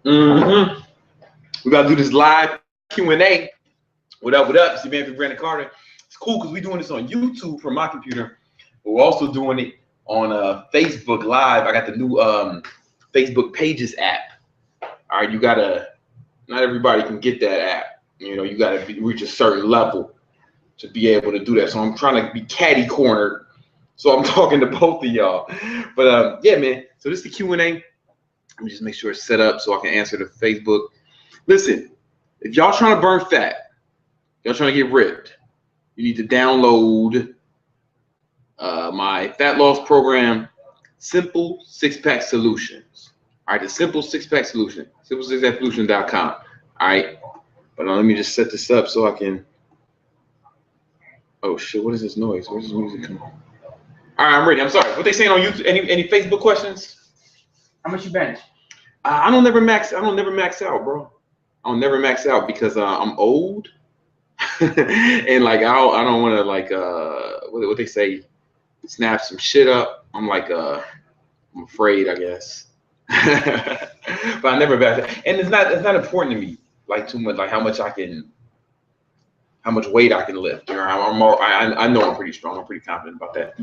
Mm-hmm. We gotta do this live Q&A. What up? What up? It's your man, Brandon Carter. It's cool because we're doing this on YouTube from my computer, but we're also doing it on Facebook Live. I got the new Facebook Pages app. All right, you gotta. Not everybody can get that app. You know, you gotta reach a certain level to be able to do that. So I'm trying to be catty cornered. So I'm talking to both of y'all. But yeah, man. So this is the Q&A. Let me just make sure it's set up so I can answer the Facebook. Listen, if y'all trying to burn fat, y'all trying to get ripped, you need to download my fat loss program, Simple Six-Pack Solutions. All right, the Simple Six-Pack Solution, simplesixpacksolution.com. All right, but let me just set this up so I can. Oh shit! What is this noise? Where's this music coming? All right, I'm ready. I'm sorry. What they saying on YouTube? Any Facebook questions? How much you bench? I don't never max out, bro. I don't never max out because I'm old, and like I don't want to like what they say, snap some shit up. I'm like I'm afraid, I guess. But I never max out, and it's not important to me like too much, like how much weight I can lift. You know, I know I'm pretty strong. I'm pretty confident about that.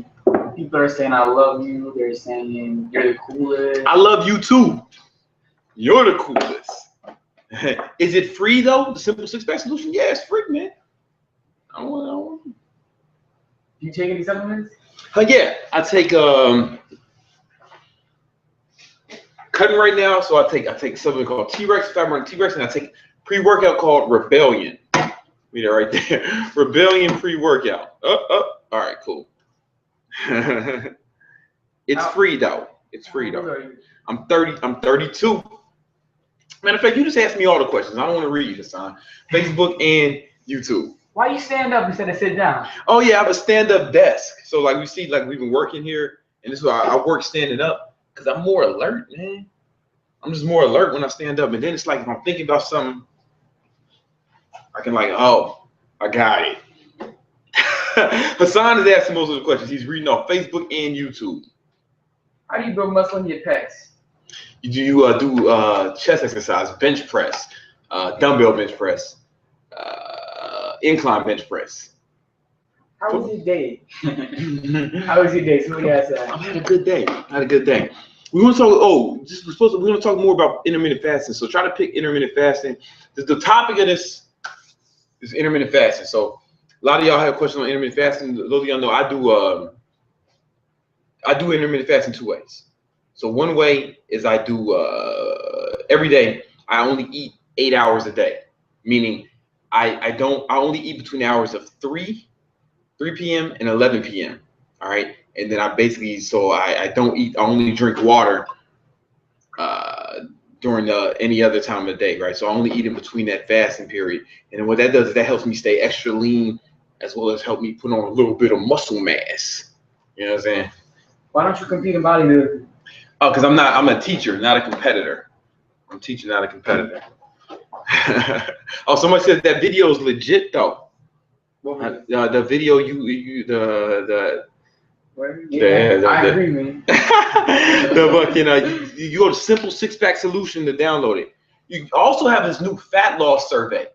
People are saying I love you. They're saying you're the coolest. I love you too. You're the coolest. Is it free though? The Simple Six-Pack Solution? Yeah, it's free, man. I don't want. Do you take any supplements? Yeah, I take cutting right now. So I take something called T-Rex, Fat T-Rex, and I take pre-workout called Rebellion. Read it right there. Rebellion pre-workout. All right, cool. It's free though. It's free though. I'm 30. I'm 32. Matter of fact, you just asked me all the questions. I don't want to read you this time. Facebook and YouTube. Why you stand up instead of sit down? Oh yeah, I have a stand-up desk. So like we see, like we've been working here, and this is why I work standing up because I'm more alert, man. I'm just more alert when I stand up, and then it's like if I'm thinking about something, I can like, oh, I got it. Hassan is asking most of the questions. He's reading off Facebook and YouTube. How do you build muscle in your pecs? You do chest exercise, bench press, dumbbell bench press, incline bench press. How was your day? How was your day? Somebody asked that. I had a good day. We want to talk. We want to talk more about intermittent fasting. So try to pick intermittent fasting. The topic of this is intermittent fasting. So a lot of y'all have questions on intermittent fasting. Those of y'all know I do intermittent fasting two ways. So one way is I do every day. I only eat 8 hours a day, meaning I only eat between the hours of 3 p.m. and 11 p.m. All right, and then I basically I don't eat. I only drink water during any other time of the day, right? So I only eat in between that fasting period, and then what that does is that helps me stay extra lean as well as help me put on a little bit of muscle mass. You know what I'm saying? Why don't you compete in bodybuilding? Oh, because I'm a teacher, not a competitor. I'm teaching, not a competitor. Oh, somebody said that video is legit though. The video I agree, man. You go to Simple Six-Pack Solution to download it. You also have this new fat loss survey.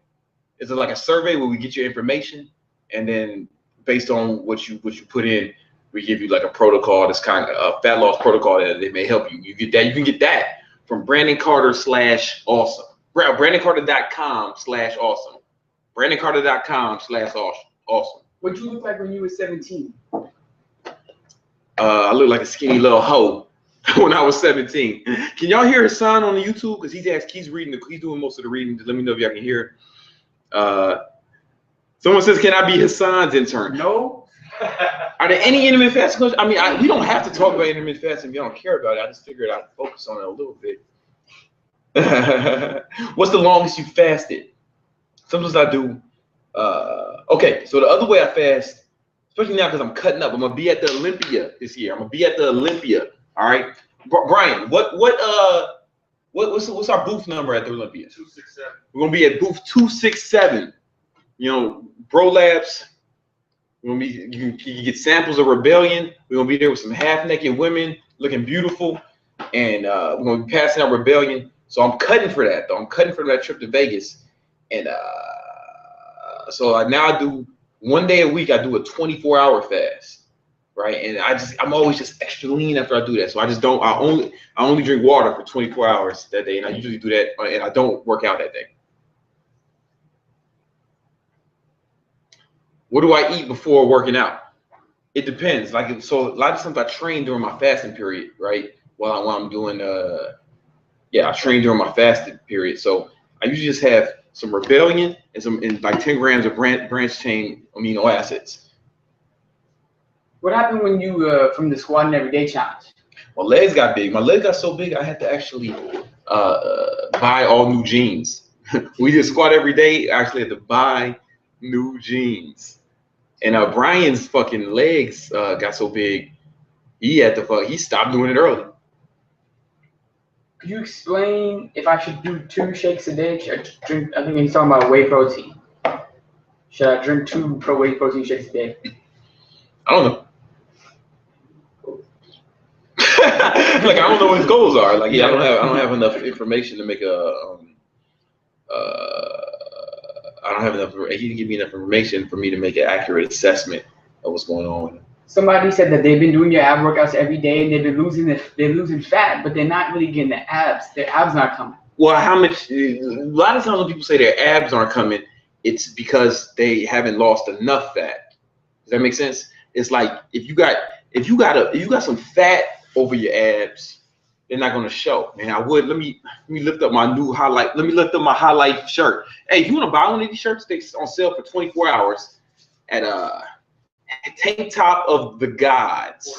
It's like a survey where we get your information, and then based on what you put in, we give you like a protocol. That's kind of a fat loss protocol that may help you. You get that. You can get that from Brandon Carter/awesome. BrandonCarter.com/awesome. BrandonCarter.com/awesome. What'd you look like when you were 17? I look like a skinny little hoe when I was 17. Can y'all hear Hassan on the YouTube? Because he's reading. He's doing most of the reading. Let me know if y'all can hear. Someone says, "Can I be Hassan's intern?" No. Are there any intermittent fasting questions? I mean, we don't have to talk about intermittent fasting if you don't care about it. I just figured I'd focus on it a little bit. What's the longest you fasted? Sometimes I do. Okay, so the other way I fast, especially now because I'm cutting up, I'm gonna be at the Olympia this year. All right, Brian. What's our booth number at the Olympia? 267. We're gonna be at booth 267. You know, Bro Labs. We're gonna be. You can get samples of Rebellion. We're gonna be there with some half-naked women looking beautiful, and we're gonna be passing out Rebellion. So I'm cutting for that though. I'm cutting for that trip to Vegas, and so now I do 1 day a week. I do a 24-hour fast, right? And I'm always just extra lean after I do that. So I just don't. I only drink water for 24 hours that day, and I usually do that, and I don't work out that day. What do I eat before working out? It depends. Like, so a lot of times I train during my fasting period, right? While I'm doing I train during my fasting period. So I usually just have some rebellion and like 10 grams of branch chain amino acids. What happened when you from the squatting every day challenge? My legs got big. My legs got so big I had to actually buy all new jeans. We did squat every day. I actually had to buy new jeans. And Brian's fucking legs got so big, he stopped doing it early. Could you explain if I should do 2 shakes a day? Should I drink? I think he's talking about whey protein. Should I drink 2 whey protein shakes a day? I don't know. Like, I don't know what his goals are. Like, I don't have enough information to make I don't have enough. He didn't give me enough information for me to make an accurate assessment of what's going on with him. Somebody said that they've been doing your ab workouts every day and they're losing fat, but they're not really getting the abs. Their abs not coming. Well, a lot of times when people say their abs aren't coming, it's because they haven't lost enough fat. Does that make sense? It's like if you got some fat over your abs, they're not gonna show. Man, let me lift up my new highlight. Let me lift up my highlight shirt. Hey, if you want to buy one of these shirts, they're on sale for 24 hours at Tank Top of the Gods.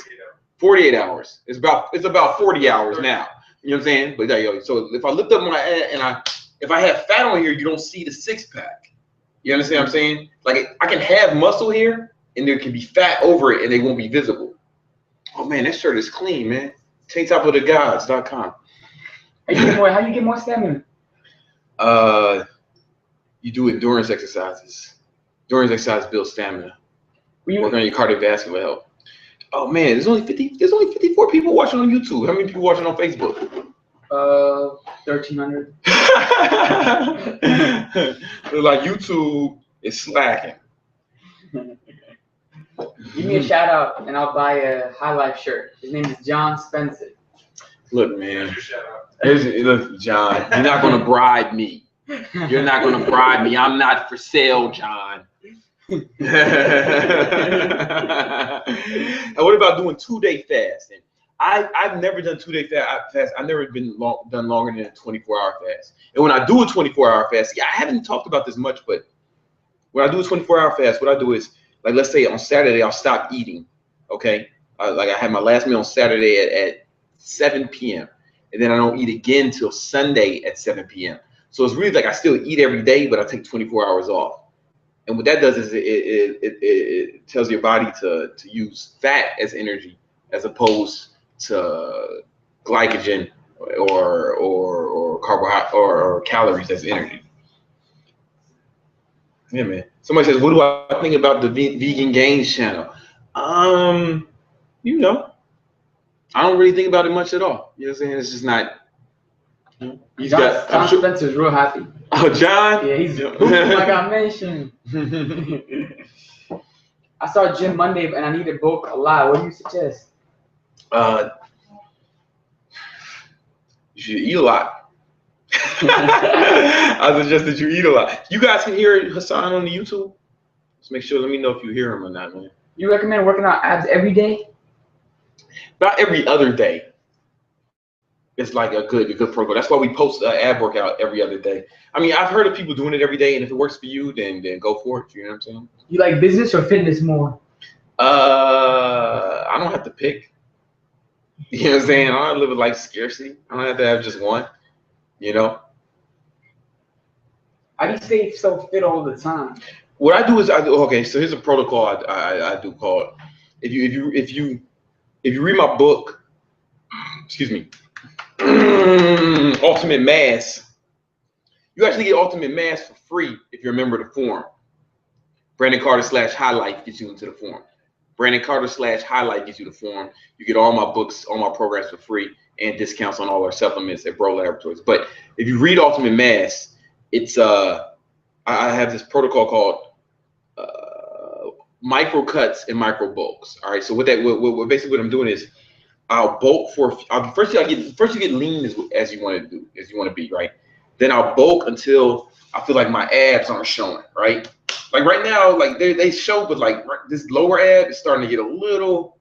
48 hours. It's about 40 hours now. You know what I'm saying? But so if I lift up my and if I have fat on here, you don't see the 6-pack. You understand what I'm saying? Like, I can have muscle here and there can be fat over it and they won't be visible. Oh man, that shirt is clean, man. TankTopOfTheGods.com. How do you get more stamina? You do endurance exercises. Endurance exercise builds stamina. Work on your cardiovascular health. Oh man, there's only 54 people watching on YouTube. How many people watching on Facebook? 1,300. Like, YouTube is slacking. Give me a shout out and I'll buy a High Life shirt. His name is John Spencer. Look, man. Look, John, you're not gonna bribe me. You're not gonna bribe me. I'm not for sale, John. And what about doing 2-day fasting? I've never done 2-day fast. I've never done longer than a 24-hour fast. And when I do a 24-hour fast, I haven't talked about this much, but when I do a 24-hour fast, what I do is, like, let's say on Saturday I'll stop eating. Okay, like I had my last meal on Saturday at 7 p.m. and then I don't eat again till Sunday at 7 p.m. So it's really like I still eat every day, but I take 24 hours off. And what that does is it tells your body to use fat as energy as opposed to glycogen or carbohydrate or calories as energy. Yeah, man. Somebody says, what do I think about the Vegan Gains channel? You know, I don't really think about it much at all. You know what I'm saying? It's just not. John Spencer's real happy. Oh, John? Yeah, he's like I mentioned. I saw Jim Monday and I need a book a lot. What do you suggest? You should eat a lot. I suggest that you eat a lot. You guys can hear Hassan on the YouTube. Just make sure. Let me know if you hear him or not, man. You recommend working out abs every day? About every other day. It's like a good protocol. That's why we post an ab workout every other day. I mean, I've heard of people doing it every day, and if it works for you, then go for it. You know what I'm saying? You like business or fitness more? I don't have to pick. You know what I'm saying? I don't live with like scarcity. I don't have to have just one. You know? How do you stay so fit all the time? What I do is okay. So here's a protocol I do called. If you read my book, excuse me, Ultimate Mass, you actually get Ultimate Mass for free if you're a member of the forum. Brandon Carter/Highlight gets you into the forum. Brandon Carter/Highlight gets you the forum. You get all my books, all my programs for free. and discounts on all our supplements at Bro Laboratories. But if you read Ultimate Mass, it's I have this protocol called micro cuts and micro bulks. All right. So basically what I'm doing is I'll bulk for first you get lean as you want to do, as you want to be, right? Then I'll bulk until I feel like my abs aren't showing, right? Like right now, like they show, but like this lower ab is starting to get a little,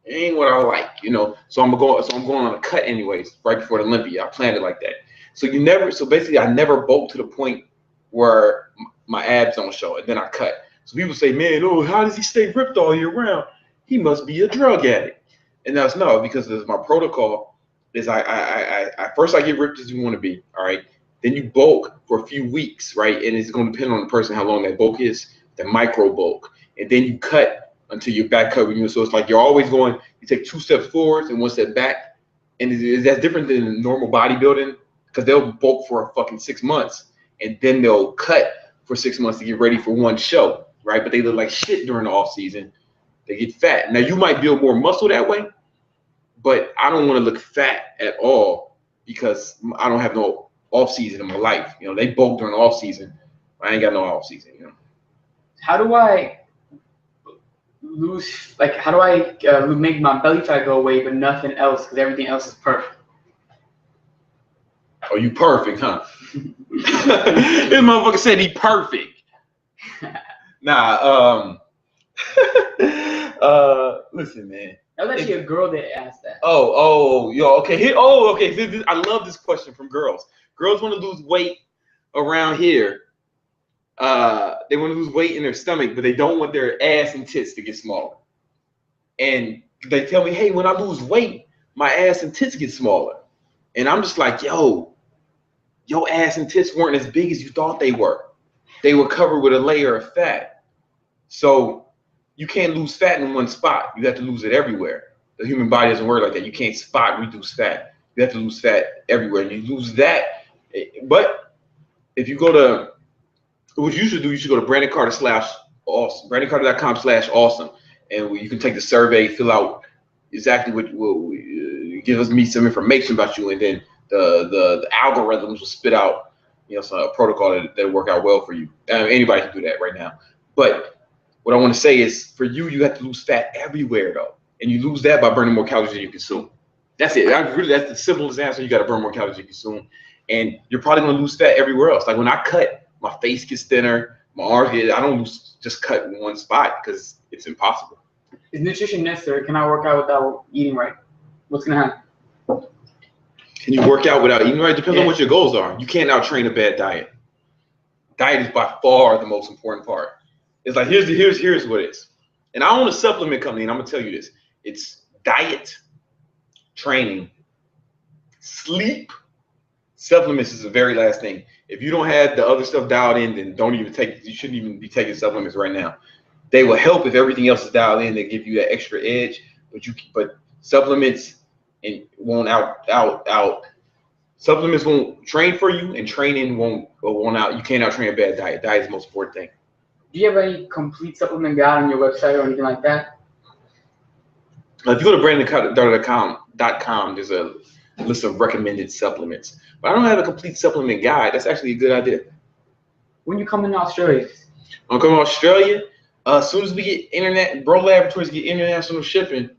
it ain't what I like, you know. So I'm going on a cut anyways, right before the Olympia. I planned it like that. So basically I never bulk to the point where my abs don't show, and then I cut. So people say, man, oh, how does he stay ripped all year round? He must be a drug addict. And that's no, because my protocol is I first I get ripped as you want to be, all right? Then you bulk for a few weeks, right? And it's going to depend on the person how long that bulk is, the micro bulk. And then you cut until you're back covering you. So it's like you're always going, you take 2 steps forwards and 1 step back. And that's different than normal bodybuilding, because they'll bulk for a fucking 6 months and then they'll cut for 6 months to get ready for one show, right? But they look like shit during the off season. They get fat. Now you might build more muscle that way, but I don't want to look fat at all because I don't have no off season in my life. You know, they bulk during the off season. I ain't got no off season, you know. How do I lose, like, how do I make my belly fat go away but nothing else, because everything else is perfect? Oh, you perfect, huh? This motherfucker said he perfect. Nah, listen, man. That was actually a girl that asked that. Yo, okay. Okay. I love this question from girls. Girls want to lose weight around here. They want to lose weight in their stomach, but they don't want their ass and tits to get smaller. And they tell me, hey, when I lose weight, my ass and tits get smaller. And I'm just like, yo, your ass and tits weren't as big as you thought they were. They were covered with a layer of fat. So you can't lose fat in one spot. You have to lose it everywhere. The human body doesn't work like that. You can't spot reduce fat. You have to lose fat everywhere. And you lose that. But if you go to, what you should do, you should go to BrandonCarter.com/awesome, BrandonCarter.com/awesome, and you can take the survey, fill out exactly what will give me some information about you, and then the algorithms will spit out, you know, some protocol that work out well for you. Anybody can do that right now. But what I want to say is, for you, you have to lose fat everywhere though, and you lose that by burning more calories than you consume. That's it. That's the simplest answer. You got to burn more calories than you consume, and you're probably gonna lose fat everywhere else. Like when I cut, my face gets thinner, my arms get. I don't just cut in one spot because it's impossible. Is nutrition necessary? Can I work out without eating right? What's gonna happen? Can you work out without eating right? Depends on what your goals are. You can't out-train a bad diet. Diet is by far the most important part. It's like here's what it is. And I own a supplement company, and I'm gonna tell you this: it's diet, training, sleep. Supplements is the very last thing. If you don't have the other stuff dialed in, then don't even take. You shouldn't even be taking supplements right now. They will help if everything else is dialed in. They give you that extra edge, but supplements won't out. Supplements won't train for you, and training won't out. You can't out train a bad diet. Diet is the most important thing. Do you have any complete supplement guide on your website or anything like that? If you go to BrandonCarter.com, there's a list of recommended supplements. But I don't have a complete supplement guide. That's actually a good idea. When you come in Australia? I'm coming to Australia. As soon as we get Bro Laboratories get international shipping,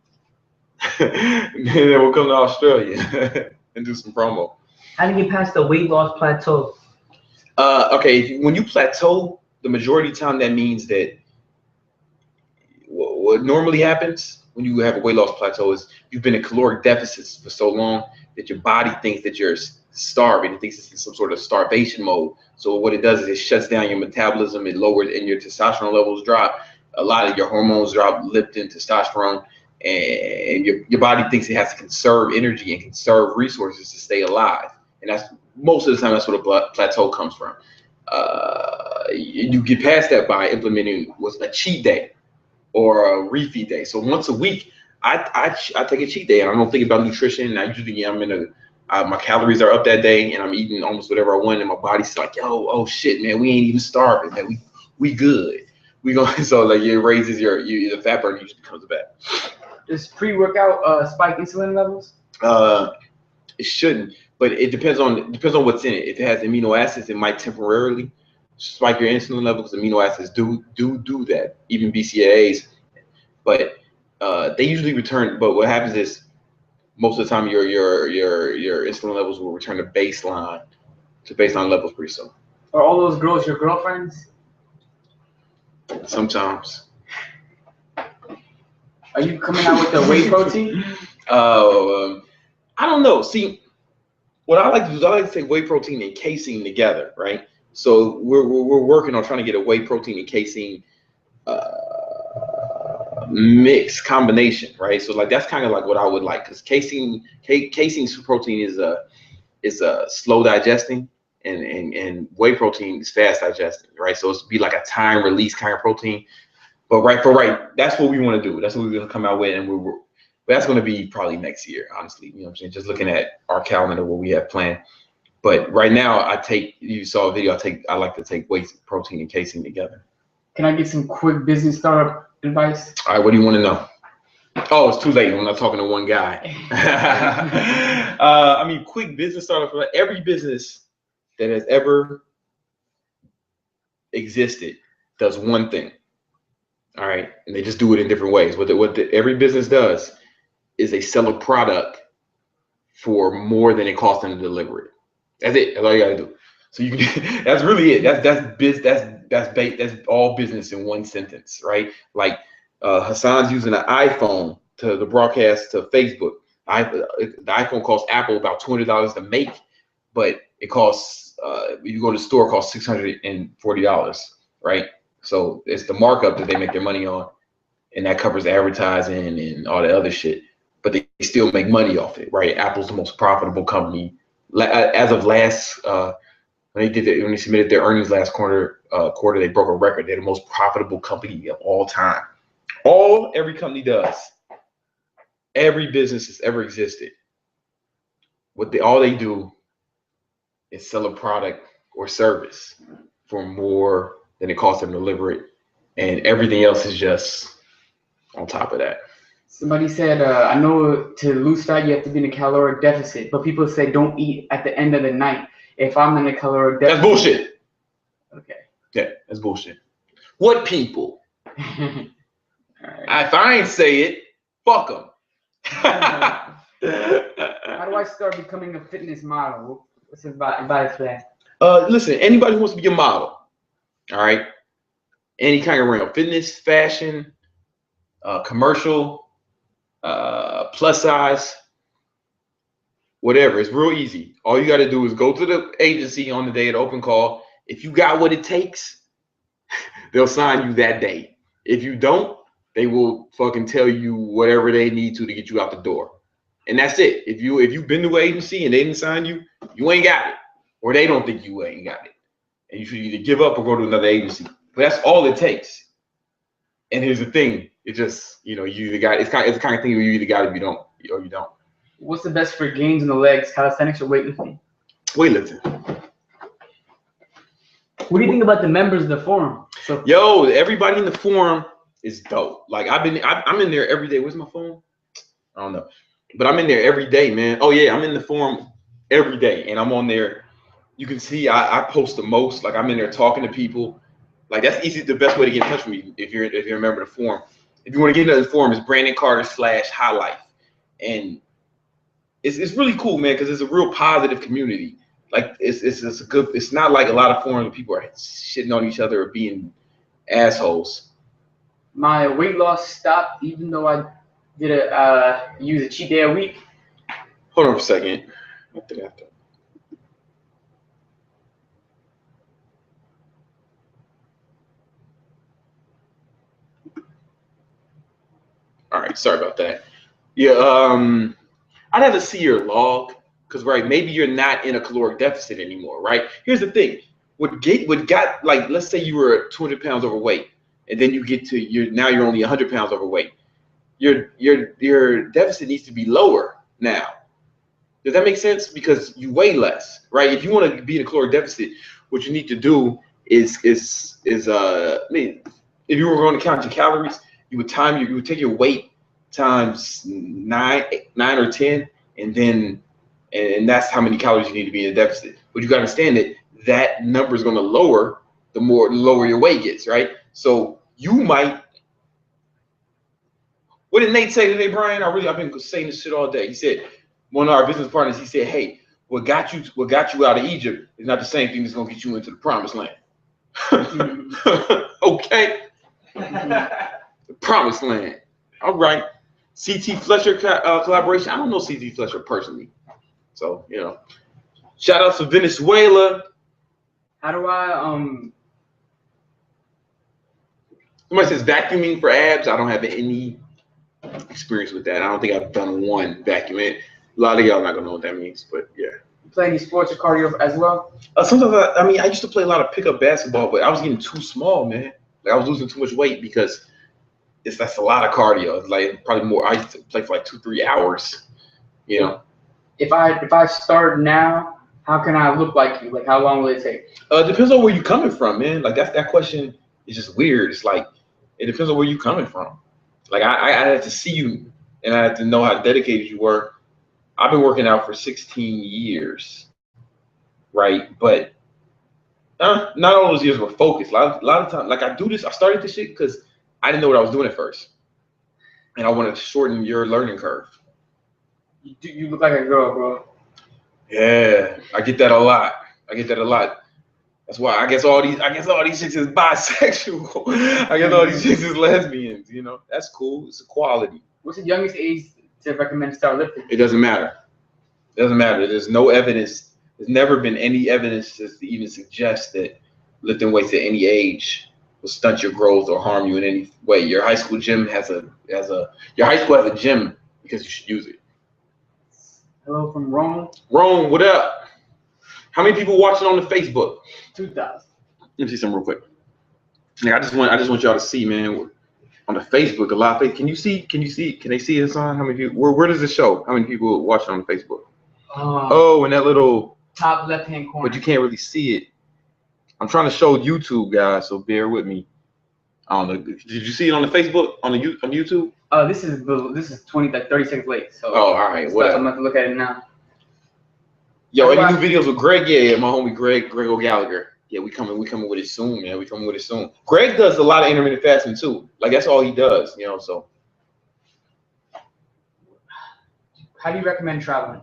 then we'll come to Australia and do some promo. How do you get past the weight loss plateau? Okay, when you plateau, the majority of the time that means that what normally happens when you have a weight loss plateau is you've been in caloric deficits for so long that your body thinks that you're starving. It thinks it's in some sort of starvation mode. So what it does is it shuts down your metabolism. It lowers, and your testosterone levels drop. A lot of your hormones drop, leptin, testosterone, and your body thinks it has to conserve energy and conserve resources to stay alive. And that's most of the time that's where the plateau comes from. You get past that by implementing what's a cheat day or a refeed day. So once a week, I take a cheat day, and I don't think about nutrition. I usually my calories are up that day, and I'm eating almost whatever I want, and my body's like, oh shit, man, we ain't even starving, man. We good. We going so like it raises the fat burn usually comes back. Does pre-workout spike insulin levels? It shouldn't, but it depends on what's in it. If it has amino acids, it might temporarily spike your insulin levels. Amino acids do that, even BCAAs, but they usually return. But what happens is most of the time your insulin levels will return to baseline levels pretty soon. Are all those girls your girlfriends? Sometimes. Are you coming out with the whey protein? I don't know. See, what I like to do is I like to take whey protein and casein together, right? So we're working on trying to get a whey protein and casein mix combination, right? So like that's kind of like what I would like, because casein protein is a slow digesting, and whey protein is fast digesting, right? So it's be like a time release kind of protein. But that's what we want to do. That's what we're gonna come out with, and but that's gonna be probably next year, honestly. You know what I'm saying? Just looking at our calendar, what we have planned. But right now, you saw a video. I like to take whey protein and casein together. Can I get some quick business startup advice? All right, what do you want to know? Oh, it's too late. I'm not talking to one guy. I mean, quick business startup. Every business that has ever existed does one thing. All right, and they just do it in different ways. Every business does is they sell a product for more than it costs them to deliver it. That's it. That's all you gotta do. So you can. That's really it. That's all business in one sentence, right? Like Hassan's using an iPhone to broadcast to Facebook. The iPhone costs Apple about $200 to make, but it costs you go to the store, it costs $640, right? So it's the markup that they make their money on, and that covers advertising and all the other shit. But they still make money off it, right? Apple's the most profitable company as of last when they submitted their earnings last quarter. They broke a record. They're the most profitable company of all time. Every company does. Every business that's ever existed. All they do is sell a product or service for more than it costs them to deliver it, and everything else is just on top of that. Somebody said, I know to lose fat you have to be in a caloric deficit, but people say don't eat at the end of the night. If I'm in a caloric deficit, that's bullshit. Okay. Yeah, that's bullshit. What people? Right. If I ain't say it, fuck them. How do I start becoming a fitness model? What's advice for that? Listen, anybody who wants to be a model, all right, any kind of realm, fitness, fashion, commercial, plus size, whatever, it's real easy. All you got to do is go to the agency on the day of the open call. If you got what it takes, they'll sign you that day. If you don't, they will fucking tell you whatever they need to get you out the door. And that's it. If you've been to an agency and they didn't sign you, you ain't got it. Or they don't think you ain't got it. And you should either give up or go to another agency. But that's all it takes. And here's the thing. It just, you either got it's the kind of thing where you either got it if you don't, or you don't. What's the best for gains in the legs, calisthenics or weightlifting? Weightlifting. What do you think about the members of the forum? Yo, everybody in the forum is dope. Like I'm in there every day. Where's my phone? I don't know. But I'm in there every day, man. Oh yeah, I'm in the forum every day, and I'm on there. You can see I post the most. Like I'm in there talking to people. Like that's easy. The best way to get in touch with me if you're a member of the forum. If you want to get into the forum, it's Brandon Carter /highlife, and it's really cool, man, because it's a real positive community. Like it's a good. It's not like a lot of forums where people are shitting on each other or being assholes. My weight loss stopped even though I did use a cheat day a week. Hold on for a second. What did I have to? All right, sorry about that. Yeah, I'd have to see your log because maybe you're not in a caloric deficit anymore, right? Here's the thing: what got like, let's say you were 200 pounds overweight, and then you get to you're only 100 pounds overweight. Your deficit needs to be lower now. Does that make sense? Because you weigh less, right? If you want to be in a caloric deficit, what you need to do is if you were going to count your calories, you would take your weight times 9 or 10, and that's how many calories you need to be in a deficit. But you got to understand that number is going to lower the lower your weight gets, right? So you might. What did Nate say today, Brian? I've been saying this shit all day. He said, one of our business partners, he said, hey, what got you out of Egypt is not the same thing that's going to get you into the promised land. Okay. The promised land. All right. CT Fletcher collaboration. I don't know CT Fletcher personally. So, shout out to Venezuela. How do I Somebody says vacuuming for abs. I don't have any experience with that. I don't think I've done one vacuum. A lot of y'all not gonna know what that means, but yeah. You play any sports or cardio as well? Sometimes I used to play a lot of pickup basketball, but I was getting too small, man. Like I was losing too much weight because that's a lot of cardio. It's like probably more. I used to play for like 2-3 hours. If I start now, how can I look like you? Like how long will it take? It depends on where you're coming from, man. Like that question is just weird. It's like it depends on where you're coming from. Like I had to see you, and I had to know how dedicated you were. I've been working out for 16 years, right? But not all those years were focused. A lot of times, like I started this shit because I didn't know what I was doing at first, and I wanted to shorten your learning curve. You look like a girl, bro. Yeah, I get that a lot. That's why I guess all these chicks is bisexual. I guess all these chicks is lesbians. That's cool. It's equality. What's the youngest age to recommend start lifting? It doesn't matter. There's no evidence. There's never been any evidence to even suggest that lifting weights at any age will stunt your growth or harm you in any way. Your high school gym has a gym because you should use it. Hello from Rome. Rome, what up? How many people watching on the Facebook? 2,000. Let me see something real quick. Like, I just want y'all to see, man. On the Facebook, a lot of can they see this on? How many people? Where does it show? How many people watching on the Facebook? In that little top left-hand corner. But you can't really see it. I'm trying to show YouTube, guys, so bear with me. I don't know. Did you see it on the Facebook on YouTube? This is 30 seconds late. So. Oh, all right. Whatever. I'm about to look at it now. Yo, any new videos with Greg? Yeah, my homie Greg O'Gallagher. Yeah, we coming with it soon, man. Greg does a lot of intermittent fasting too. Like that's all he does, so. How do you recommend traveling?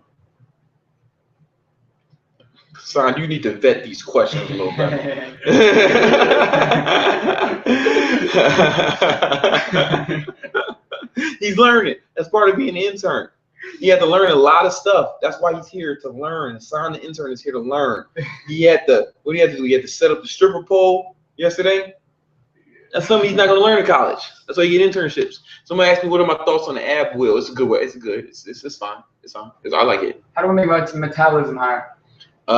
Son, you need to vet these questions a little better. He's learning. That's part of being an intern. He had to learn a lot of stuff. That's why he's here to learn. Son, the intern is here to learn. What do you have to do? He had to set up the stripper pole yesterday. That's something he's not going to learn in college. That's why you get internships. Somebody asked me what are my thoughts on the ab wheel. It's a good way. It's good. It's fine. It's fine. I like it. How do we make my metabolism higher? I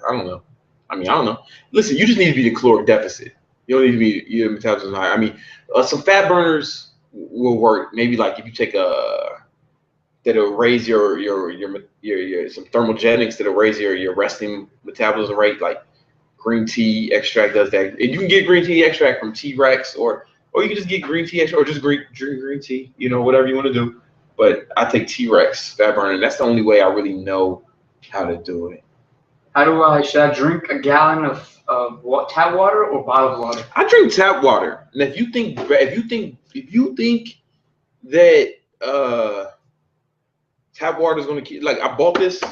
don't know. I don't know. Listen, you just need to be in caloric deficit. You don't need to be your metabolism high. Some fat burners will work. Maybe like if you take that'll raise your some thermogenics that'll raise your resting metabolism rate. Like green tea extract does that. And you can get green tea extract from T-Rex or you can just get green tea extract or just drink green tea. Whatever you want to do. But I take T-Rex fat burner. That's the only way I really know how to do it. Should I drink a gallon of tap water or bottled water? I drink tap water. And if you think that tap water is going to keep, like I bought this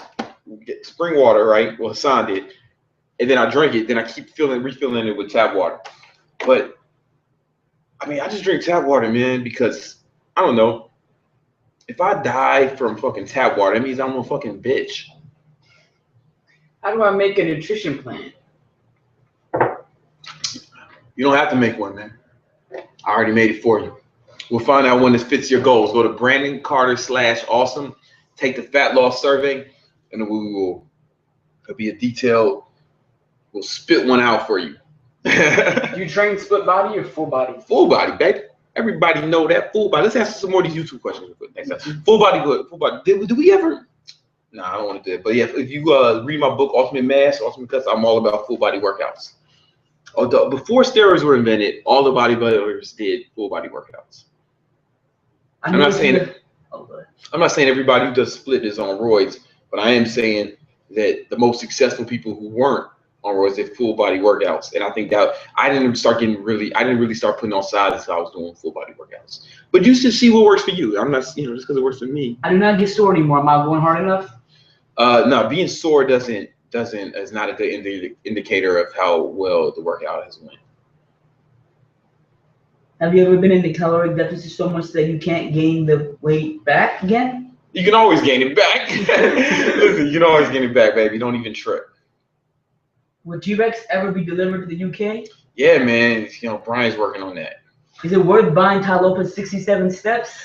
spring water, right? Well, Hassan did, and then I drank it. Then I keep refilling it with tap water. But I just drink tap water, man, because I don't know. If I die from fucking tap water, that means I'm a fucking bitch. How do I make a nutrition plan? You don't have to make one, man. I already made it for you. We'll find out when this fits your goals. Go to BrandonCarter/awesome. Take the fat loss survey, and then it'll be a detailed. We'll spit one out for you. Do you train split body or full body? Full body, baby. Everybody know that full body. Let's answer some more of these YouTube questions. Full body, good. Full body. Do we ever? Nah, I don't want to do it. But yeah, if you read my book, Ultimate Mass, Ultimate Cuts, I'm all about full body workouts. Although before steroids were invented, all the bodybuilders did full body workouts. I'm not saying everybody who does split is on roids, but I am saying that the most successful people who weren't on roids did full body workouts, and I think that I didn't really start putting on size until I was doing full body workouts. But you should see what works for you. I'm not, just because it works for me. I do not get sore anymore. Am I going hard enough? No, being sore is not a good indicator of how well the workout has went. Have you ever been in the caloric deficit so much that you can't gain the weight back again? You can always gain it back. Listen, you can always gain it back, baby. Don't even trip. Would T-Rex ever be delivered to the UK? Yeah, man. Brian's working on that. Is it worth buying Tai Lopez 67 steps?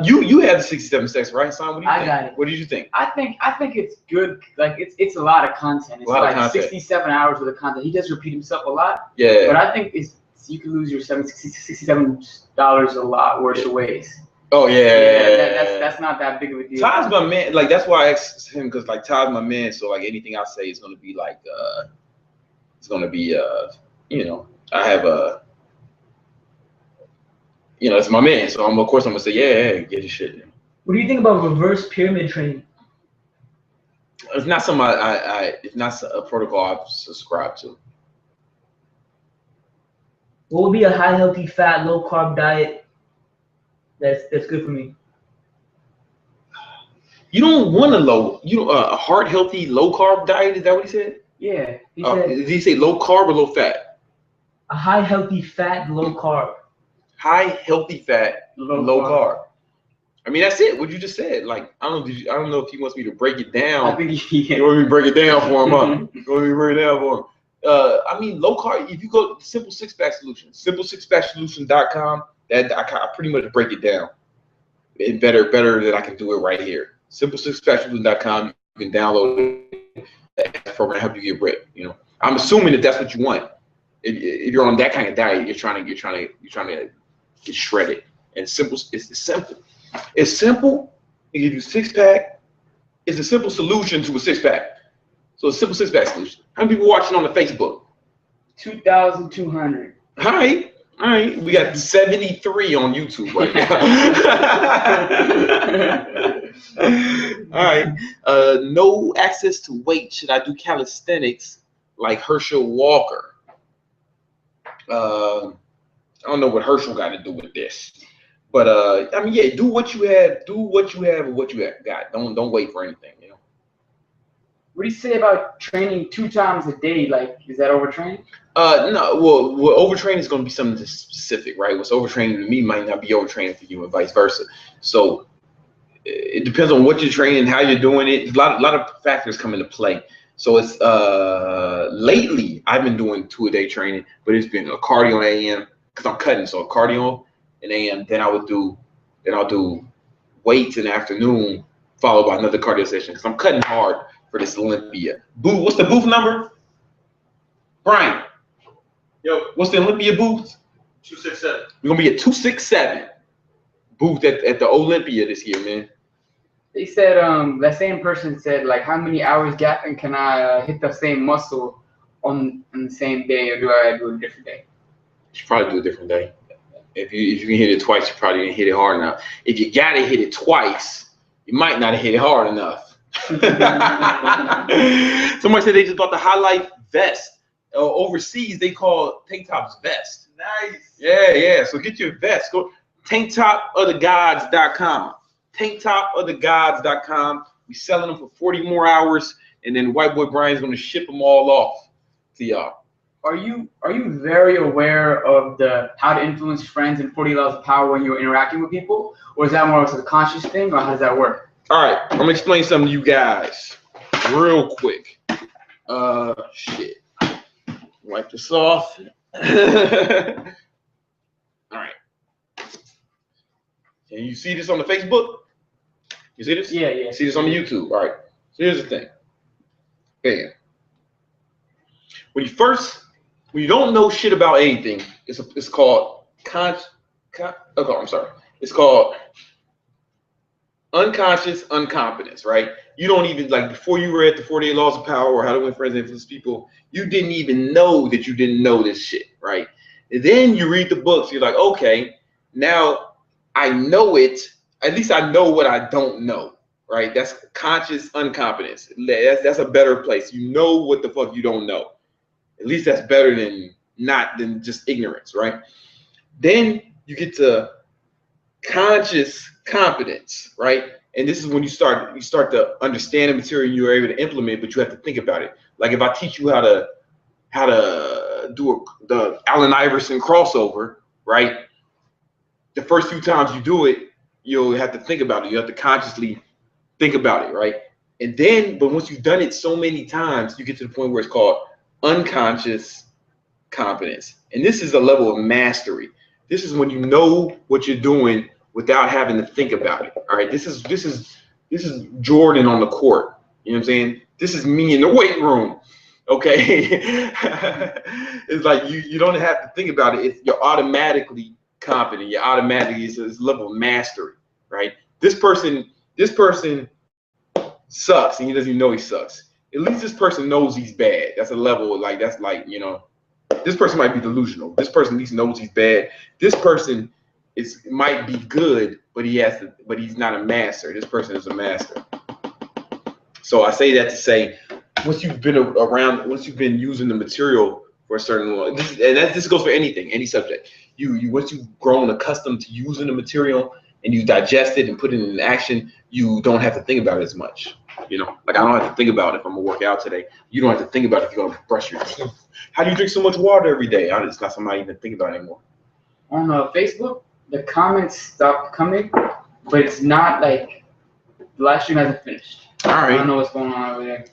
You had the 67 steps, right, Son? What do you think? got it. What did you think? I think it's good. Like it's a lot of content. It's like content. 67 hours worth of content. He does repeat himself a lot. Yeah. But I think you can lose your $67 a lot worse ways. Oh yeah. That's not that big of a deal. Ty's my man. Like that's why I asked him, because like Ty's my man. So like anything I say is gonna be like I have a. It's my man, so of course I'm gonna say, yeah, get your shit. What do you think about reverse pyramid training? It's not something it's not a protocol I've subscribed to. What would be a high healthy fat low carb diet that's good for me? You don't want a heart healthy low carb diet. Is that what he said? Yeah. Did he say low carb or low fat? A high healthy fat low carb. High healthy fat low carb. I mean, that's it. What you just said. Like I don't know if he wants me to break it down. I think you want me to break it down for him, huh? You want me to break it down for him? I mean, low carb. If you go to Simple Six Pack Solution, simplesixpacksolution.com, that I pretty much break it down. It better that I can do it right here. Simplesixpacksolution.com. You can download it. That program help you get ripped. I'm assuming that's what you want. If you're on that kind of diet, you're trying to get shredded. And it's simple. It's simple. It gives you six pack. It's a simple solution to a six pack. So a simple six pack solution. How many people watching on the Facebook? 2,200. All right. We got 73 on YouTube right now. All right. No access to weight. Should I do calisthenics like Herschel Walker? I don't know what Herschel got to do with this, but I mean, yeah, do what you have and what you have got. Don't wait for anything. What do you say about training 2 times a day? Like, is that overtraining? No. Well, overtraining is going to be something specific, right? What's overtraining to me might not be overtraining for you, and vice versa. So it depends on what you're training, how you're doing it. A lot of factors come into play. So it's lately I've been doing 2-a-day training, but it's been a cardio in AM because I'm cutting. So a cardio in AM, then I'll do weights in the afternoon, followed by another cardio session because I'm cutting hard for this Olympia. What's the booth number? Brian. Yo, what's the Olympia booth? 267. We're gonna be at 267 booth at the Olympia this year, man. They said that same person said, like, how many hours gap and can I hit the same muscle on the same day, or do I do a different day? You should probably do a different day. If you can hit it twice, you probably didn't hit it hard enough. If you gotta hit it twice, you might not have hit it hard enough. Somebody said they just bought the Highlight vest. Overseas, they call tank tops vest. Nice. Yeah. So get your vest. Go tanktopofthegods.com. Tanktopofthegods.com. We selling them for 40 more hours, and then White Boy Brian's gonna ship them all off to y'all. Are you very aware of the how to influence friends and 40 laws of power when you're interacting with people, or is that more of a subconscious thing, or how does that work? All right, I'm gonna explain something to you guys real quick. Shit. Wipe this off. All right. Can you see this on the Facebook? You see this? Yeah. See this on the YouTube? All right. So here's the thing. Bam. When you don't know shit about anything, it's called It's called unconscious incompetence, right? You don't even, like, before you read the 48 Laws of Power or How to Win Friends and Influence People, you didn't even know that you didn't know this shit, right? And then you read the books, you're like, okay, now I know it. At least I know what I don't know, right? That's conscious incompetence. That's a better place. You know what the fuck you don't know. At least that's better than just ignorance, right? Then you get to conscious competence, right? And this is when you start to understand the material you're able to implement, but you have to think about it. Like if I teach you how to do the Allen Iverson crossover, right? The first few times you do it, you'll have to think about it. You have to consciously think about it, right? And then, but once you've done it so many times, you get to the point where it's called unconscious competence. And this is a level of mastery. This is when you know what you're doing without having to think about it. All right. This is Jordan on the court. You know what I'm saying? This is me in the weight room. Okay. It's like you don't have to think about it. You're automatically competent. You're automatically, it's a level of mastery, right? This person sucks and he doesn't even know he sucks. At least this person knows he's bad. That's a level like, that's like, you know, this person might be delusional. This person at least knows he's bad. This person might be good, but he's not a master. This person is a master. So I say that to say, once you've been around, once you've been using the material for a certain long, this goes for anything, any subject. Once you've grown accustomed to using the material and you digest it and put it in action, you don't have to think about it as much. You know, like I don't have to think about if I'm gonna work out today. You don't have to think about if you're gonna brush your teeth. How do you drink so much water every day? It's not something I even think about anymore. On Facebook, the comments stopped coming, but it's not like the live stream hasn't finished. All right. I don't know what's going on over there.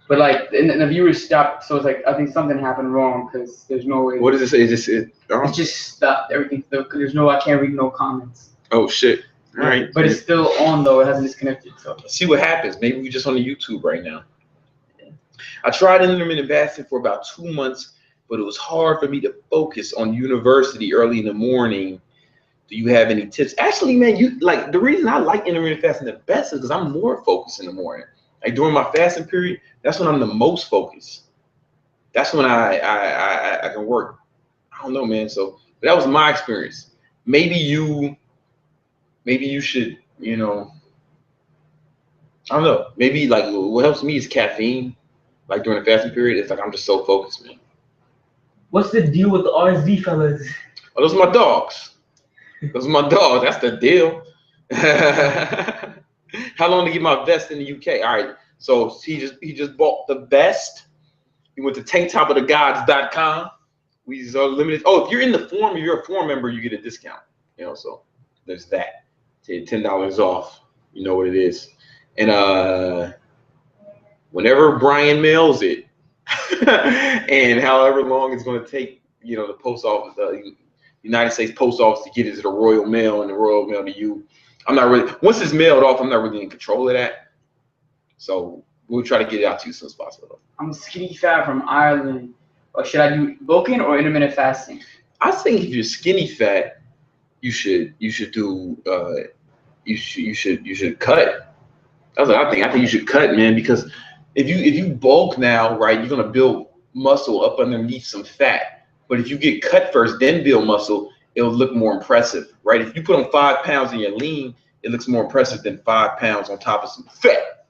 But like, and the viewers stopped, so it's like I think something happened wrong because there's no way. What does it say? It just stopped everything. I can't read no comments. Oh shit! All right. But it's still on though. It hasn't disconnected. So let's see what happens. Maybe we're just on the YouTube right now. I tried intermittent fasting for about 2 months, but it was hard for me to focus on university early in the morning. Do you have any tips? Actually, man, the reason I like intermittent fasting the best is because I'm more focused in the morning. Like during my fasting period, that's when I'm the most focused. That's when I can work. I don't know, man. So but that was my experience. Maybe you should, you know, I don't know. Maybe like what helps me is caffeine. Like during the fasting period, it's like I'm just so focused, man. What's the deal with the RSV fellas? Oh, those are my dogs. Those are my dogs. That's the deal. How long to get my vest in the UK? All right. So he just bought the vest. He went to tanktopofthegods.com. We are limited. Oh, if you're in the forum, if you're a forum member, you get a discount. You know, so there's that. $10 off. You know what it is. And whenever Brian mails it, and however long it's going to take, you know, the post office, the United States Post Office to get it to the Royal Mail and the Royal Mail to you. I'm not really, once it's mailed off, I'm not really in control of that. So we'll try to get it out to you as soon as possible. I'm skinny fat from Ireland. Or should I do bulking or intermittent fasting? I think if you're skinny fat, you should do you should cut. That's what I think. I think you should cut, man, because if you bulk now, right, you're gonna build muscle up underneath some fat. But if you get cut first, then build muscle, it'll look more impressive, right? If you put on 5 pounds and you're lean, it looks more impressive than 5 pounds on top of some fat.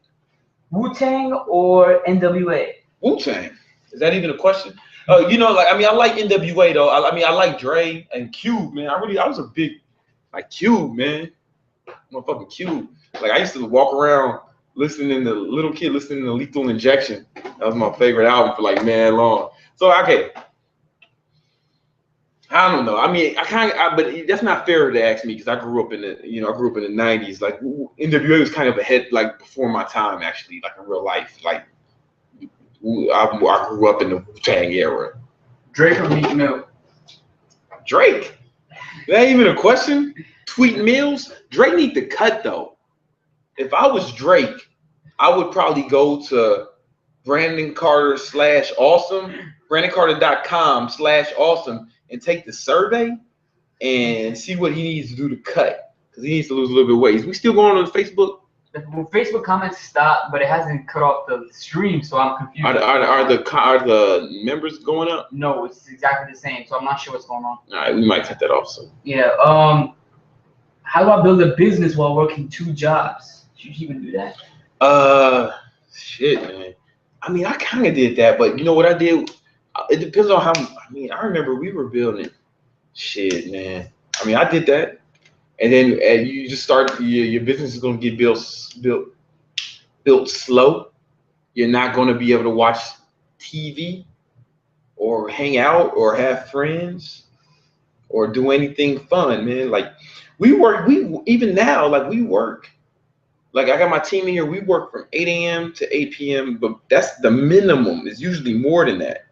Wu-Tang or NWA? Wu-Tang. Is that even a question? You know, like, I mean, I like NWA though. I mean, I like Dre and Cube, man. I was a big, like, Cube, man. Motherfucking Cube. Like, I used to walk around listening to Lethal Injection. That was my favorite album for like mad long. So, okay. I don't know. I mean, but that's not fair to ask me because I grew up in the 90s. Like NWA was kind of ahead, like before my time, actually, like in real life. Like I grew up in the Wu-Tang era. Drake or Meek Mill? Drake. That ain't even a question. Tweet Mills. Drake need to cut though. If I was Drake, I would probably go to Brandon Carter/awesome, BrandonCarter.com/awesome, and take the survey and see what he needs to do to cut. because he needs to lose a little bit of weight. Is we still going on Facebook? Well, Facebook comments stopped, but it hasn't cut off the stream, so I'm confused. Are the members going up? No, it's exactly the same, so I'm not sure what's going on. All right, we might cut that off soon. Yeah. How do I build a business while working 2 jobs? Should you even do that? Shit, man. I mean, I kind of did that, but you know what I did? It depends on how. I mean, I remember we were building. Shit, man. I mean, I did that, and then you just start. Your business is gonna get built slow. You're not gonna be able to watch TV, or hang out, or have friends, or do anything fun, man. Like we work. Even now, like we work. Like I got my team in here. We work from 8 a.m. to 8 p.m. But that's the minimum. It's usually more than that.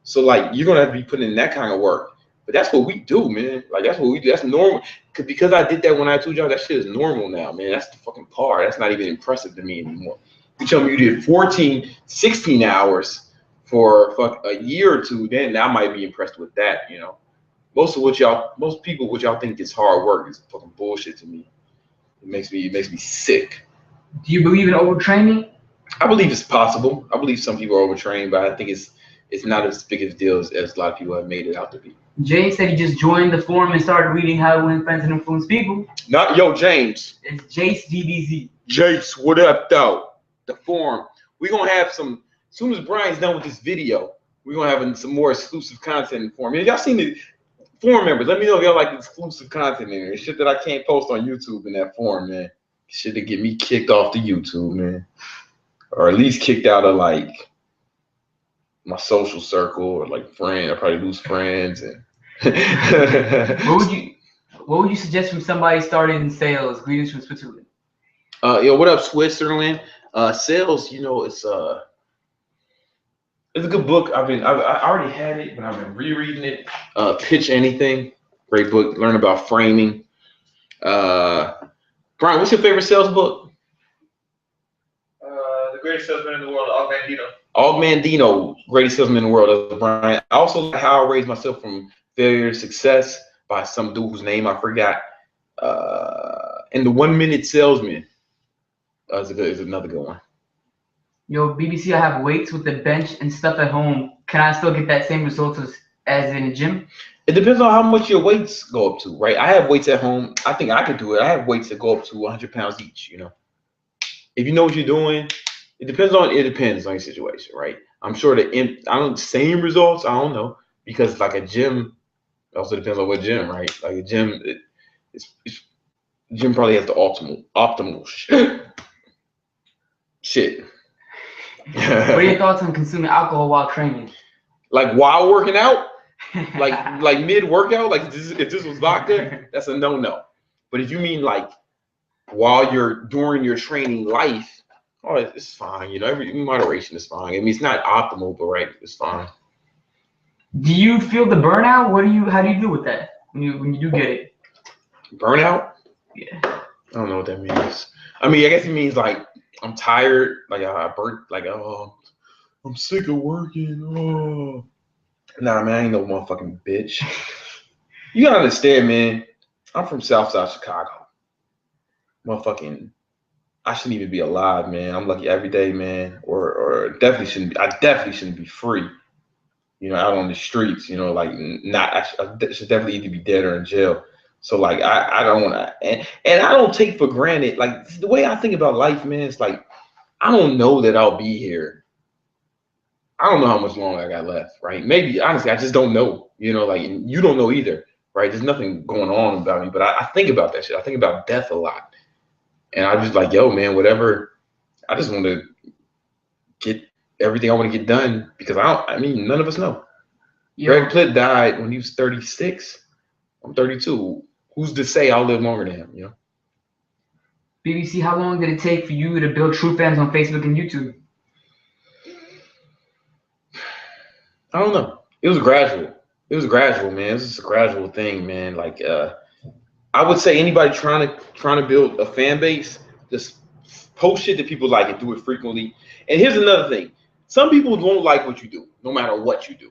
So like you're gonna have to be putting in that kind of work. But that's what we do, man. Like that's what we do. That's normal. Because I did that when I had 2 jobs. That shit is normal now, man. That's the fucking par. That's not even impressive to me anymore. You tell me you did 14, 16 hours for a year or 2, then I might be impressed with that. You know, most people what y'all think is hard work is fucking bullshit to me. It makes me sick. Do you believe in overtraining? I believe it's possible. I believe some people are overtrained, but I think it's not as big of a deal as a lot of people have made it out to be. Jay said he just joined the forum and started reading how to win friends and influence people. Not yo, James. It's Jace GBZ. Jace, what up though? The forum. We're gonna have some. As soon as Brian's done with this video, we're gonna have some more exclusive content in the forum. Y'all seen the forum members? Let me know if y'all like exclusive content in there. Shit that I can't post on YouTube in that forum, man. Shit to get me kicked off the YouTube, man, or at least kicked out of like my social circle or like friend. I probably lose friends and. What would you suggest from somebody starting in sales? Greetings from Switzerland. Yo, what up, Switzerland? Sales, you know, it's a good book. I already had it, but I've been rereading it. Pitch Anything, great book. Learn about framing. Brian, what's your favorite sales book? The Greatest Salesman in the World, Og Mandino. Og Mandino, Greatest Salesman in the World. Brian. I also like How I Raised Myself from Failure to Success by some dude whose name I forgot. And The 1 Minute Salesman is another good one. Yo, BBC, I have weights with the bench and stuff at home. Can I still get that same results as in a gym? It depends on how much your weights go up to, right? I have weights at home. I think I could do it. I have weights that go up to 100 pounds each, you know. If you know what you're doing, it depends on your situation, right? I'm sure same results, I don't know. Because like a gym, it also depends on what gym, right? Like a gym, gym probably has the optimal shit. What are your thoughts on consuming alcohol while training? Like while working out? like mid workout? Like if this was vodka, that's a no. But if you mean like while during your training life, oh, it's fine. You know, every moderation is fine. I mean, it's not optimal, but right, it's fine. Do you feel the burnout? How do you deal with that when you do get it? Burnout? Yeah. I don't know what that means. I mean, I guess it means like I'm tired, like I burnt, like I'm sick of working. Oh, nah, man, I ain't no motherfucking bitch. You gotta understand, man. I'm from Southside Chicago. Motherfucking, I shouldn't even be alive, man. I'm lucky every day, man. Or definitely shouldn't. I definitely shouldn't be free. You know, out on the streets. You know, like I should definitely either be dead or in jail. So like I don't want to, and I don't take for granted. Like the way I think about life, man, it's like I don't know that I'll be here. I don't know how much longer I got left, right? Maybe honestly, I just don't know. You know, like you don't know either, right? There's nothing going on about me, but I think about that shit. I think about death a lot, and I'm just like, yo, man, whatever. I just want to get everything I want to get done because I mean, none of us know. Yo, Greg Plitt died when he was 36. I'm 32. Who's to say I'll live longer than him, you know? BBC, how long did it take for you to build true fans on Facebook and YouTube? I don't know. It was gradual. Man. It was just a gradual thing, man. Like I would say anybody trying to build a fan base, just post shit that people like and do it frequently. And here's another thing. Some people won't like what you do, no matter what you do.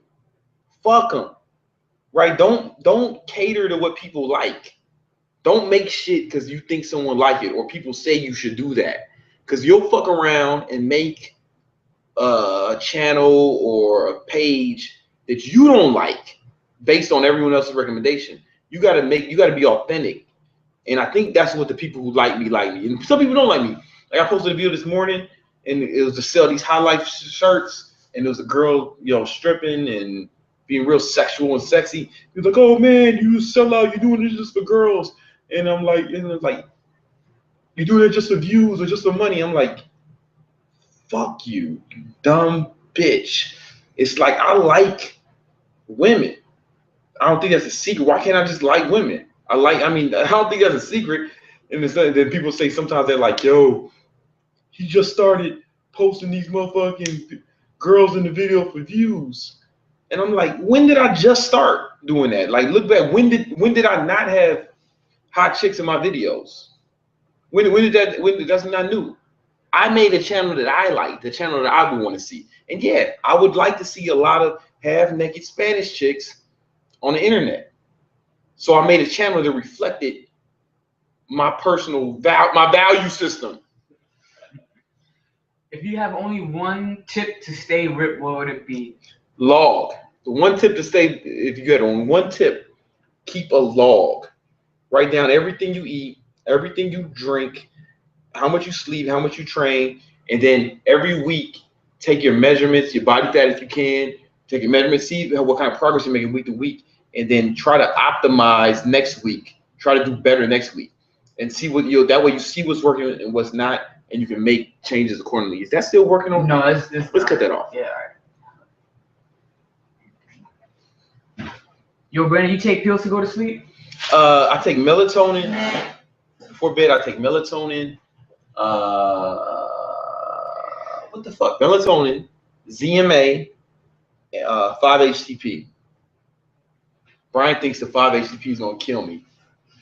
Fuck them. Right? Don't cater to what people like. Don't make shit because you think someone like it or people say you should do that. Because you'll fuck around and make a channel or a page that you don't like based on everyone else's recommendation. You gotta be authentic. And I think that's what the people who like me. And some people don't like me. Like I posted a video this morning and it was to sell these high life shirts, and there was a girl, stripping and being real sexual and sexy. He was like, "Oh man, you sell out, you're doing this just for girls." And I'm like, "You're doing it just for views or just for money?" I'm like, "Fuck you, you dumb bitch." It's like, I like women. I don't think that's a secret. Why can't I just like women? I don't think that's a secret. And then people say sometimes they're like, "Yo, he just started posting these motherfucking girls in the video for views." And I'm like, when did I just start doing that? Like, look back. When did I not have hot chicks in my videos? That's not new. I made a channel that I like, the channel that I would want to see. And yeah, I would like to see a lot of half-naked Spanish chicks on the internet. So I made a channel that reflected my my value system. If you have only one tip to stay ripped, what would it be? Log. The one tip to stay, if you get on one tip, keep a log. Write down everything you eat, everything you drink, how much you sleep, how much you train, and then every week take your measurements, your body fat if you can, take your measurements, see what kind of progress you're making week to week, and then try to optimize next week. Try to do better next week, and see that way you see what's working and what's not, and you can make changes accordingly. Is that still working on? No, let's cut that off. Yeah. All right. Yo, Brandon, you take pills to go to sleep? I take melatonin before bed. I take melatonin. What the fuck? Melatonin, ZMA, 5-HTP. Brian thinks the 5-HTP is gonna kill me.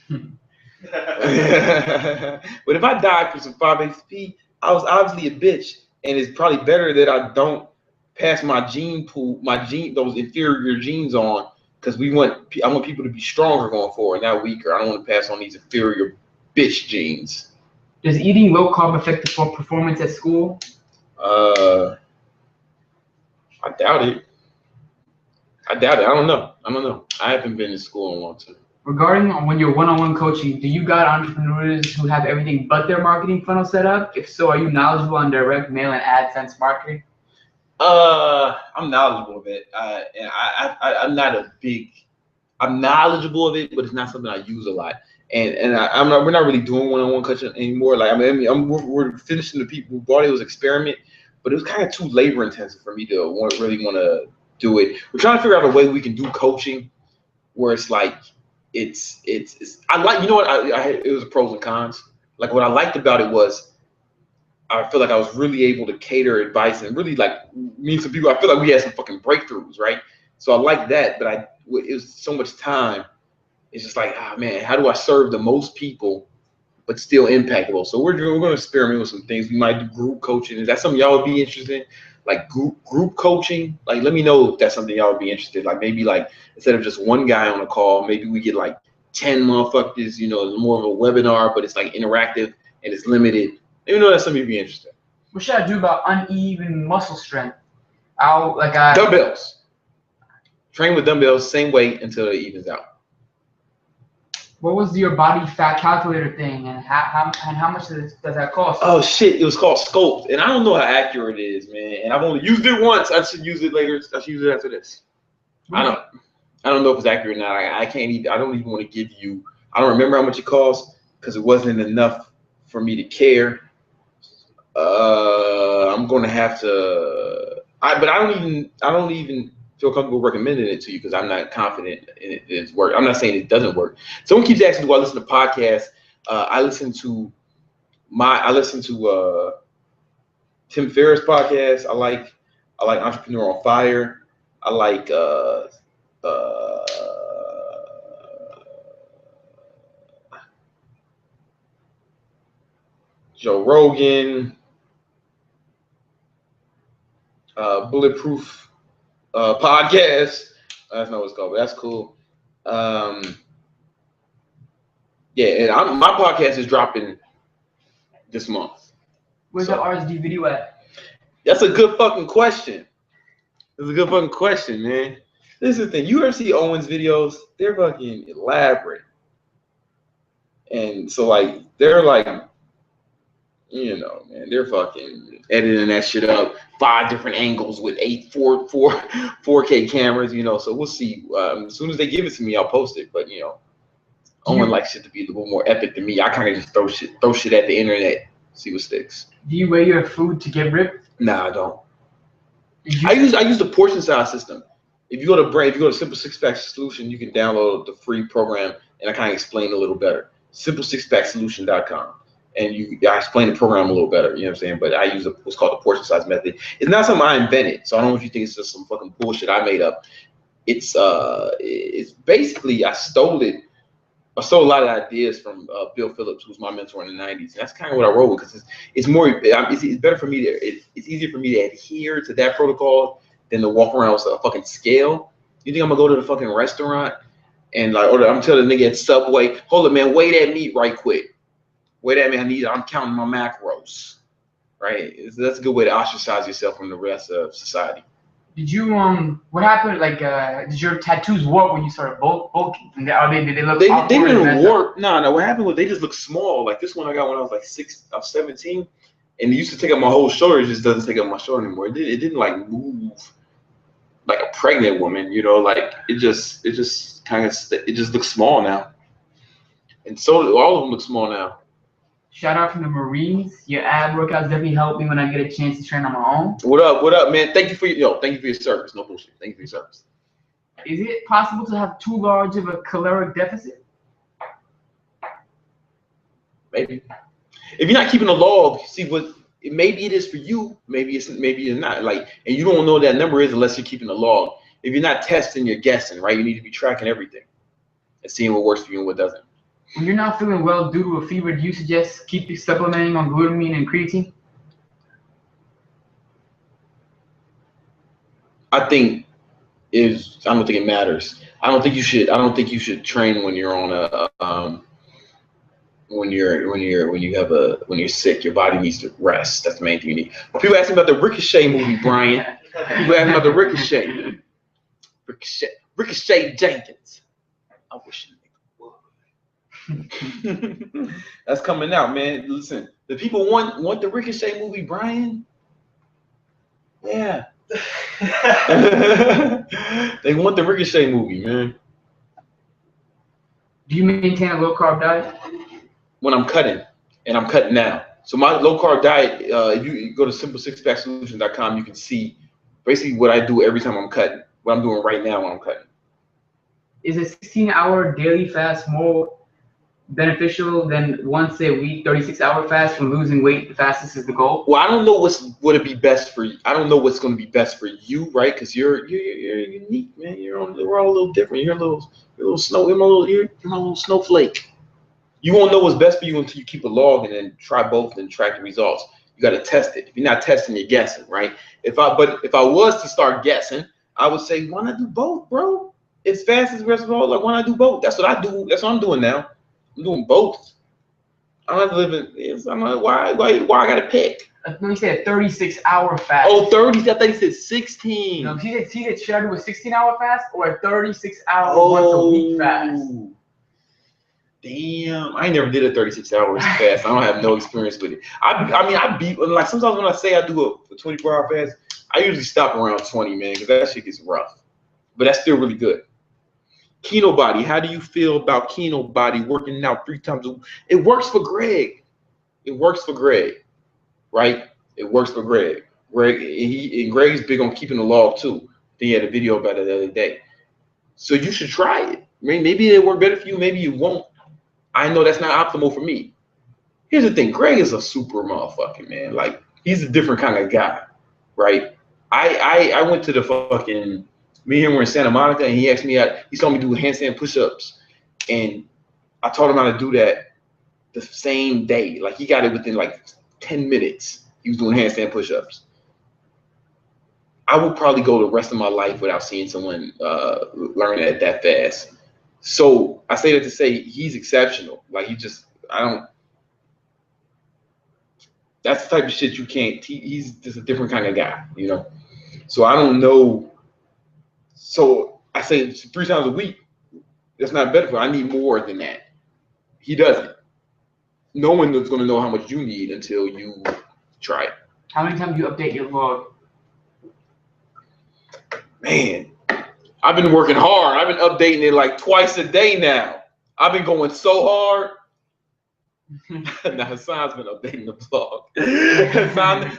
But if I die for some 5-HTP, I was obviously a bitch, and it's probably better that I don't pass my gene pool, those inferior genes on, because I want people to be stronger going forward, not weaker. I don't want to pass on these inferior bitch genes. Does eating low carb affect the performance at school? I doubt it. I don't know. I haven't been in school in a long time. Regarding when you're one-on-one coaching, do you got entrepreneurs who have everything but their marketing funnel set up? If so, are you knowledgeable on direct mail and AdSense marketing? I'm knowledgeable of it. And I'm knowledgeable of it, but it's not something I use a lot. And we're not really doing one-on-one coaching anymore. Like we're finishing the people who bought it was experiment, but it was kind of too labor intensive for me to really want to do it. We're trying to figure out a way we can do coaching where it's like I like, you know what, it was pros and cons. Like what I liked about it was I feel like I was really able to cater advice and really like meet some people. I feel like we had some fucking breakthroughs, right? So I like that, but it was so much time. It's just like, man, how do I serve the most people but still impactable? So we're going to experiment with some things. We might do group coaching. Is that something y'all would be interested in? Like group coaching? Like, let me know if that's something y'all would be interested in. Like maybe like instead of just one guy on a call, maybe we get like 10 motherfuckers, more of a webinar, but it's like interactive and it's limited. Let me know that's something you'd be interested in. What should I do about uneven muscle strength? Dumbbells. Train with dumbbells, same weight until it evens out. What was your body fat calculator thing, and how much does that cost? Oh shit, it was called Scope, and I don't know how accurate it is, man. And I've only used it once. I should use it later. I should use it after this. I don't know if it's accurate or not. I don't even want to give you. I don't remember how much it cost because it wasn't enough for me to care. I'm gonna have to. But I don't even feel comfortable recommending it to you because I'm not confident in its work. I'm not saying it doesn't work. Someone keeps asking, do I listen to podcasts? I listen to Tim Ferriss podcast. I like Entrepreneur on Fire. I like Joe Rogan, Bulletproof podcast. That's not what it's called, but that's cool. Yeah, and my podcast is dropping this month. Where's the RSD video at? That's a good fucking question. That's a good fucking question, man. This is the thing. You ever see Owen's videos? They're fucking elaborate. And so, like, they're like, you know, man, they're fucking editing that shit up 5 different angles with 4K cameras, you know. So we'll see. As soon as they give it to me, I'll post it. But, you know, Owen likes shit to be a little more epic than me. I kind of just throw shit at the internet, see what sticks. Do you weigh your food to get ripped? Nah, I don't. I use the portion size system. If you go to Simple Six Pack Solution, you can download the free program, and I kind of explain it a little better. SimpleSixPackSolution.com, and I explain the program a little better. You know what I'm saying? But I use what's called the portion size method. It's not something I invented, so I don't know if you think it's just some fucking bullshit I made up. It's basically I stole a lot of ideas from Bill Phillips, who's my mentor in the '90s. And that's kind of what I wrote with, because it's better for me it's easier for me to adhere to that protocol than to walk around with a fucking scale. You think I'm gonna go to the fucking restaurant and like order? I'm telling the nigga at Subway, hold up, man, weigh that meat right quick. Weigh that, man. I'm counting my macros. Right? That's a good way to ostracize yourself from the rest of society. Did you what happened? Like, did your tattoos warp when you started bulking? Did they look? They didn't warp. No. What happened was they just looked small. Like this one I got when I was like 17, and it used to take up my whole shoulder. It just doesn't take up my shoulder anymore. It didn't like move like a pregnant woman, you know. Like it just looks small now, and so all of them look small now. Shout out from the Marines. Your ab workouts definitely help me when I get a chance to train on my own. What up, man? Thank you for your service. No bullshit. Thank you for your service. Is it possible to have too large of a caloric deficit? Maybe. If you're not keeping a log, see maybe it is for you. Maybe it's not. Like, and you don't know what that number is unless you're keeping a log. If you're not testing, you're guessing, right? You need to be tracking everything and seeing what works for you and what doesn't. When you're not feeling well due to a fever, do you suggest keep supplementing on glutamine and creatine? I don't think it matters. I don't think you should train when you're on when you're sick. Your body needs to rest. That's the main thing you need. People ask me about the Ricochet movie, Brian. People ask me about the Ricochet. Ricochet Jenkins. I wish. That's coming out, man. Listen, the people want the Ricochet movie, Brian. Yeah. They want the Ricochet movie, man. Do you maintain a low carb diet? When I'm cutting, and I'm cutting now. So my low carb diet, if you go to SimpleSixPackSolution.com, you can see basically what I do every time I'm cutting. What I'm doing right now when I'm cutting. Is a 16-hour daily fast more beneficial than once a week 36-hour fast when losing weight? The fastest is the goal. Well, I don't know would be best for you. I don't know what's going to be best for you, right? Because you're unique, man. We're all a little different. You're my little snowflake. You won't know what's best for you until you keep a log and then try both and track the results. You got to test it. If you're not testing, you're guessing, right? If I was to start guessing, I would say, why not do both, bro? As fast as rest of all, like, why not do both? That's what I do. That's what I'm doing now. I'm doing both. I'm not living. I'm like, why I gotta pick? No, he said 36-hour fast. Oh, 30. I thought he said 16. No, he said should I do a 16-hour fast or a 36-hour once a week fast? Damn, I never did a 36-hour fast. I don't have no experience with it. I beat, like, sometimes when I say I do a 24-hour fast, I usually stop around 20, man, because that shit gets rough. But that's still really good. Keno Body, how do you feel about Keno Body working out 3 times a week? It works for Greg. Right? It works for Greg. Greg's big on keeping the log too. He had a video about it the other day. So you should try it. Maybe it'll work better for you. Maybe it won't. I know that's not optimal for me. Here's the thing. Greg is a super motherfucking man. Like, he's a different kind of guy, right? I went to the fucking, me and him were in Santa Monica, and he asked me out, he saw me do handstand push-ups, and I taught him how to do that the same day. Like, he got it within like 10 minutes. He was doing handstand push-ups. I would probably go the rest of my life without seeing someone learn that fast. So I say that to say he's exceptional. Like that's the type of shit you can't. He's just a different kind of guy, you know. So I don't know. So I say 3 times a week. That's not better for. I need more than that. He doesn't. No one is going to know how much you need until you try it. How many times do you update your vlog? Man, I've been working hard. I've been updating it like twice a day now. I've been going so hard. Now Hassan's been updating the vlog.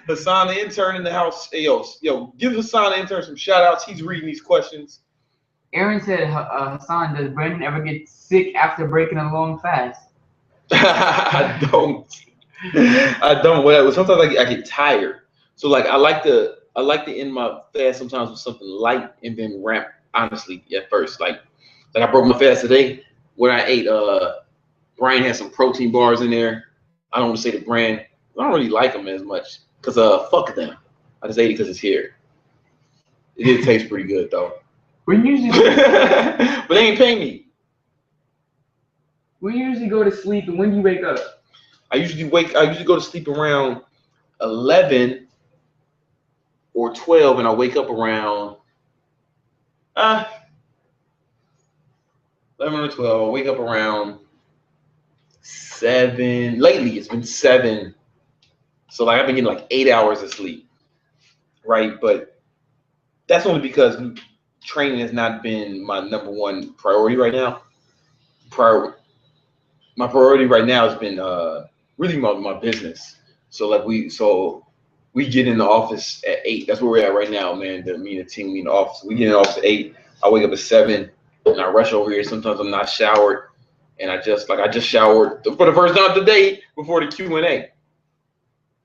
Hassan, the intern in the house. Hey, yo, give Hassan the intern some shout outs. He's reading these questions. Aaron said, Hassan, does Brandon ever get sick after breaking a long fast? I don't. Whatever. Sometimes I get tired. So like I like to end my fast sometimes with something light and then ramp. Honestly, at first, like I broke my fast today when I ate. Brian had some protein bars in there. I don't want to say the brand. I don't really like them as much because fuck them. I just ate it because it's here. It did taste pretty good though. When you usually, but they ain't paying me. When you usually go to sleep and when do you wake up? I usually go to sleep around 11 or 12, and I wake up around 11 or 12. I wake up around 7. Lately, it's been 7. So like I've been getting like 8 hours of sleep, right? But that's only because training has not been my number one priority right now. My priority right now has been really my business. So like we get in the office at 8. That's where we're at right now, man. Me and the team, we in the office. We get in the office at 8. I wake up at 7 and I rush over here. Sometimes I'm not showered, and I just showered for the first time today before the Q&A.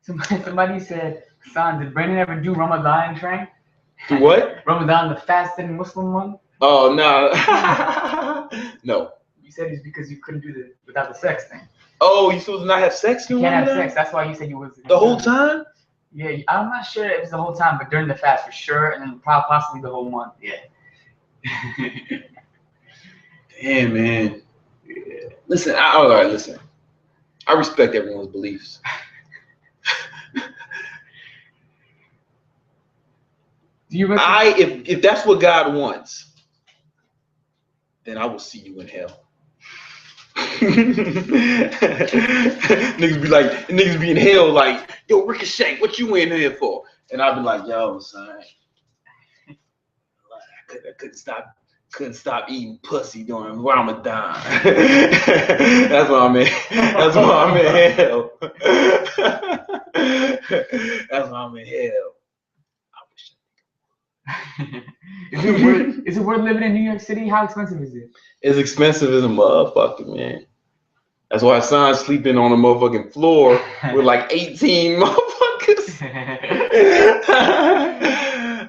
Somebody said, Son, did Brandon ever do Ramadan train? Do what? Ramadan, the fasting Muslim one? Oh no. No. You said it's because you couldn't do it without the sex thing. Oh, you supposed to not have sex? You can't have sex. That's why you said you was the whole time. Yeah, I'm not sure if it was the whole time, but during the fast for sure, and then possibly the whole month. Yeah. Damn, man. Yeah. Listen, all right, listen. I respect everyone's beliefs. Do you if that's what God wants, then I will see you in hell. Niggas be in hell like, yo, Ricochet, what you in here for? And I'll be like, yo, son, I couldn't stop eating pussy during Ramadan. That's why I'm in hell. That's why I'm in hell. Is it worth living in New York City? How expensive is it? It's expensive as a motherfucker, man. That's why Hassan's sleeping on a motherfucking floor with like 18 motherfuckers.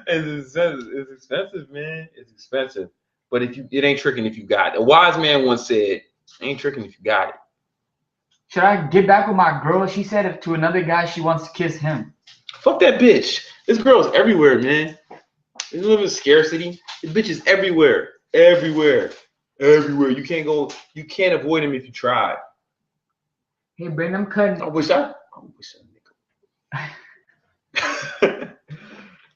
It's expensive, man. It's expensive. But it ain't tricking if you got it. A wise man once said, it ain't tricking if you got it. Should I get back with my girl? She said if to another guy she wants to kiss him. Fuck that bitch. This girl's everywhere, man. We live in scarcity. This bitch is everywhere. Everywhere. You can't avoid him if you try. Hey, Brandon, I'm cutting. I wish I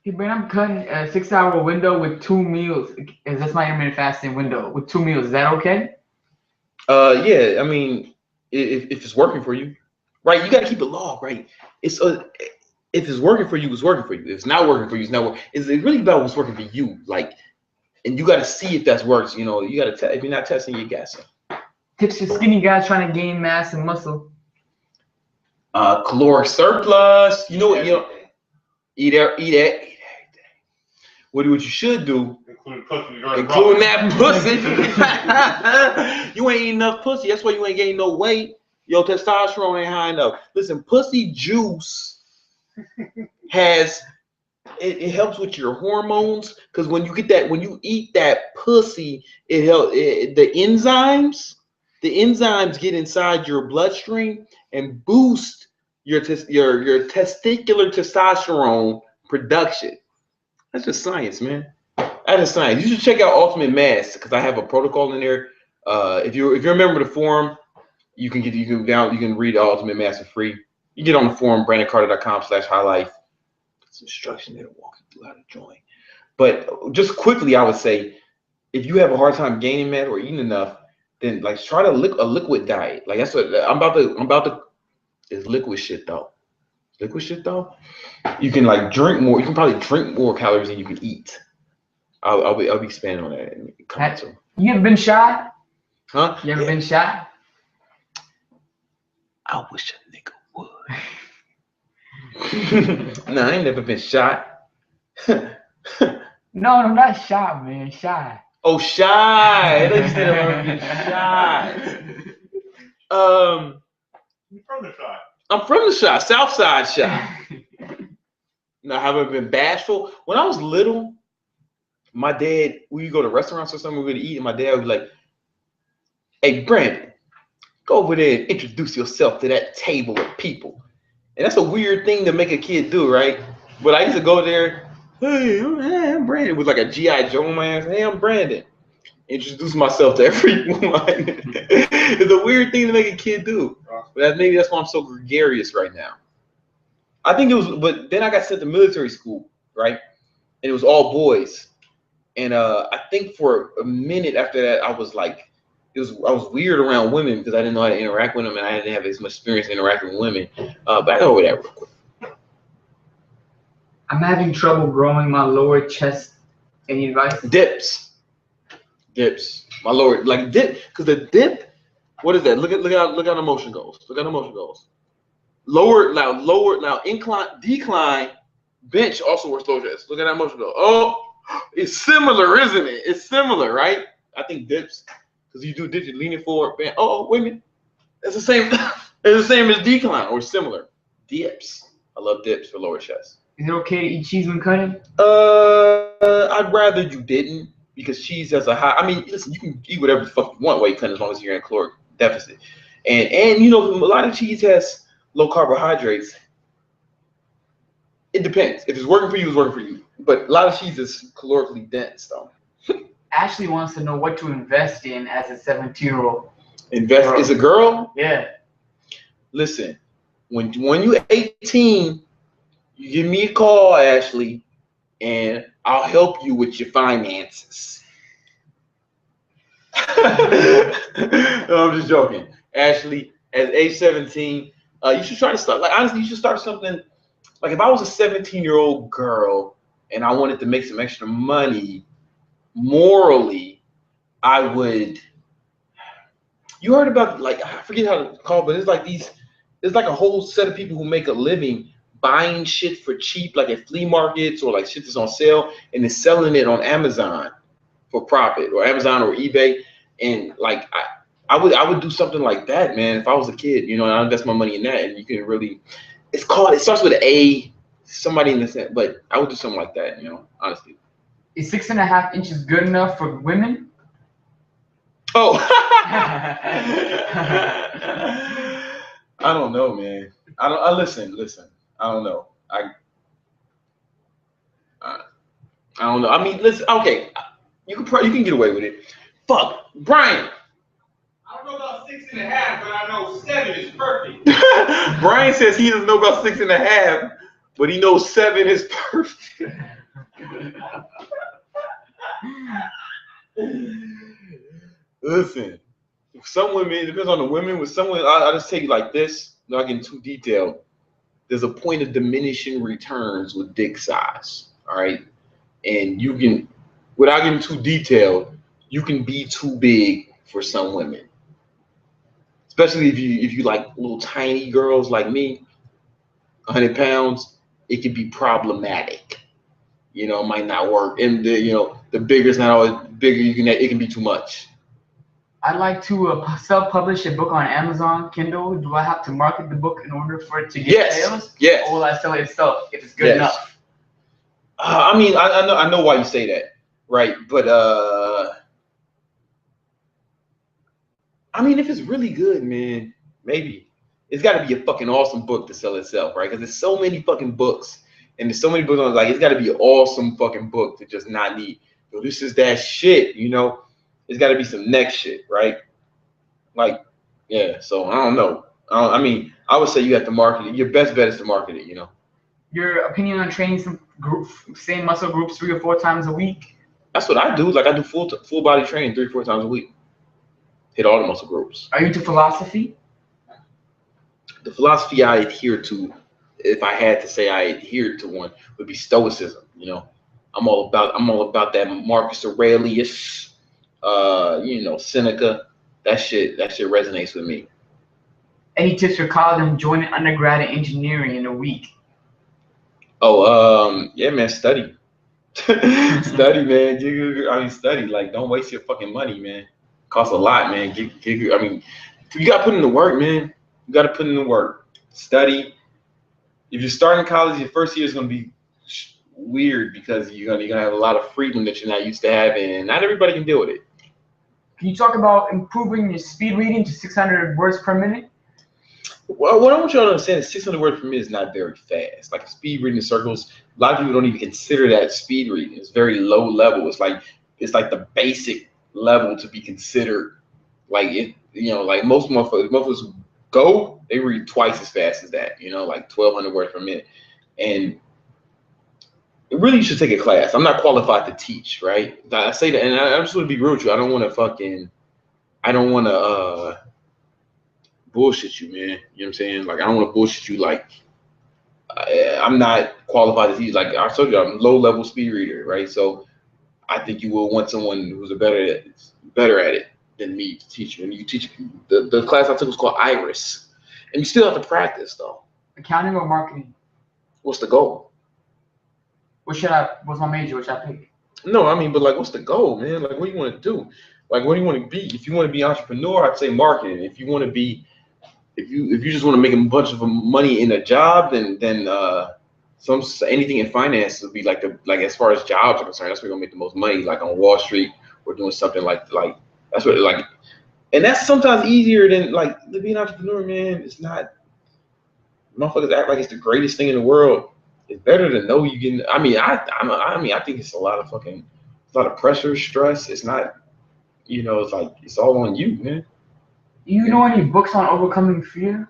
Hey, Brandon, I'm cutting a 6-hour window with 2 meals. That's my intermittent fasting window with 2 meals. Is that okay? Yeah. I mean, if it's working for you, right? You got to keep it log, right? If it's working for you, it's working for you. If it's not working for you, it's not working. It's really about what's working for you, like, and you got to see if that works. You know, you got to if you're not testing, you guessing. Tips for skinny guys trying to gain mass and muscle. Caloric surplus. You know what? You know, eat everything. What you should do? Including that pussy. You ain't eating enough pussy. That's why you ain't gaining no weight. Your testosterone ain't high enough. Listen, pussy juice it helps with your hormones, because when you eat that pussy, the enzymes get inside your bloodstream and boost your testicular testosterone production. That's just science, man. That is science. You should check out Ultimate Mass, because I have a protocol in there If you're a member of the forum, you can read the Ultimate Master free. You get on the forum, brandoncarter.com/highlife. Some instruction that'll walk you through how to join. But just quickly, I would say, if you have a hard time gaining mass or eating enough, then like try a liquid diet. Like that's what I'm about to. It's liquid shit though. Liquid shit though. You can like drink more. You can probably drink more calories than you can eat. I'll be expanding on that. You ever been shot? Huh? You ever been shot? I wish a nigga would. No, I ain't never been shot. No, not shot, man. Shy. Oh, shy. I thought you said I've never been shot. You from the shot? I'm from the shot, South Side shot. Now, have I been bashful? When I was little, my dad, we would go to restaurants or something, we would eat, and my dad would be like, "Hey, Brandon, go over there and introduce yourself to that table of people." And that's a weird thing to make a kid do, right? But I used to go there, "Hey, I'm Brandon," with like a G.I. Joe in my ass. "Hey, I'm Brandon." Introduce myself to everyone. It's a weird thing to make a kid do. But maybe that's why I'm so gregarious right now. I think it was, but then I got sent to military school, right? And it was all boys. And I think for a minute after that, I was like, I was weird around women because I didn't know how to interact with them, and I didn't have as much experience interacting with women. But I go over that real quick. I'm having trouble growing my lower chest. Any advice? Dips. My lower, like dip, because the dip, what is that? Look how the motion goes. Look how the motion goes. Lower, now decline, bench also works lower chest. Look at that motion go. Oh, it's similar, isn't it? It's similar, right? I think dips, because you do dips, you're leaning forward, bend. Oh, wait a minute. It's the same. It's the same as decline or similar. Dips. I love dips for lower chest. Is it okay to eat cheese when cutting? I'd rather you didn't, because cheese has a high. I mean, listen, you can eat whatever the fuck you want while you cut, as long as you're in caloric deficit. And you know, a lot of cheese has low carbohydrates. It depends. If it's working for you, it's working for you. But a lot of cheese is calorically dense, though. Ashley wants to know what to invest in as a 17-year-old. Invest is a girl? Yeah. Listen, when you're 18, you give me a call, Ashley, and I'll help you with your finances. No, I'm just joking. Ashley, at age 17, you should try to start, like, honestly, you should start something. Like, if I was a 17-year-old girl and I wanted to make some extra money, morally, I would. You heard about, like, I forget how to call it, but it's like there's like a whole set of people who make a living buying shit for cheap, like at flea markets or like shit that's on sale, and then selling it on Amazon for profit, or Amazon or eBay. And like I would do something like that, man, if I was a kid, you know, and I invest my money in that, and you can really, it starts with an A, somebody in the sense, but I would do something like that, you know, honestly. Is 6.5 inches good enough for women? Oh. I don't know, man. I listen. I don't know. I don't know. I mean, listen. Okay, you can get away with it. Fuck, Brian. I don't know about 6.5, but I know 7 is perfect. Brian says he doesn't know about 6.5, but he knows 7 is perfect. Listen, some women, it depends on the women. With some women, I just take it like this, not getting too detailed. There's a point of diminishing returns with dick size, all right? And you can, without getting too detailed, you can be too big for some women. Especially if you like little tiny girls like me, 100 pounds, it can be problematic. You know, it might not work. And the bigger is not always bigger. It can be too much. I'd like to self-publish a book on Amazon Kindle. Do I have to market the book in order for it to get sales? Yes. Or will I sell it itself if it's good enough? I mean, I know why you say that, right? But I mean, if it's really good, man, maybe. It's got to be a fucking awesome book to sell itself, right? Because there's so many fucking books, and there's so many books on, like, it's got to be an awesome fucking book to just not need. This is that shit, you know. it's got to be some next shit, right? Like, yeah. So I don't know. I mean, I would say you have to market it. Your best bet is to market it. You know. Your opinion on training some same muscle groups 3 or 4 times a week? That's what I do. Like I do full body training 3 or 4 times a week. Hit all the muscle groups. Are you into philosophy? The philosophy I adhere to, if I had to say I adhered to one, would be Stoicism. You know, I'm all about that Marcus Aurelius, Seneca. That shit resonates with me. Any tips for college and joining undergrad in engineering in a week? Oh, yeah, man, study. Study, man. Study. Like, don't waste your fucking money, man. Costs a lot, man. You gotta put in the work, man. You gotta put in the work. Study. If you're starting college, your first year is gonna be weird because you're gonna have a lot of freedom that you're not used to having, and not everybody can deal with it. Can you talk about improving your speed reading to 600 words per minute? Well, what I want y'all to understand is 600 words per minute is not very fast. Like speed reading circles, a lot of people don't even consider that speed reading. It's very low level. It's like the basic level to be considered. Like like most motherfuckers go, they read twice as fast as that. Like 1,200 words per minute, and really you should take a class. I'm not qualified to teach, right? I say that, and I just want to be real with you. I don't want to bullshit you, man. You know what I'm saying? Like, I don't want to bullshit you. Like, I'm not qualified to teach. Like I told you, I'm a low-level speed reader, right? So I think you will want someone who's better at it than me to teach you. And you teach the class I took was called Iris, and you still have to practice though. Accounting or marketing? What's the goal? What's my major? What should I pick? No, I mean, but like, what's the goal, man? Like, what do you want to do? Like, what do you want to be? If you want to be an entrepreneur, I'd say marketing. If you want to be If you just want to make a bunch of money in a job, then anything in finance would be like as far as jobs are concerned, that's where you're gonna make the most money. Like on Wall Street, or doing something like that's what and that's sometimes easier than to be an entrepreneur, man. It's not. Motherfuckers act like it's the greatest thing in the world. It's better to know you getting. I think it's a lot of pressure, stress. It's not. It's like it's all on you, man. Do you know any books on overcoming fear?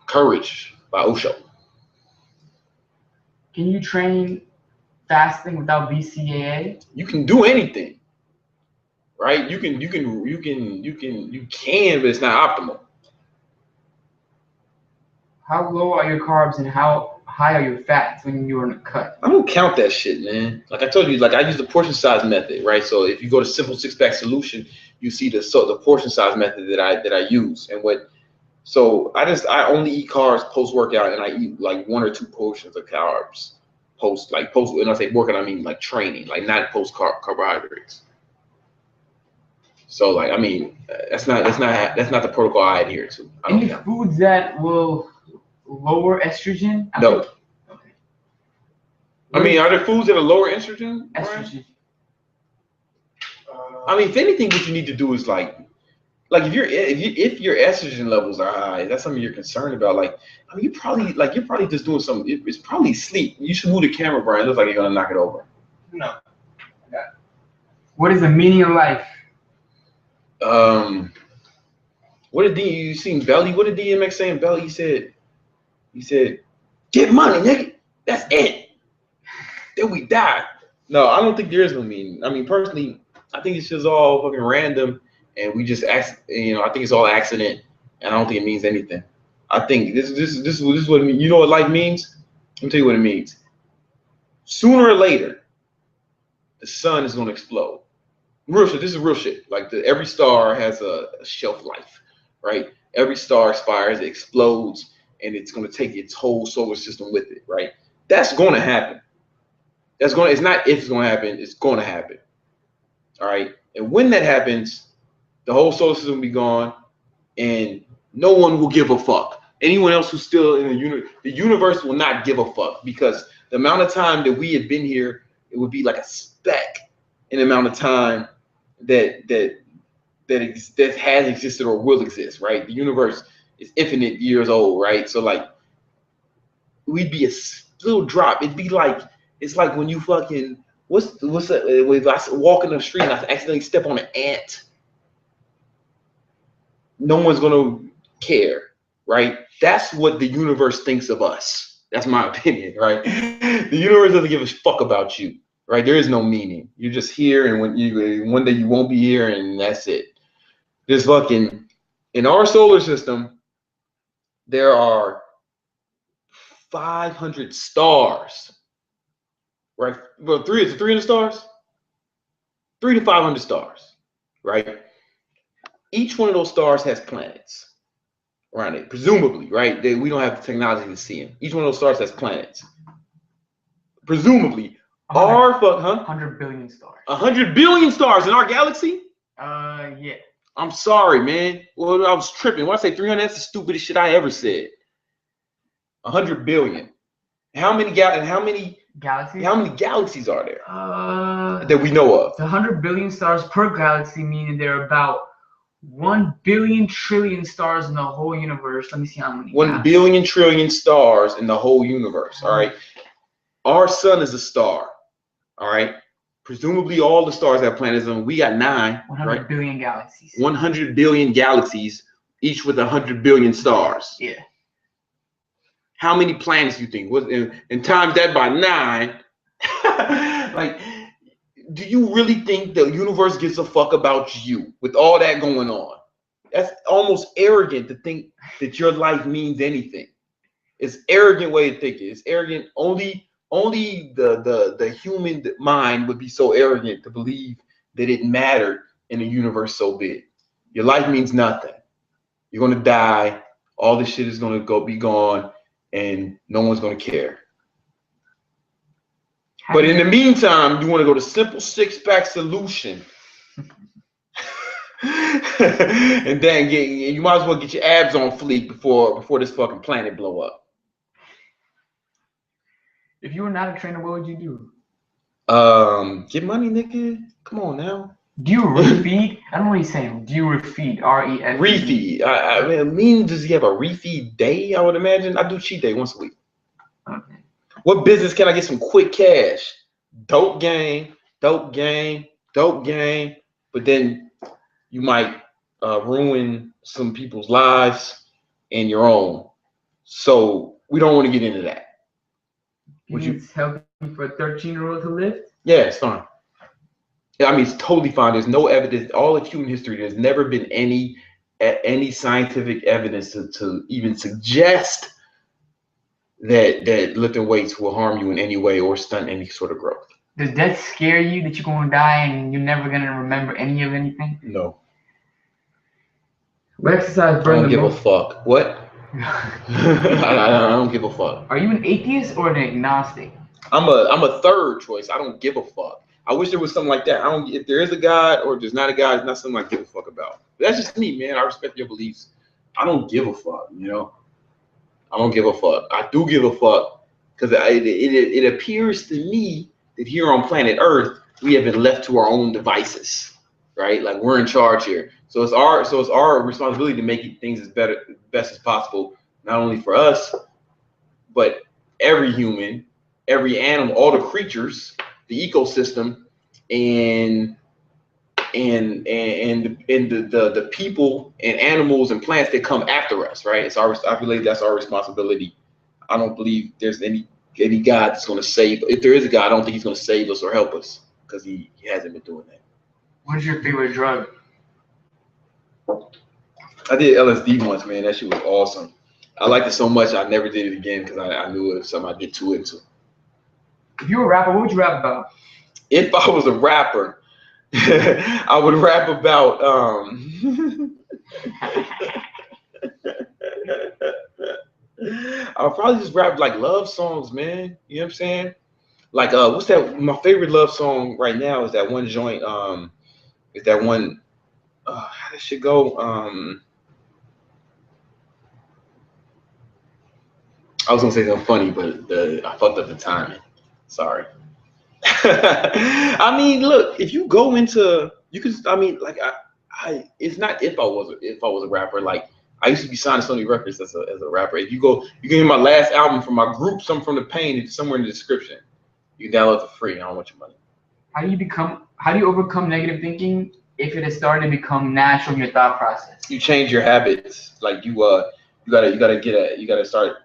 Courage by Osho. Can you train fasting without BCAA? You can do anything, right? You can, but it's not optimal. How low are your carbs and how high are your fats when you're in a cut? I don't count that shit, man. Like I told you, I use the portion size method, right? So if you go to Simple Six Pack Solution, you see the portion size method that I use, and I only eat carbs post workout, and I eat like 1 or 2 portions of carbs post. When I say workout, I mean like training, like not post carbohydrates. So that's not the protocol I adhere to. Any foods that will lower estrogen? No. Okay. Are there foods that are lower estrogen? Estrogen. If anything, what you need to do is if your estrogen levels are high, that's something you're concerned about. you're probably just doing something. It's probably sleep. You should move the camera, Brian. It looks like you're gonna knock it over. No. Yeah. What is the meaning of life? What did you seen Belly? What did DMX say in Belly? He said, get money, nigga. That's it. Then we die. No, I don't think there is no meaning. Personally, I think it's just all fucking random, and we just I think it's all accident, and I don't think it means anything. I think this is what it means. You know what life means? Let me tell you what it means. Sooner or later, the sun is gonna explode. Real shit. This is real shit. Every star has a shelf life, right? Every star expires, it explodes, and it's gonna take its whole solar system with it, right? That's gonna happen. It's not if it's gonna happen, it's gonna happen. All right. And when that happens, the whole solar system will be gone, and no one will give a fuck. Anyone else who's still in the universe will not give a fuck, because the amount of time that we have been here, it would be like a speck in the amount of time that has existed or will exist, right? The universe is infinite years old, right? So we'd be a little drop. It's like when if I walk in the street and I accidentally step on an ant, no one's gonna care, right? That's what the universe thinks of us. That's my opinion, right? The universe doesn't give a fuck about you, right? There is no meaning. You're just here, and one day you won't be here, and that's it. This fucking in our solar system, there are 500 stars, right? Well, 300 stars, 300 to 500 stars, right? Each one of those stars has planets around it, presumably, right? We don't have the technology to see them. Each one of those stars has planets. Presumably, 100 billion stars. 100 billion stars in our galaxy? Yeah. I'm sorry, man. Well, I was tripping. When I say 300, that's the stupidest shit I ever said. 100 billion. How many galaxies? How many galaxies are there that we know of? The 100 billion stars per galaxy, meaning there are about 1 billion trillion stars in the whole universe. Let me see how many. 1 billion trillion stars in the whole universe. All right. Our sun is a star. All right. Presumably all the stars have planets, and we got 9. 100 right? billion galaxies. 100 billion galaxies, each with 100 billion stars. Yeah. How many planets do you think? And times that by 9. Like, do you really think the universe gives a fuck about you with all that going on? That's almost arrogant to think that your life means anything. It's arrogant way of thinking. It's arrogant. Only the human mind would be so arrogant to believe that it mattered in a universe so big. Your life means nothing. You're gonna die. All this shit is gonna be gone, and no one's gonna care. But in the meantime, you want to go to simple 6-pack solution, and then you might as well get your abs on fleek before this fucking planet blow up. If you were not a trainer, what would you do? Get money, nigga. Come on now. Do you refeed? I don't know what he's saying. Do you refeed? R-E-F. Refeed. I mean, does he have a refeed day? I would imagine. I do cheat day once a week. Okay. What business can I get some quick cash? Dope game, dope game, dope game. But then you might ruin some people's lives and your own. So we don't want to get into that. Would you help for a 13-year-old to live? Yeah, it's fine. I mean, it's totally fine. There's no evidence. All of human history, there's never been any scientific evidence to even suggest that lifting weights will harm you in any way or stunt any sort of growth. Does death scare you, that you're going to die and you're never going to remember any of anything? No. What exercise I don't give a fuck. What? I don't give a fuck. Are you an atheist or an agnostic? I'm a third choice. I don't give a fuck. I wish there was something like that. If there is a God or there's not a God, it's not something I give a fuck about. But that's just me, man. I respect your beliefs. I don't give a fuck, you know? I don't give a fuck. I do give a fuck because it appears to me that here on planet Earth, we have been left to our own devices, right? Like we're in charge here. So it's our responsibility to make things as best as possible, not only for us, but every human, every animal, all the creatures, the ecosystem, and the people and animals and plants that come after us, right? I believe that's our responsibility. I don't believe there's any God that's going to save. If there is a God, I don't think he's going to save us or help us because he hasn't been doing that. What is your favorite drug? I did LSD once, man. That shit was awesome. I liked it so much I never did it again because I knew it was something I'd get too into. If you were a rapper, what would you rap about? If I was a rapper, I would rap about I'll probably just rap like love songs, man. You know what I'm saying? Like what's that? My favorite love song right now is that one joint. Is that one? How does shit go? I was gonna say something funny, but I fucked up the timing. Sorry. I mean, look, if you go into, you could. I mean, like, it's not if I was a rapper. Like, I used to be signed to Sony Records as a rapper. If you go, you can hear my last album from my group, Some From the Pain. It's somewhere in the description. You can download it for free. I don't want your money. How do you overcome negative thinking if it has started to become natural in your thought process? You change your habits. Like you gotta start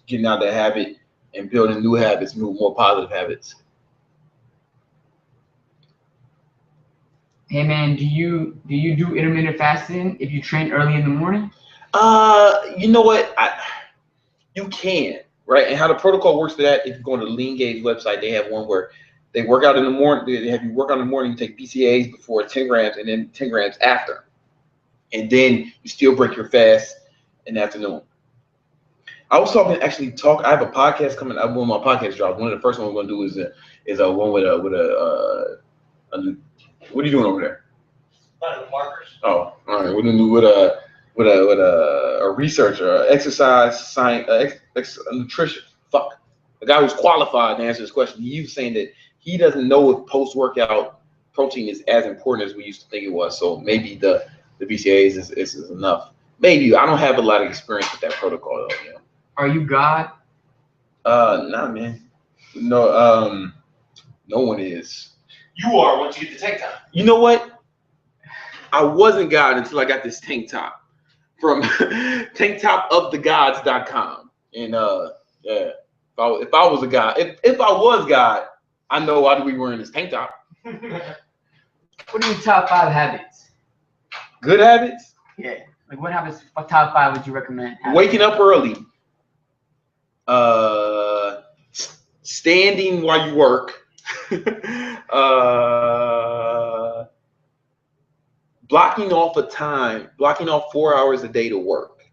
getting out of that habit and building new habits, more positive habits. Hey man, do you do intermittent fasting if you train early in the morning? You know what? You can, right? And how the protocol works for that, if you go on the Lean Gauge website, they have one where they work out in the morning. They have you work out in the morning, you take BCAAs before 10 grams and then 10 grams after. And then you still break your fast in the afternoon. I have a podcast coming up. One of my podcast drops. One of the first ones we're gonna do is a one with a what are you doing over there? Markers. Oh, all right. We're gonna do with a researcher, exercise science, a nutrition. Fuck, a guy who's qualified to answer this question. He was saying that he doesn't know if post-workout protein is as important as we used to think it was. So maybe the BCAAs is enough. Maybe. I don't have a lot of experience with that protocol though. You know. Are you God? Nah, man. No, no one is. You are once you get the tank top. You know what? I wasn't God until I got this tank top from tanktopofthegods.com. And yeah, if I was a God, if I was God, I know I'd be wearing this tank top. What are your top 5 habits? Good habits? Yeah. Like what habits? What top 5 would you recommend? Waking up early. Standing while you work. Blocking off 4 hours a day to work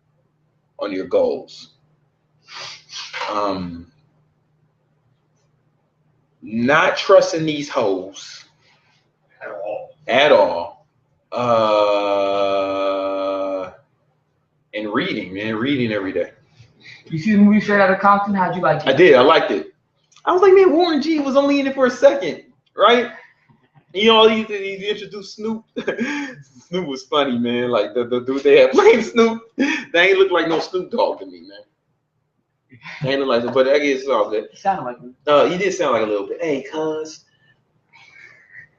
on your goals. Not trusting these hoes at all. And reading, man, reading every day. You see the movie Straight Outta Compton? How'd you like it? I did. I liked it. I was like, man, Warren G was only in it for a second, right? You know, he introduced Snoop. Snoop was funny, man. Like the dude they had playing Snoop, they ain't look like no Snoop Dogg to me, man. They ain't look like it, but I guess it's all good. He sounded like him. He did sound like a little bit. Hey, cuz.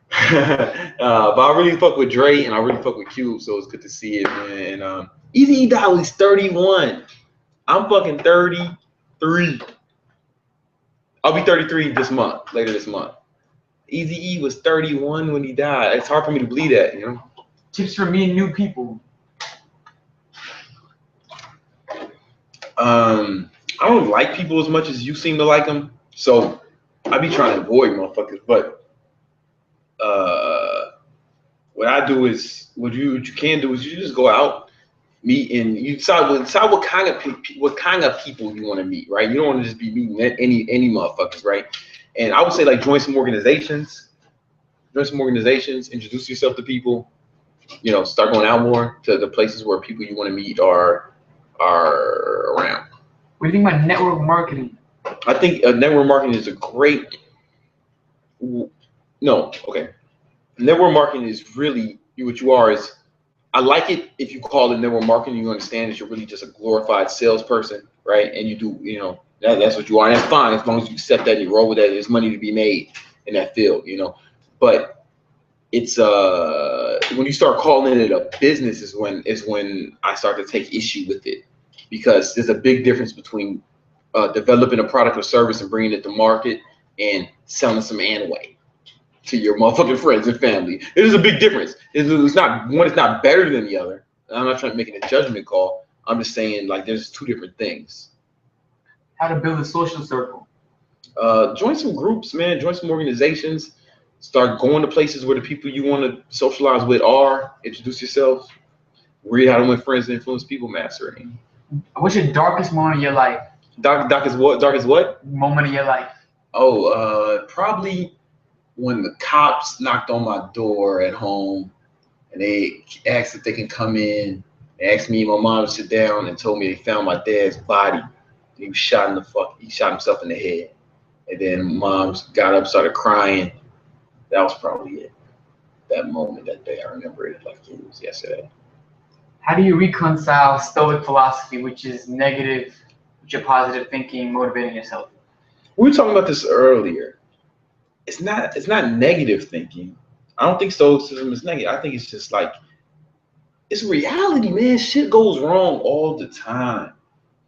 But I really fuck with Dre and I really fuck with Cube, so it's good to see it, man. And Easy died when he's 31. I'm fucking 33. I'll be 33 later this month. Eazy-E was 31 when he died. It's hard for me to believe that, you know. Tips for me and new people. I don't like people as much as you seem to like them, so I be trying to avoid motherfuckers. But what I do is, what you can do is you just go out, meet, and you decide what kind of people you want to meet, right? You don't want to just be meeting any motherfuckers, right? And I would say like join some organizations, introduce yourself to people, you know, start going out more to the places where people you want to meet are around. What do you think about network marketing? I think network marketing is a great. No, okay. Network marketing is really what you are. Is I like it if you call it network marketing. You understand that you're really just a glorified salesperson, right? And you do, you know, that's what you are. And that's fine as long as you accept that and you roll with that. There's money to be made in that field, you know. But it's when you start calling it a business is when I start to take issue with it, because there's a big difference between developing a product or service and bringing it to market and selling some Anway to your motherfucking friends and family. There's a big difference. It's not one is not better than the other. I'm not trying to make it a judgment call. I'm just saying like there's two different things. How to build a social circle. Join some groups, man. Join some organizations. Start going to places where the people you want to socialize with are. Introduce yourself. Read How to Win Friends and Influence People Mastering. What's your darkest moment of your life? Darkest what? Moment of your life. Oh, probably when the cops knocked on my door at home and they asked if they can come in. They asked me and my mom to sit down and told me they found my dad's body. He was shot in the he shot himself in the head. And then mom got up, started crying. That was probably it. That moment, that day, I remember it like it was yesterday. How do you reconcile Stoic philosophy, which is negative, which is positive thinking, motivating yourself? We were talking about this earlier. it's not negative thinking. I don't think stoicism is negative. I think it's just like it's reality, man. Shit goes wrong all the time.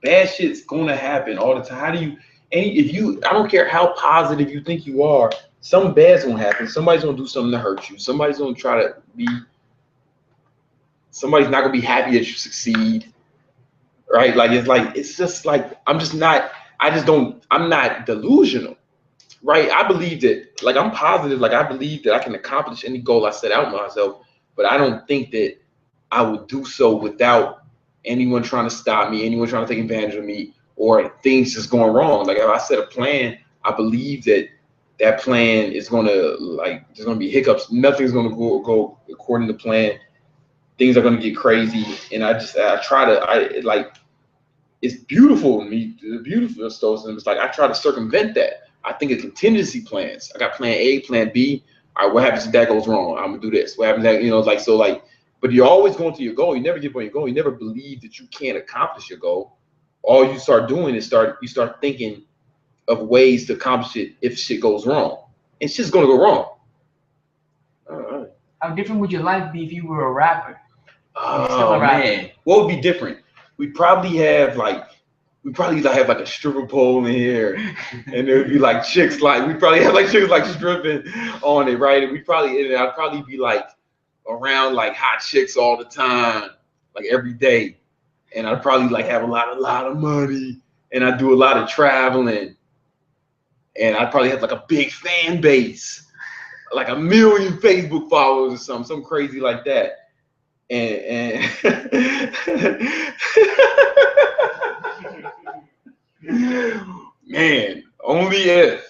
Bad shit's gonna happen all the time. How do you? And if you, I don't care how positive you think you are, something bad's gonna happen. Somebody's gonna do something to hurt you. Somebody's gonna try to be. Somebody's not gonna be happy that you succeed, right? It's just like I'm just not. I just don't. I'm not delusional, right? I believe that, like I'm positive. Like I believe that I can accomplish any goal I set out myself. But I don't think that I would do so without anyone trying to stop me, anyone trying to take advantage of me, or things just going wrong. Like if I set a plan, I believe that that plan is gonna there's gonna be hiccups. Nothing's gonna go according to plan. Things are gonna get crazy, and I it's beautiful to me. The beautiful stoicism is like I try to circumvent that. I think of contingency plans. I got plan A, plan B. All right, what happens if that goes wrong? I'm gonna do this. What happens that but you're always going to your goal. You never give up your goal. You never believe that you can't accomplish your goal. All you start doing is you start thinking of ways to accomplish it if shit goes wrong. It's just gonna go wrong. How different would your life be if you were a rapper? Oh man, what would be different? We'd probably have like a stripper pole in here, and there'd be like chicks we'd probably have like chicks like stripping on it, right? And I'd probably be like around like hot chicks all the time, like every day, and I'd probably like have a lot of money, and I'd do a lot of traveling, and I'd probably have like a big fan base, like 1 million Facebook followers or something crazy like that, and man, only if.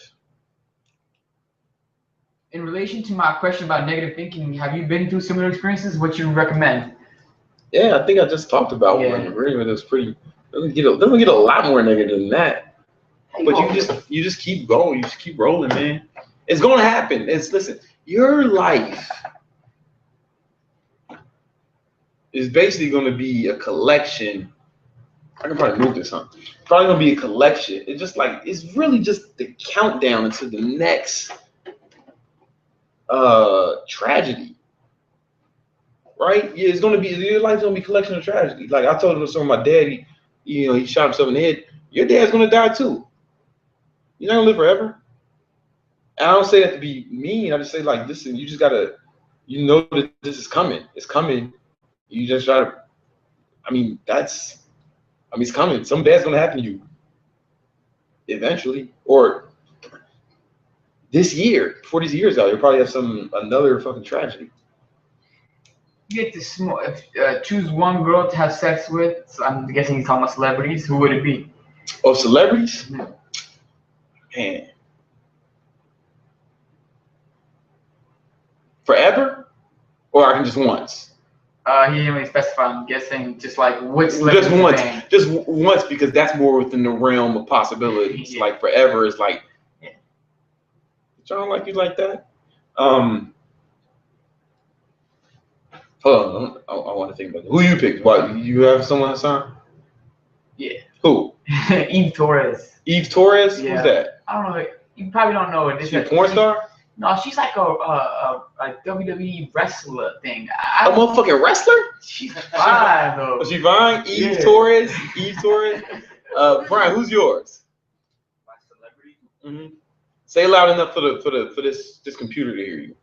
In relation to my question about negative thinking, have you been through similar experiences? What you recommend? Yeah, I think I just talked about one. Really, it was pretty. Doesn't get a lot more negative than that. But you just keep going. You just keep rolling, man. It's gonna happen. Listen. Your life is basically gonna be a collection. I can probably move this, huh? Probably gonna be a collection. It's really just the countdown into the next tragedy, right? Yeah, your life's gonna be a collection of tragedy. Like I told him, so my dad, he shot himself in the head. Your dad's gonna die too. You're not gonna live forever. And I don't say that to be mean. I just say like, listen, you just gotta, that this is coming. It's coming. You just try to. It's coming. Something bad's gonna happen to you eventually, or this year, before this year's out, you'll probably have another fucking tragedy. You get to choose one girl to have sex with. So I'm guessing he's talking about celebrities. Who would it be? Oh, celebrities? Mm-hmm. Man. Forever? Or I can just once? He didn't really specify. I'm guessing just like which celebrity. Just once. Just once, because that's more within the realm of possibilities. Yeah. Like forever is like, yeah. John, like you like that? Hold on, I want to think about it. Who you picked? What, you have someone assigned? Yeah. Who? Eve Torres. Eve Torres? Yeah. Who's that? I don't know. You probably don't know her. She's a porn star? No, she's like a WWE wrestler thing. A motherfucking wrestler? She's fine though. She fine? Eve Torres? Eve Torres? Brian, who's yours? My celebrity? Mm-hmm. Say it loud enough for this computer to hear you.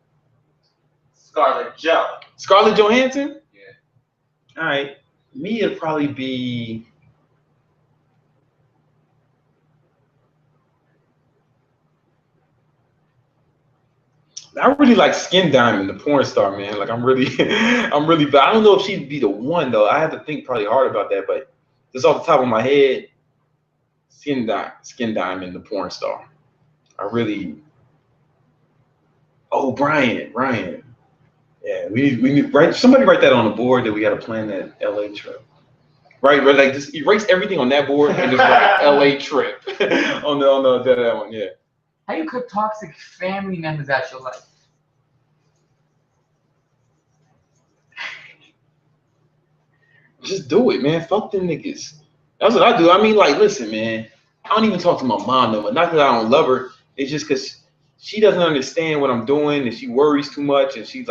Scarlett Jo. Scarlett Johansson? Yeah. All right. Me, it'd probably be. I really like Skin Diamond, the porn star, man. Like I'm really, but I don't know if she'd be the one though. I have to think probably hard about that, but just off the top of my head, Skin Diamond, the porn star. I really. Oh, Brian. Yeah, we need somebody write that on the board that we got to plan that LA trip. Right, like just erase everything on that board and just write LA trip on that one. Yeah. How do you cut toxic family members out your life? Just do it, man. Fuck them niggas. That's what I do. I mean, like, listen, man. I don't even talk to my mom no more. Not because I don't love her. It's just because she doesn't understand what I'm doing, and she worries too much, and she's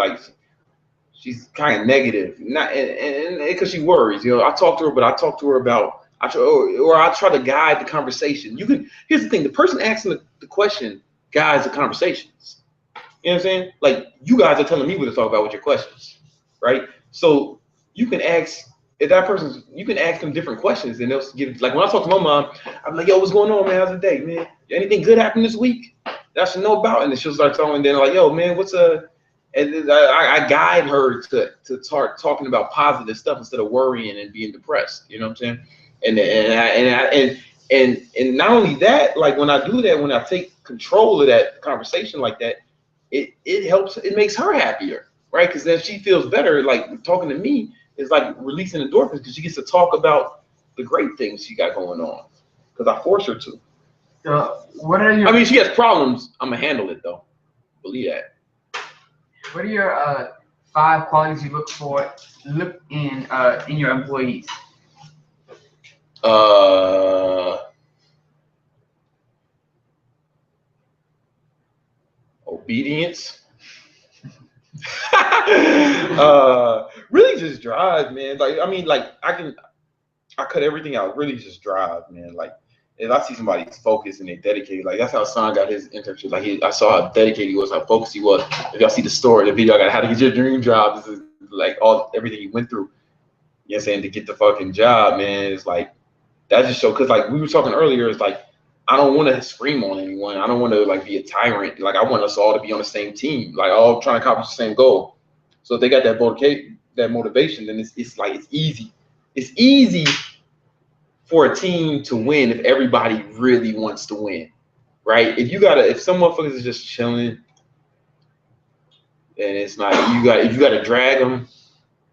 she's kind of negative, not and because she worries. You know, I talk to her, but I talk to her about I try to guide the conversation. Here's the thing: the person asking the question guides the conversations. You know what I'm saying? Like you guys are telling me what to talk about with your questions, right? So you can ask you can ask them different questions, and they'll give. Like when I talk to my mom, I'm like, "Yo, what's going on, man? How's the day, man? Anything good happened this week that I should know about?" And then she'll start telling me, then like, "Yo, man, what's And then I guide her to start talking about positive stuff instead of worrying and being depressed. You know what I'm saying? And not only that, like when I do that, when I take control of that conversation like that, it helps. It makes her happier, right? Because then she feels better. Like talking to me is like releasing endorphins because she gets to talk about the great things she got going on. Because I force her to. So what are your? I mean, she has problems. I'm gonna handle it though. Believe that. What are your 5 qualities you look in your employees? Obedience. Really just drive, man. Like I mean, like I cut everything out. Really just drive, man. Like if I see somebody's focused and they dedicated, like that's how Son got his internship. Like I saw how dedicated he was, how focused he was. If y'all see the story, the video I got how to get your dream job, this is like everything he went through. You know what I'm saying, to get the fucking job, man. It's like that just show because like we were talking earlier, it's like I don't want to scream on anyone. I don't want to like be a tyrant. Like I want us all to be on the same team, like all trying to accomplish the same goal. So if they got that motivation, then it's like it's easy. It's easy for a team to win if everybody really wants to win, right? If some motherfuckers is just chilling, and it's not if you gotta drag them,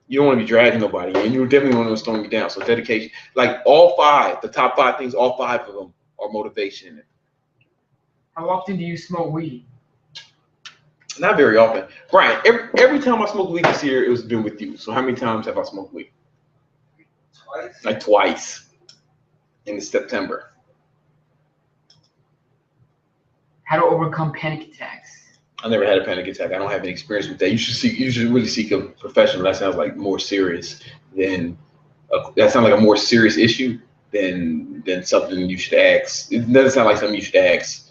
you don't want to be dragging nobody, and you definitely want to slow you down. So dedication, like the top 5 things, all 5 of them are motivation. How often do you smoke weed? Not very often, Brian. Every time I smoked weed this year, it was been with you. So how many times have I smoked weed? Twice. Like twice in September. How to overcome panic attacks? I never had a panic attack. I don't have any experience with that. You should really seek a professional. That sounds like more serious than that sounds like a more serious issue than something you should ask. It doesn't sound like something you should ask.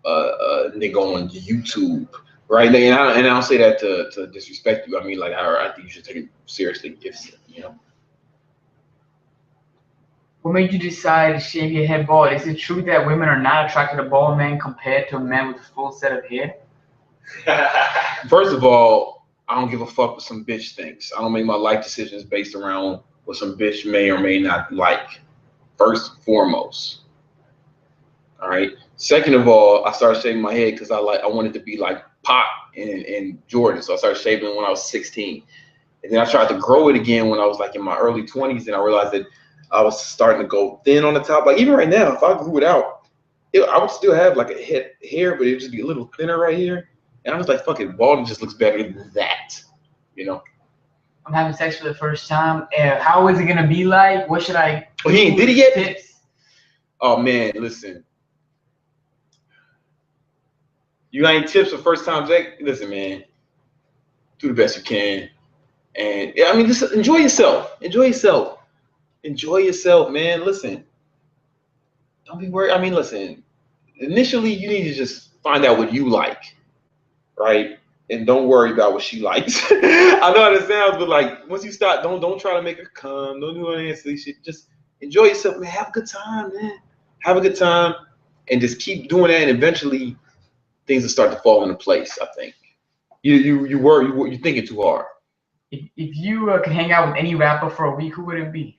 They go on YouTube, right? And I don't say that to disrespect you. I mean, like I think you should take it seriously. If you know. What made you decide to shave your head bald? Is it true that women are not attracted to bald men compared to a man with a full set of hair? First of all, I don't give a fuck what some bitch thinks. I don't make my life decisions based around what some bitch may or may not like. First and foremost. All right. Second of all, I started shaving my head because I wanted to be like Pop and Jordan. So I started shaving when I was 16. And then I tried to grow it again when I was like in my early 20s, and I realized that I was starting to go thin on the top. Like even right now, if I grew it out, I would still have like a head hair, but it would just be a little thinner right here. And I was like, fuck it, balding just looks better than that, you know? I'm having sex for the first time. How is it gonna be like? What should I? Oh, he ain't did it yet? Tips? Oh man, listen. You ain't tips for first time, Jake? Listen, man. Do the best you can. And yeah, I mean, just enjoy yourself. Enjoy yourself. Enjoy yourself, man. Listen. Don't be worried. I mean, listen. Initially, you need to just find out what you like, right? And don't worry about what she likes. I know how it sounds, but like once you start, don't try to make her come. Don't do any silly shit. Just enjoy yourself, man. Have a good time, man. Have a good time, and just keep doing that. And eventually, things will start to fall into place. I think. You're thinking too hard. If you could hang out with any rapper for a week, who would it be?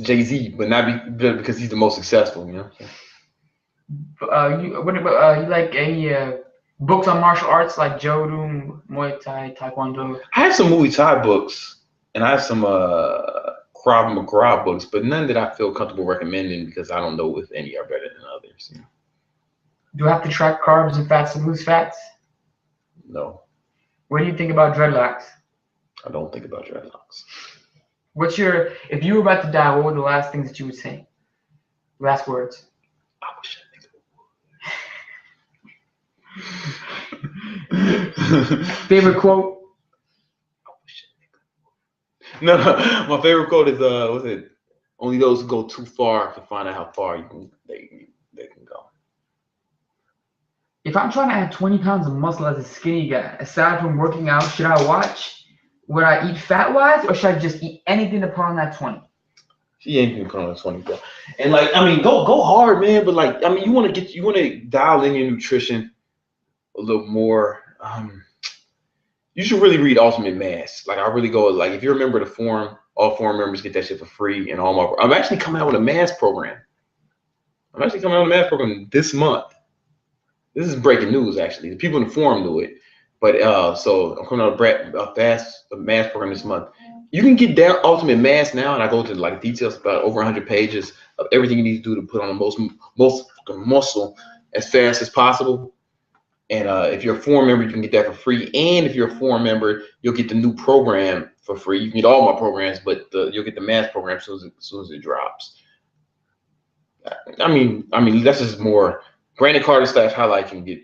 Jay-Z, but not because he's the most successful, you know. You like any books on martial arts like Jodun, Muay Thai, Taekwondo? I have some Muay Thai books, and I have some Krav Maga books, but none that I feel comfortable recommending because I don't know if any are better than others. You know? Do I have to track carbs and fats to lose fats? No. What do you think about dreadlocks? I don't think about dreadlocks. If you were about to die, what were the last things that you would say? Last words. I wish I think Favorite quote? No, my favorite quote is what's it? Only those who go too far can find out how far they can go. If I'm trying to add 20 pounds of muscle as a skinny guy, aside from working out, should I watch what I eat fat-wise, or should I just eat anything to put on that 20? She ain't gonna put on 20, bro. And like, I mean, go hard, man. But like, I mean, you want to dial in your nutrition a little more. You should really read Ultimate Mass. Like, I really go like, if you're a member of the forum, all forum members get that shit for free, and all my. I'm actually coming out with a mass program. This month. This is breaking news, actually. The people in the forum knew it, but so I'm coming out with a mass program this month. You can get that Ultimate Mass now, and I go to like details about over 100 pages of everything you need to do to put on the most muscle as fast as possible. And if you're a forum member, you can get that for free. And if you're a forum member, you'll get the new program for free. You can get all my programs, but you'll get the mass program as soon as it drops. I mean, that's just more. Brandon Carter / highlight can get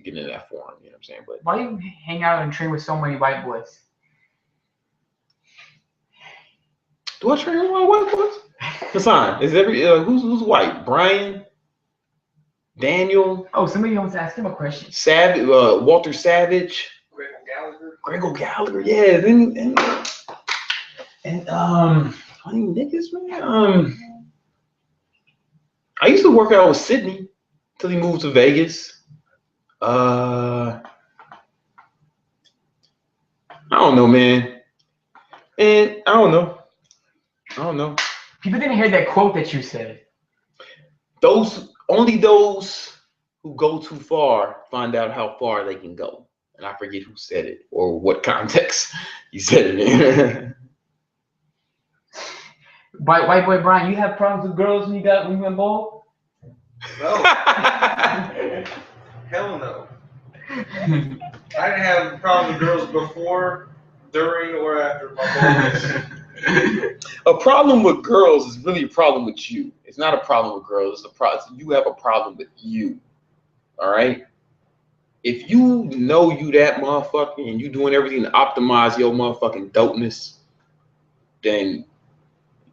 into that forum. You know what I'm saying? But why do you hang out and train with so many white boys? Do I train with my white boys? Hassan, is who's white? Brian, Daniel. Oh, somebody wants to ask him a question. Savage, Walter Savage. Gregor Gallagher, yeah. And funny niggas, man. I used to work out with Sydney till he moved to Vegas. I don't know, man. And I don't know. People didn't hear that quote that you said. Only those who go too far find out how far they can go. And I forget who said it or what context you said it in. White boy Brian, you have problems with girls when you went bald? No. Hell no. I didn't have a problem with girls before, during, or after my baldness. A problem with girls is really a problem with you. It's not a problem with girls. It's a problem. You have a problem with you. All right. If you know you that motherfucker and you doing everything to optimize your motherfucking dopeness, then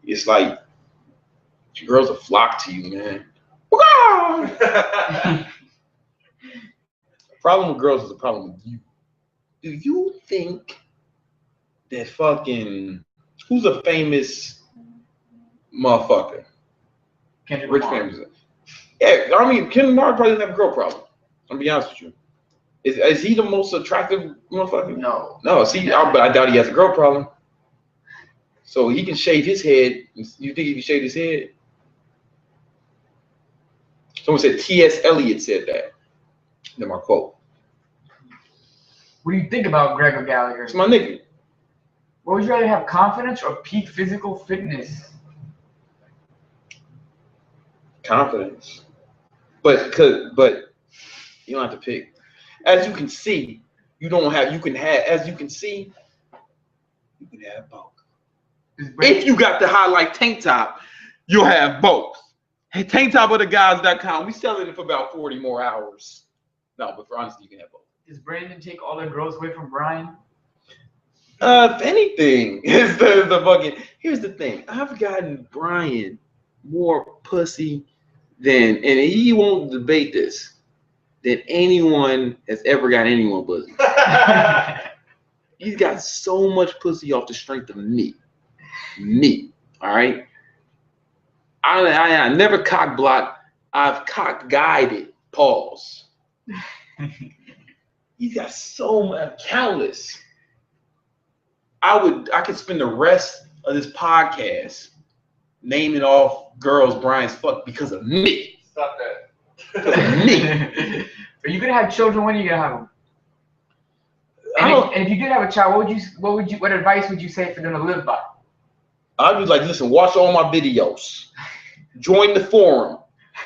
it's like girls will flock to you, man. A problem with girls is a problem with you. Do you think that fucking who's a famous motherfucker? Rich famous. Yeah, I mean, Kendrick Lamar probably doesn't have a girl problem. I'm gonna be honest with you. Is he the most attractive motherfucker? No. See, but I doubt he has a girl problem. So he can shave his head. You think he can shave his head? Someone said T.S. Eliot said that. That's my quote. What do you think about Gregor Gallagher? It's my nigga. What would you rather have, confidence or peak physical fitness? Confidence. But you don't have to pick. As you can see, you can have both. If you got the highlight tank top, you'll have both. Hey, tanktopoftheguys.com. We selling it for about 40 more hours. No, but for honestly, you can have both. Does Brandon take all the girls away from Brian? If anything, is the fucking. Here's the thing. I've gotten Brian more pussy than, and he won't debate this, than anyone has ever got anyone pussy. He's got so much pussy off the strength of me. All right. I never cock blocked. I've cock guided. Pause. He's got so much, countless. I could spend the rest of this podcast naming off girls Brian's fuck because of me. Stop that. Because of me. Are you gonna have children? When are you gonna have them? And if you did have a child, what advice would you say for them to live by? I'd be like, listen, watch all my videos. Join the forum.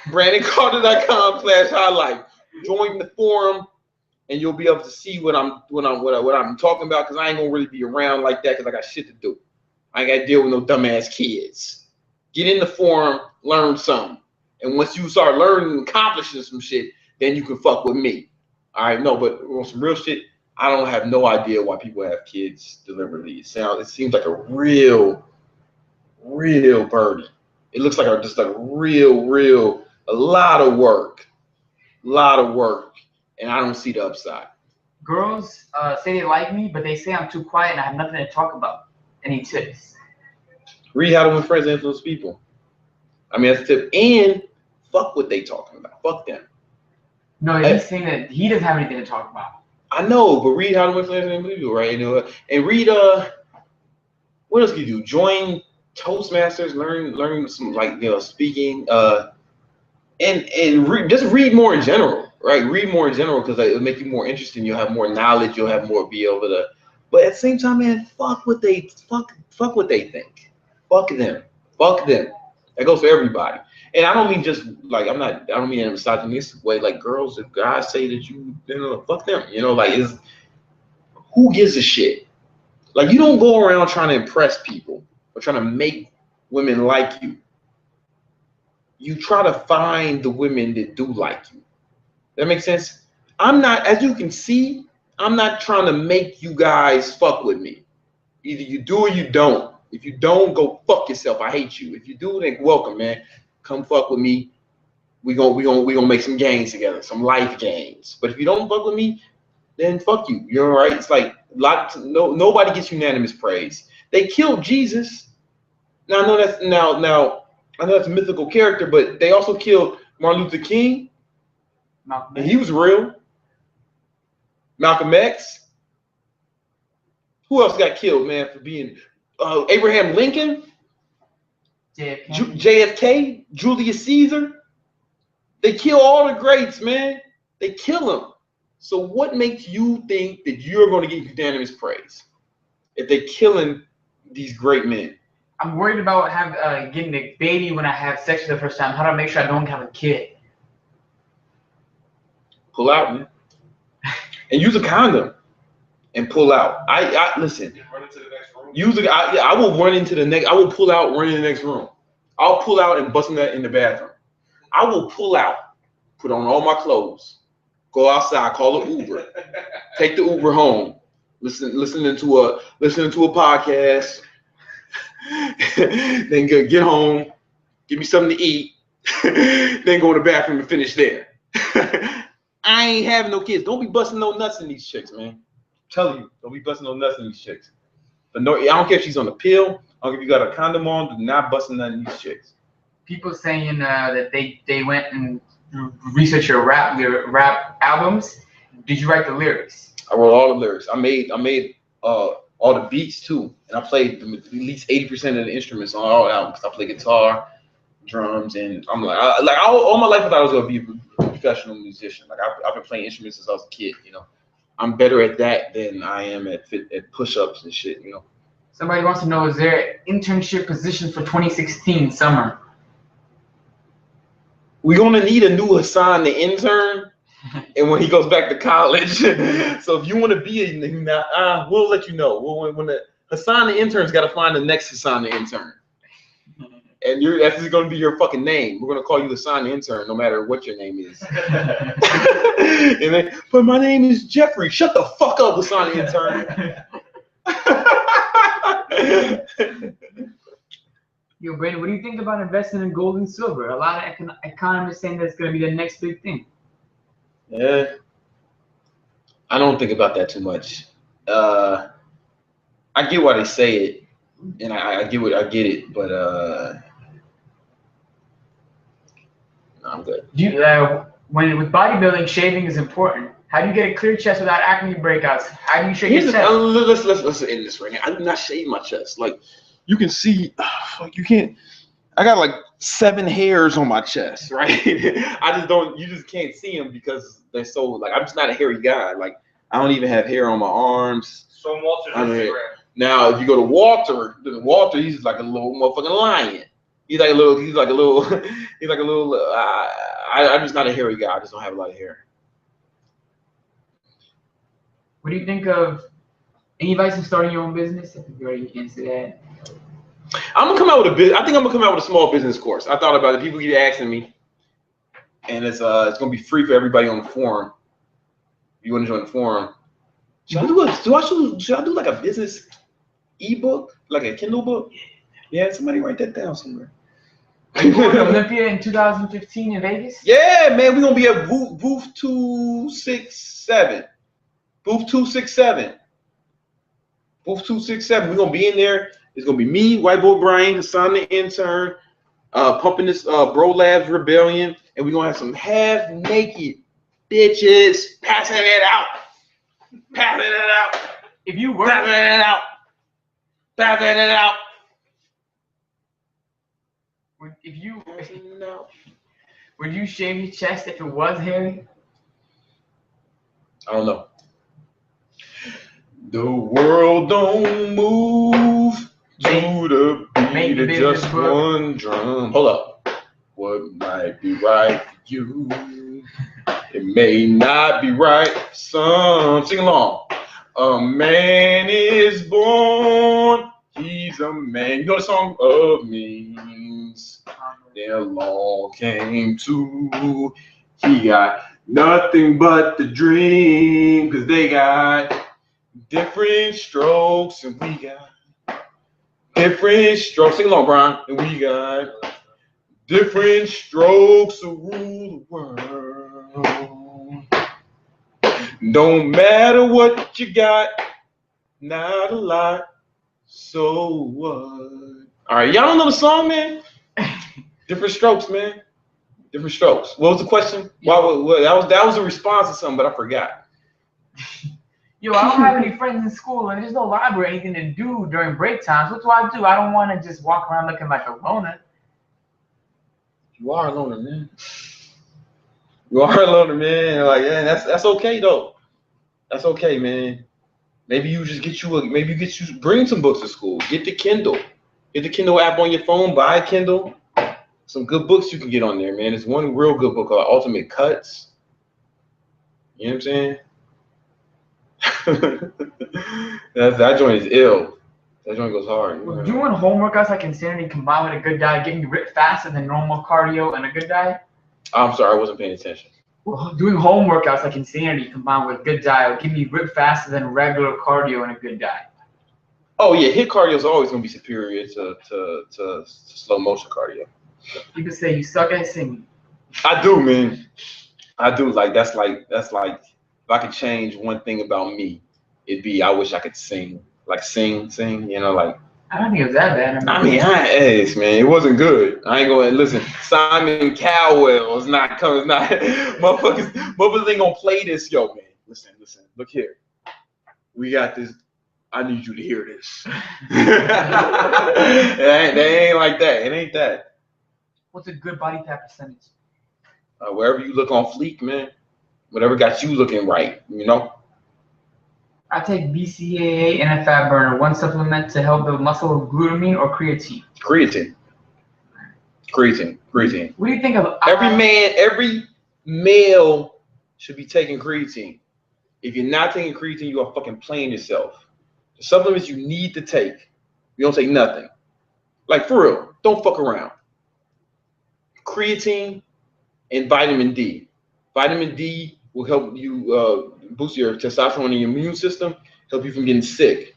BrandonCarter.com/highlight. Join the forum, and you'll be able to see what I'm talking about. Because I ain't gonna really be around like that. Because I got shit to do. I ain't got to deal with no dumbass kids. Get in the forum, learn something, and once you start learning and accomplishing some shit, then you can fuck with me. All right, no, but on some real shit, I don't have no idea why people have kids deliberately. It seems like a real burden. It looks like just like a lot of work, and I don't see the upside. Girls say they like me, but they say I'm too quiet and I have nothing to talk about. Any tips? Read How to Win Friends and Influence People. I mean, that's a tip. And fuck what they talking about. Fuck them. No, he's saying that he doesn't have anything to talk about. I know, but read How to Win Friends and Influence People, right? And read what else can you do? Join Toastmasters, learn some speaking, and just read more in general, right? Read more in general because it'll make you more interesting. You'll have more knowledge. You'll have more be able to. But at the same time, man, fuck what they think. Fuck them. That goes for everybody. And I don't mean just like I don't mean in a misogynistic way. Like girls, if guys say that you know, fuck them. You know, like who gives a shit? Like you don't go around trying to impress people or trying to make women like you. You try to find the women that do like you. That makes sense? I'm not, as you can see, I'm not trying to make you guys fuck with me. Either you do or you don't. If you don't, go fuck yourself. I hate you. If you do, then welcome, man. Come fuck with me. We gonna make some gains together, some life gains. But if you don't fuck with me, then fuck you. You're all right. It's like nobody gets unanimous praise. They killed Jesus. Now I know that's I know that's a mythical character, but they also killed Martin Luther King. Malcolm And he was real. Malcolm X. Who else got killed, man, for being Abraham Lincoln? JFK, Julius Caesar. They kill all the greats, man. They kill them. So what makes you think that you're going to get unanimous praise if they're killing these great men? I'm worried about getting a baby when I have sex for the first time. How do I make sure I don't have a kid? Pull out, man. And use a condom and pull out. I listen. Run into the next room. I will run into the next. I will pull out, run in the next room. I'll pull out and bust in the bathroom. I will pull out, put on all my clothes, go outside, call an Uber, take the Uber home, listening to a podcast, then get home, give me something to eat, then go to the bathroom and finish there. I ain't having no kids. Don't be busting no nuts in these chicks, man. I'm telling you, don't be busting no nuts in these chicks. But no, I don't care if she's on the pill. I don't care if you got a condom on. Do not busting none in these chicks. People saying that they went and researched your rap albums. Did you write the lyrics? I wrote all the lyrics. I made all the beats too, and I played at least 80% of the instruments on all albums. I play guitar, drums, and I'm all my life I thought I was gonna be a professional musician. Like I've been playing instruments since I was a kid. You know, I'm better at that than I am at push-ups and shit. You know. Somebody wants to know: is there an internship position for 2016 summer? We're gonna need a new Hassan the intern, and when he goes back to college. So if you want to be we'll let you know. When the Hassan the intern's got to find the next Hassan the intern. And that's going to be your fucking name. We're going to call you Hassan the intern, no matter what your name is. But my name is Jeffrey. Shut the fuck up, Hassan the intern. Yo, Brandon, what do you think about investing in gold and silver? A lot of economists saying that's going to be the next big thing. Yeah, I don't think about that too much. I get why they say it, and I get it, but no, I'm good. Do you, when with bodybuilding, shaving is important. How do you get a clear chest without acne breakouts? How do you shave your chest? Let's end this right now. I do not shave my chest. Like you can see, you can't. I got like 7 hairs on my chest, right? You just can't see them because they're so, like, I'm just not a hairy guy. Like, I don't even have hair on my arms. So Walter's Instagram. Now, if you go to Walter, he's like a little motherfucking lion. He's like a little, I'm just not a hairy guy. I just don't have a lot of hair. What do you think of, any advice on starting your own business? I think you already answered that. I'm gonna come out with I think I'm gonna come out with a small business course. I thought about it. People keep asking me, and it's gonna be free for everybody on the forum. You want to join the forum? Should I do like a business ebook, like a Kindle book? Yeah, somebody write that down somewhere. Are you going to Olympia in 2015 in Vegas? Yeah, man, we're gonna be at booth 267. Booth 267. Booth 267. We're gonna be in there. It's gonna be me, White Boy Brian, Hassan the intern, pumping this Bro Labs Rebellion, and we're gonna have some half naked bitches passing it out. Passing it out. If you were Passing it out. Passing it out. If you would you shave your chest if it was hairy? I don't know. The world don't move to the beat of just one drum. Hold up. What might be right for you, it may not be right for some. Sing along. A man is born, he's a man. You know the song? Of means. Then along came two. He got nothing but the dream, cause they got different strokes and we got different strokes. Sing along, Brian. And we got different strokes to rule the world. Don't matter what you got, not a lot, so what? All right, y'all don't know the song, man? Different strokes, man. Different strokes. What was the question? That was a response to something, but I forgot. Yo, I don't have any friends in school, and there's no library or anything to do during break times. What do? I don't want to just walk around looking like a loner. You are a loner, man. You are a loner, man. Like, yeah, that's okay though. That's okay, man. Maybe you bring some books to school. Get the Kindle. Get the Kindle app on your phone. Buy a Kindle. Some good books you can get on there, man. There's one real good book called Ultimate Cuts. You know what I'm saying? that joint is ill. That joint goes hard. Doing home workouts like insanity combined with a good diet, getting you ripped faster than normal cardio and a good diet? I'm sorry, I wasn't paying attention. Well, doing home workouts like insanity combined with a good diet, getting you ripped faster than regular cardio and a good diet. Oh yeah, HIIT cardio is always gonna be superior to slow motion cardio. People say you suck at singing. I do, man. I do. That's like if I could change one thing about me, it'd be I wish I could sing. Like sing, you know, like. I don't think it was that bad. I mean, man, it wasn't good. I ain't gonna listen. Simon Cowell is not coming. Motherfuckers ain't gonna play this, yo, man. Listen. Look here. We got this. I need you to hear this. They ain't like that. It ain't that. What's a good body fat percentage? Wherever you look on fleek, man. Whatever got you looking right, you know. I take BCAA and a fat burner. One supplement to help build muscle, glutamine or creatine? Creatine. What do you think of every male should be taking creatine. If you're not taking creatine, you are fucking playing yourself. The supplements you need to take, you don't take nothing. Like for real, don't fuck around. Creatine and vitamin D. Vitamin D will help you boost your testosterone in your immune system, help you from getting sick.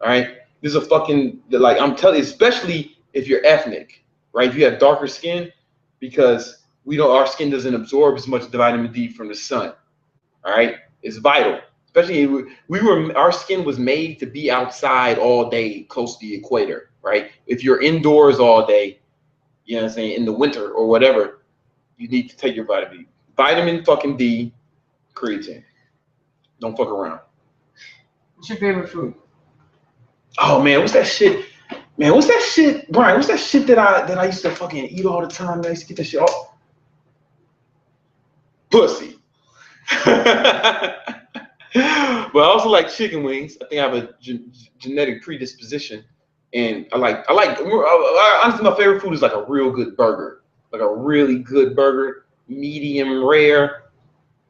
All right, this is a fucking, like I'm telling you, especially if you're ethnic, right? If you have darker skin, because our skin doesn't absorb as much vitamin D from the sun. All right, it's vital. Especially our skin was made to be outside all day, close to the equator, right? If you're indoors all day, you know what I'm saying, in the winter or whatever, you need to take your vitamin D. Vitamin fucking D, creatine. Don't fuck around. What's your favorite food? Oh man, what's that shit? Man, what's that shit, Brian? What's that shit that I used to fucking eat all the time? I used to get that shit off. Pussy. But I also like chicken wings. I think I have a genetic predisposition, and I like. Honestly, my favorite food is like a real good burger, like a really good burger, medium rare,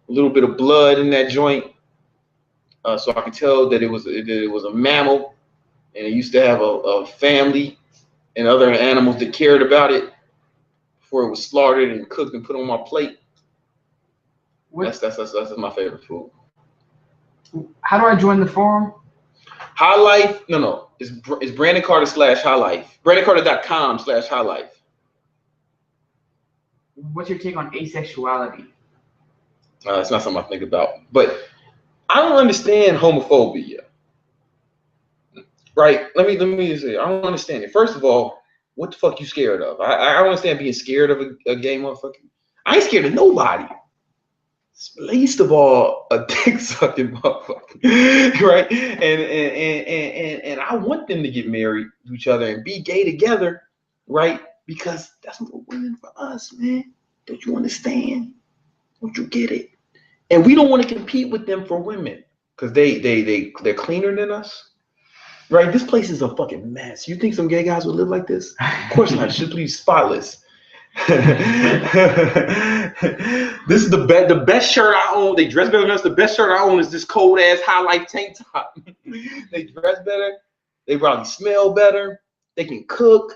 a little bit of blood in that joint, so I can tell that it was a mammal, and it used to have a family and other animals that cared about it before it was slaughtered and cooked and put on my plate. That's my favorite food. How do I join the forum? High Life, no. It's Brandon Carter /High Life. BrandonCarter.com/High Life. What's your take on asexuality? It's not something I think about. But I don't understand homophobia. Right? Let me just say, I don't understand it. First of all, what the fuck you scared of? I don't understand being scared of a gay motherfucker. I ain't scared of nobody. Least of all, a dick sucking motherfucker, right? And I want them to get married to each other and be gay together, right? Because that's what we're winning for us, man. Don't you understand? Don't you get it? And we don't want to compete with them for women because they're cleaner than us, right? This place is a fucking mess. You think some gay guys would live like this? Of course not. It should be spotless. This is the best shirt I own. They dress better than us. The best shirt I own is this cold ass High Life tank top. They dress better. They probably smell better. They can cook.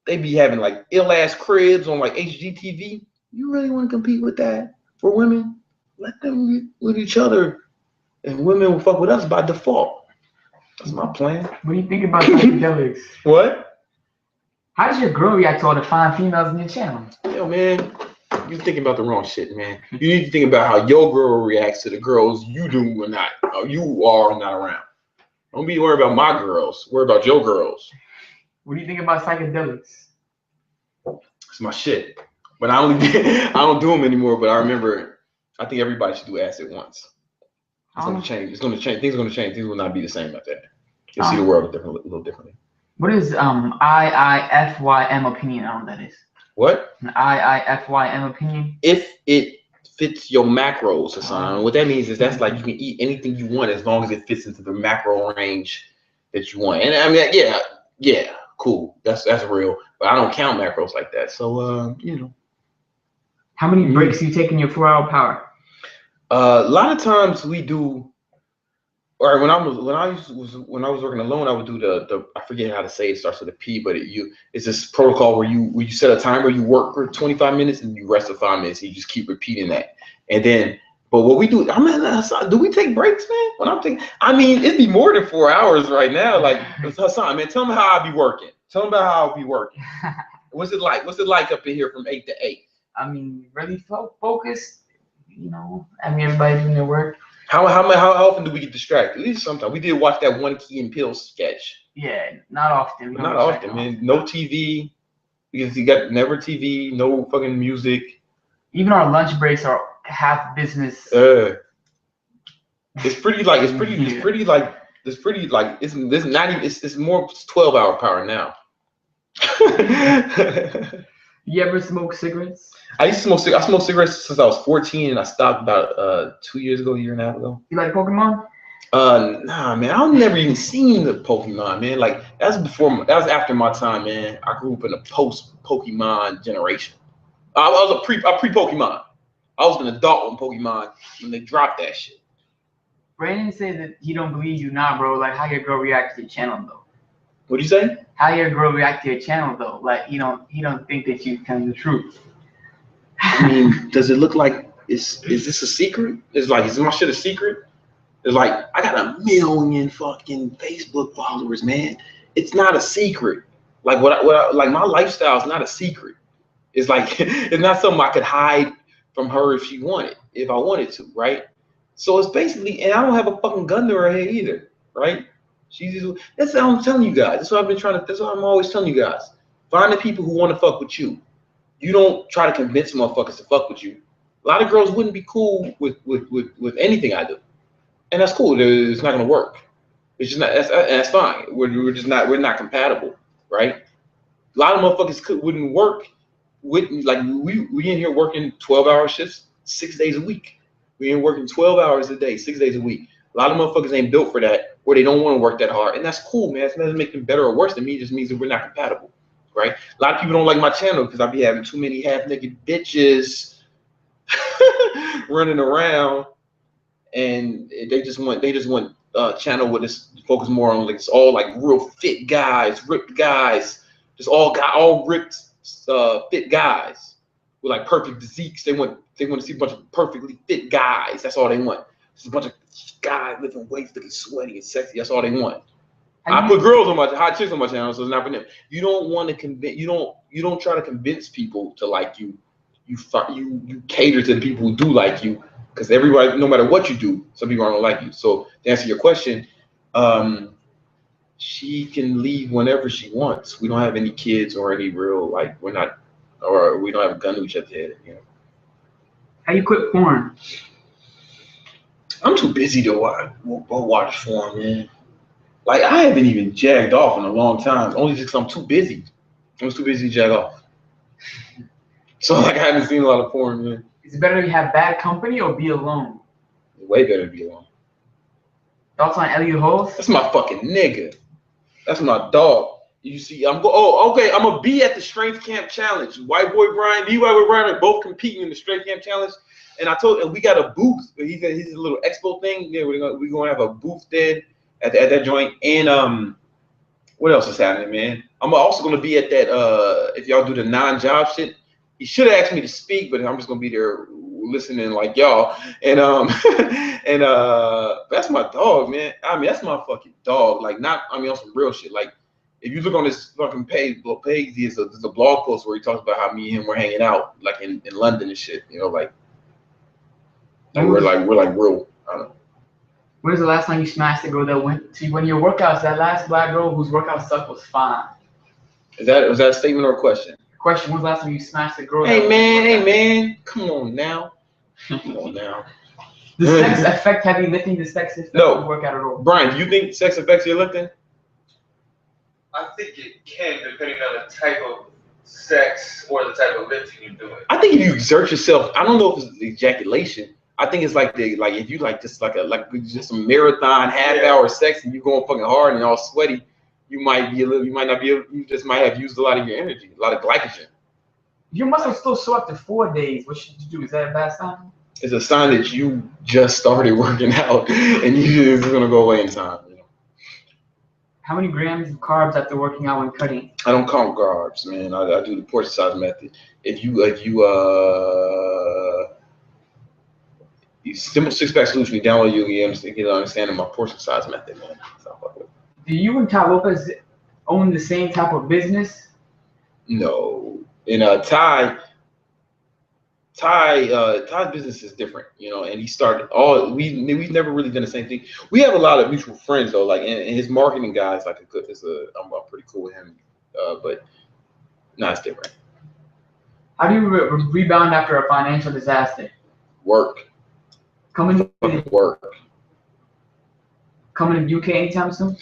They be having like ill ass cribs on like HGTV. You really want to compete with that for women? Let them get with each other, and women will fuck with us by default. That's my plan. What do you think about psychedelics? What? How does your girl react to all the fine females in your channel? Yo, man, you're thinking about the wrong shit, man. You need to think about how your girl reacts to the girls you do or not. You are not around. Don't be worried about my girls. Worry about your girls. What do you think about psychedelics? It's my shit. But I don't do them anymore. But I remember, I think everybody should do acid once. It's gonna change. It's gonna change. Things are gonna change. Things will not be the same after that. You'll see the world a little differently. What is IIFYM opinion? I don't know what that is. What? An IIFYM opinion? If it fits your macros, Hassan. What that means is that's like you can eat anything you want as long as it fits into the macro range that you want. And I mean, yeah, cool. That's real. But I don't count macros like that. So How many breaks do you take in your 4-hour power? A lot of times we do. Or when I was working alone, I would do the I forget how to say it. Starts with a P, but it's this protocol where you set a timer, you work for 25 minutes and you rest for 5 minutes. And you just keep repeating that, and then. But what we do, do we take breaks, man? When I'm thinking, it'd be more than 4 hours right now. Like Hassan, man, tell me how I be working. Tell me about how I be working. What's it like? What's it like up in here from 8 to 8? Really focused. Everybody doing their work. How often do we get distracted? At least sometimes. We did watch that One Key and Peele sketch. Yeah, not often. Not often, man. No TV. Because you got never TV, no fucking music. Even our lunch breaks are half business. It's more 12-hour power now. You ever smoke cigarettes? I smoked cigarettes since I was 14, and I stopped about 2 years ago, a year and a half ago. You like Pokemon? Nah, man. I've never even seen the Pokemon, man. Like that was after my time, man. I grew up in a post-Pokemon generation. I was a pre-Pokemon. I was an adult on Pokemon when they dropped that shit. Brandon said that he don't believe you now, bro. Like how your girl reacts to your channel though. What'd you say? How your girl react to your channel though? Like he don't think that you telling the truth. Does it look like is this a secret? Is my shit a secret? It's like I got 1 million fucking Facebook followers, man. It's not a secret. Like like my lifestyle is not a secret. It's like it's not something I could hide from her if I wanted to, right? So it's basically, and I don't have a fucking gun to her head either, right? That's what I'm telling you guys. That's what I'm always telling you guys. Find the people who want to fuck with you. You don't try to convince motherfuckers to fuck with you. A lot of girls wouldn't be cool with anything I do. And that's cool. It's not gonna work. It's just not. That's fine. We're not compatible, right? A lot of motherfuckers wouldn't work. We in here working 12-hour shifts 6 days a week. We in working 12 hours a day, 6 days a week. A lot of motherfuckers ain't built for that, or they don't want to work that hard, and that's cool, man. It doesn't make them better or worse than me. It just means that we're not compatible, right? A lot of people don't like my channel because I be having too many half-naked bitches running around. And they just want a channel where this focus more on like it's all like real fit guys, ripped guys, just all ripped fit guys with like perfect physiques. They want to see a bunch of perfectly fit guys. That's all they want. It's a bunch of guys lifting weights, looking sweaty and sexy. That's all they want. I put girls on my hot chicks on my channel, so it's not for them. You don't want to convince. You don't try to convince people to like you. You cater to the people who do like you, because everybody, no matter what you do, some people aren't gonna like you. So to answer your question, she can leave whenever she wants. We don't have any kids or any real like we don't have a gun to each other's head. You know. How you quit porn? I'm too busy to watch porn, man. Like, I haven't even jagged off in a long time, only because I'm too busy. I was too busy to jag off. So, like, I haven't seen a lot of porn, man. Is it better to have bad company or be alone? Way better to be alone. Thoughts on Elliot Holtz? That's my fucking nigga. That's my dog. You see, I'm gonna be at the Strength Camp Challenge. White Boy Brian, White Boy Brian are both competing in the Strength Camp Challenge. And we got a booth. He's a little expo thing. Yeah, we're gonna have a booth there at that joint. And what else is happening, man? I'm also gonna be at that. If y'all do the non-job shit, he should have asked me to speak, but I'm just gonna be there listening like y'all. And and that's my dog, man. I mean, that's my fucking dog. Like, on some real shit. Like, if you look on this fucking page, there's a blog post where he talks about how me and him were hanging out, like in London and shit. You know, like. And we're like real. I don't know. When was the last time you smashed a girl that went to one of your workouts? That last black girl whose workout stuff was fine. Was that a statement or a question? Question: When was the last time you smashed a girl? Hey man, come on now. Does sex affect heavy lifting? Does sex affect the workout at all? Brian, do you think sex affects your lifting? I think it can, depending on the type of sex or the type of lifting you're doing. I think if you exert yourself, I don't know if it's ejaculation. I think it's like if you like just a marathon half-hour sex and you going fucking hard and all sweaty, you might just might have used a lot of your energy, a lot of glycogen. Your muscles still sore after 4 days. What should you do? Is that a bad sign? It's a sign that you just started working out and it's gonna go away in time. You know. How many grams of carbs after working out when cutting? I don't count carbs, man. I do the portion size method. If you simple six-pack solution, you download, you get an understanding of my portion size method, man. Do you and Ty Lopez own the same type of business? No. In Ty's business is different, you know, and he started we've never really done the same thing. We have a lot of mutual friends though, like and his marketing guy is I'm pretty cool with him, but no, it's different. How do you rebound after a financial disaster? Work. Coming to UK anytime soon?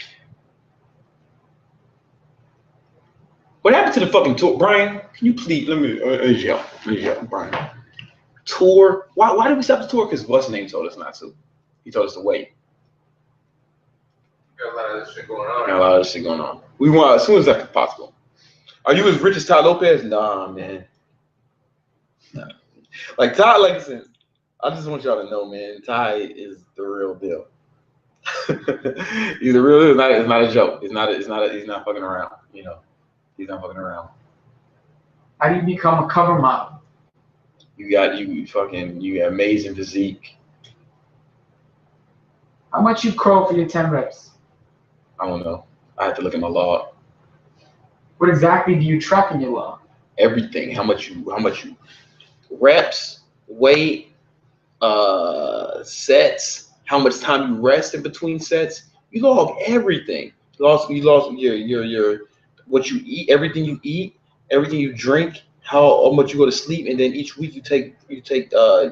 What happened to the fucking tour, Brian? Can you please let me Brian. Tour? Why did we stop the tour? Because what's his name told us not to. He told us to wait. Got a lot of this shit going on. We want as soon as that's possible. Are you as rich as Ty Lopez? Nah, man. Nah. Like Ty, like listen. I just want y'all to know, man, Ty is the real deal. He's the real deal. It's not a joke. He's not fucking around, you know. He's not fucking around. How do you become a cover model? You have amazing physique. How much you curl for your 10 reps? I don't know. I have to look at my log. What exactly do you track in your log? Everything. How much you reps, weight, sets, how much time you rest in between sets. You log everything. You log your what you eat, everything you drink, how much you go to sleep, and then each week you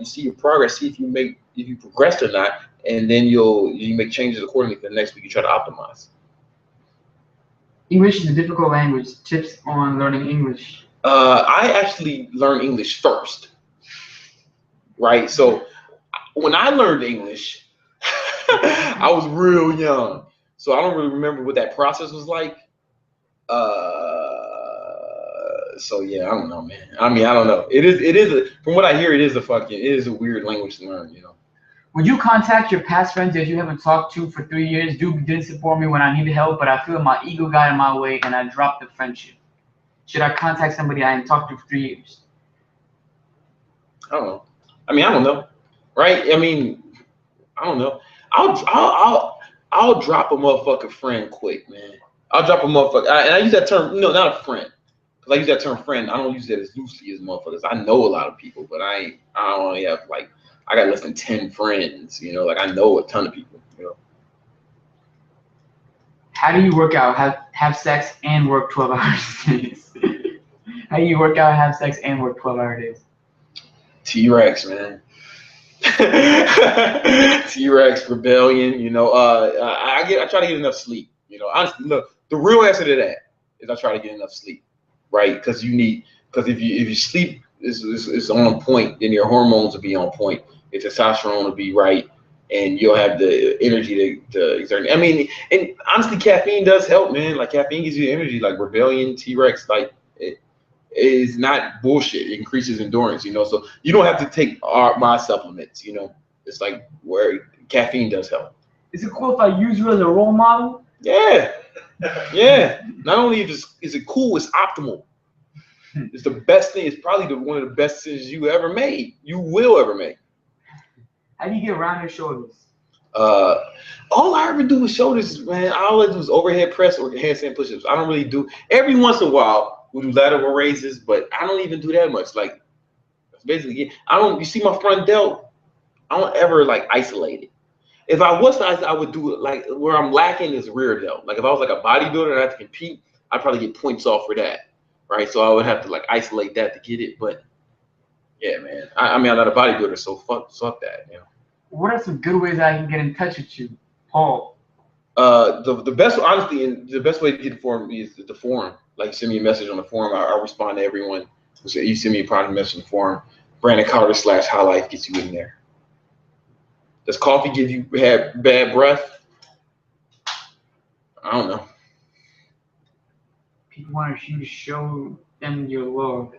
see your progress, see if you progressed or not, and then you make changes accordingly for the next week. You try to optimize. English is a difficult language. Tips on learning English. I actually learned English first, right? So when I learned English, I was real young, so I don't really remember what that process was like. So yeah, I don't know, man. I mean, I don't know. From what I hear, it is a weird language to learn, you know. Would you contact your past friends that you haven't talked to for 3 years? Dude didn't support me when I needed help, but I feel my ego got in my way and I dropped the friendship. Should I contact somebody I haven't talked to for 3 years? I don't know. I mean, I don't know, right? I mean, I don't know. I'll drop a motherfucking friend quick, man. I'll drop a motherfucker. And I use that term, no, not a friend. Because I use that term friend. I don't use that as loosely as motherfuckers. I know a lot of people, but I don't only have like, I got less than 10 friends, you know, like I know a ton of people, you know. How do you work out, have sex, and work 12-hour days? How do you work out, have sex, and work 12-hour days? T-Rex, man. T-Rex, rebellion, you know. I try to get enough sleep, you know. Honestly, look, the real answer to that is I try to get enough sleep, right? Because if you sleep is on point, then your hormones will be on point. Your testosterone will be right, and you'll have the energy to exert. I mean, and honestly, caffeine does help, man. Like caffeine gives you energy, like rebellion, T-Rex, like it is not bullshit. It increases endurance, you know. So you don't have to take my supplements, you know. It's like where caffeine does help. Is it cool if I use you as a role model? Yeah, yeah. Not only is it cool, it's optimal. It's the best thing. It's probably one of the best decisions you ever made. You will ever make. How do you get rounded shoulders? All I ever do with shoulders, man, all I do is overhead press or handstand push-ups. I don't really do. Every once in a while, we'll do lateral raises, but I don't even do that much. Like, basically, I don't. You see my front delt? I don't ever like isolate it. If I was to, I would do it like where I'm lacking is rear delt. Like if I was like a bodybuilder and I had to compete, I'd probably get points off for that, right? So I would have to like isolate that to get it. But yeah, man, I mean, I'm not a bodybuilder, so fuck that, you know. What are some good ways I can get in touch with you, Paul? The best, honestly, and the best way to get informed is the forum. Like, send me a message on the forum. I'll respond to everyone. You send me a private message on the forum. Brandon Carter/High Life gets you in there. Does coffee give you bad breath? I don't know. People want you to show them your log.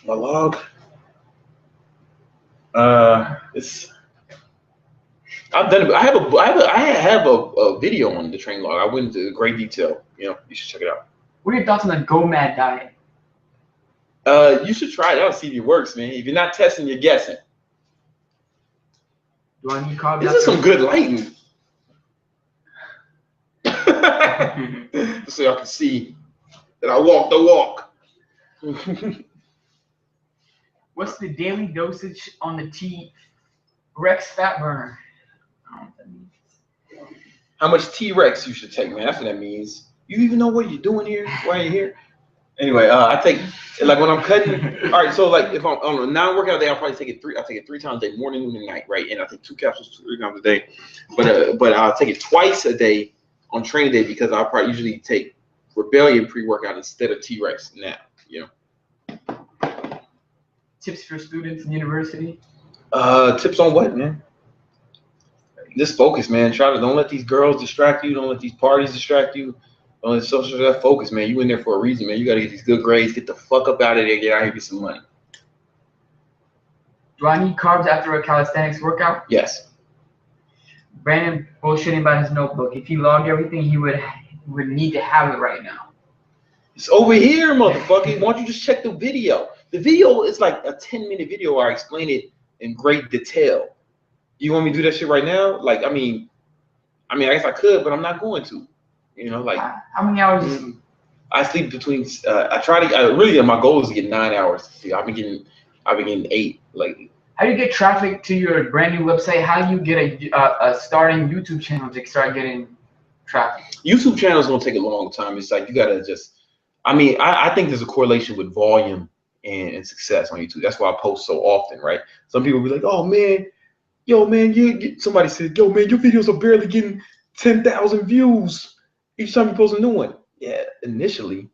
My log? I've done it. I have a video on the train log. I went into great detail. You know, you should check it out. What are your thoughts on the GOMAD diet? You should try it out, see if it works, man. If you're not testing, you're guessing. Do I need carbs? This is some good lighting. So y'all can see that I walk the walk. What's the daily dosage on the T-Rex fat burner? I don't know what that means. How much T-Rex you should take, man? That's what that means. You even know what you're doing here? Why you're here? Anyway, I take, like when I'm cutting. All right, so like if I'm on a non-workout day, I'll probably take it three. I take it 3 times a day, morning, noon, and night, right? And I take 2 capsules 3 times a day. But I'll take it twice a day on training day because I'll probably usually take Rebellion pre-workout instead of T-Rex now. You know. Tips for students in university? Tips on what, man? Just focus, man. Don't let these girls distract you. Don't let these parties distract you. Don't let social focus, man. You in there for a reason, man. You got to get these good grades. Get the fuck up out of there. Get out here, get some money. Do I need carbs after a calisthenics workout? Yes. Brandon bullshitting about his notebook. If he logged everything, he would need to have it right now. It's over here, motherfucker. Why don't you just check the video? The video is like a 10-minute video where I explain it in great detail. You want me to do that shit right now? Like, I mean, I guess I could, but I'm not going to. You know, like how many hours do you sleep? I sleep between. Really, my goal is to get 9 hours to sleep. I've been getting 8 lately. How do you get traffic to your brand new website? How do you get a starting YouTube channel to start getting traffic? YouTube channel is gonna take a long time. It's like you gotta just. I think there's a correlation with volume and success on YouTube. That's why I post so often, right? Some people be like, "Oh man, yo man, somebody said, yo man, your videos are barely getting 10,000 views each time you post a new one." Yeah, initially.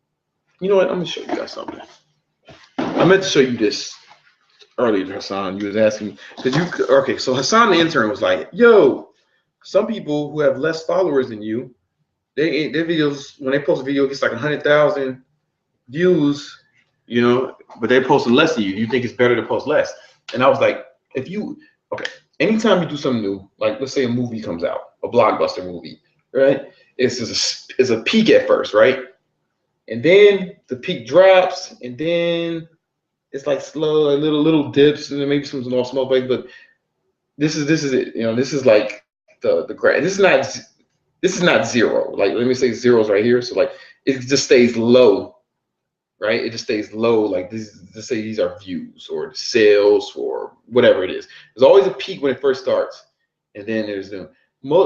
You know what? I'm gonna show you guys something. I meant to show you this earlier, Hassan. You was asking okay. So Hassan, the intern, was like, "Yo, some people who have less followers than you, their videos when they post a video, it gets like 100,000 views, you know, but they're posting less than you. You think it's better to post less?" And I was like, anytime you do something new, like let's say a movie comes out, a blockbuster movie, right? It's a peak at first, right? And then the peak drops, and then it's like slow, little dips, and then maybe some small breaks. But this is it. You know, this is like the graph. This is not zero. Like, let me say zeros right here. So like it just stays low, right? It just stays low. Like this, let's say these are views or sales or whatever it is. There's always a peak when it first starts, and then there's the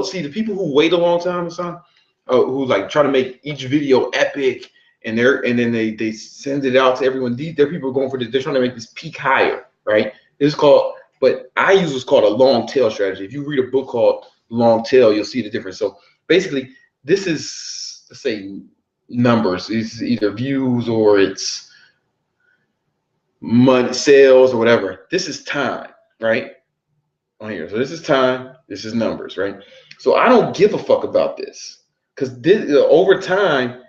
see the people who wait a long time or something, who like try to make each video epic, and then they send it out to everyone. They're people going for this. They're trying to make this peak higher, right? It's called, but I use what's called a long tail strategy. If you read a book called Long Tail, you'll see the difference. So basically, this is, let's say, numbers. It's either views or it's money, sales, or whatever. This is time, right? On here. So this is time. This is numbers, right? So I don't give a fuck about this because this over time,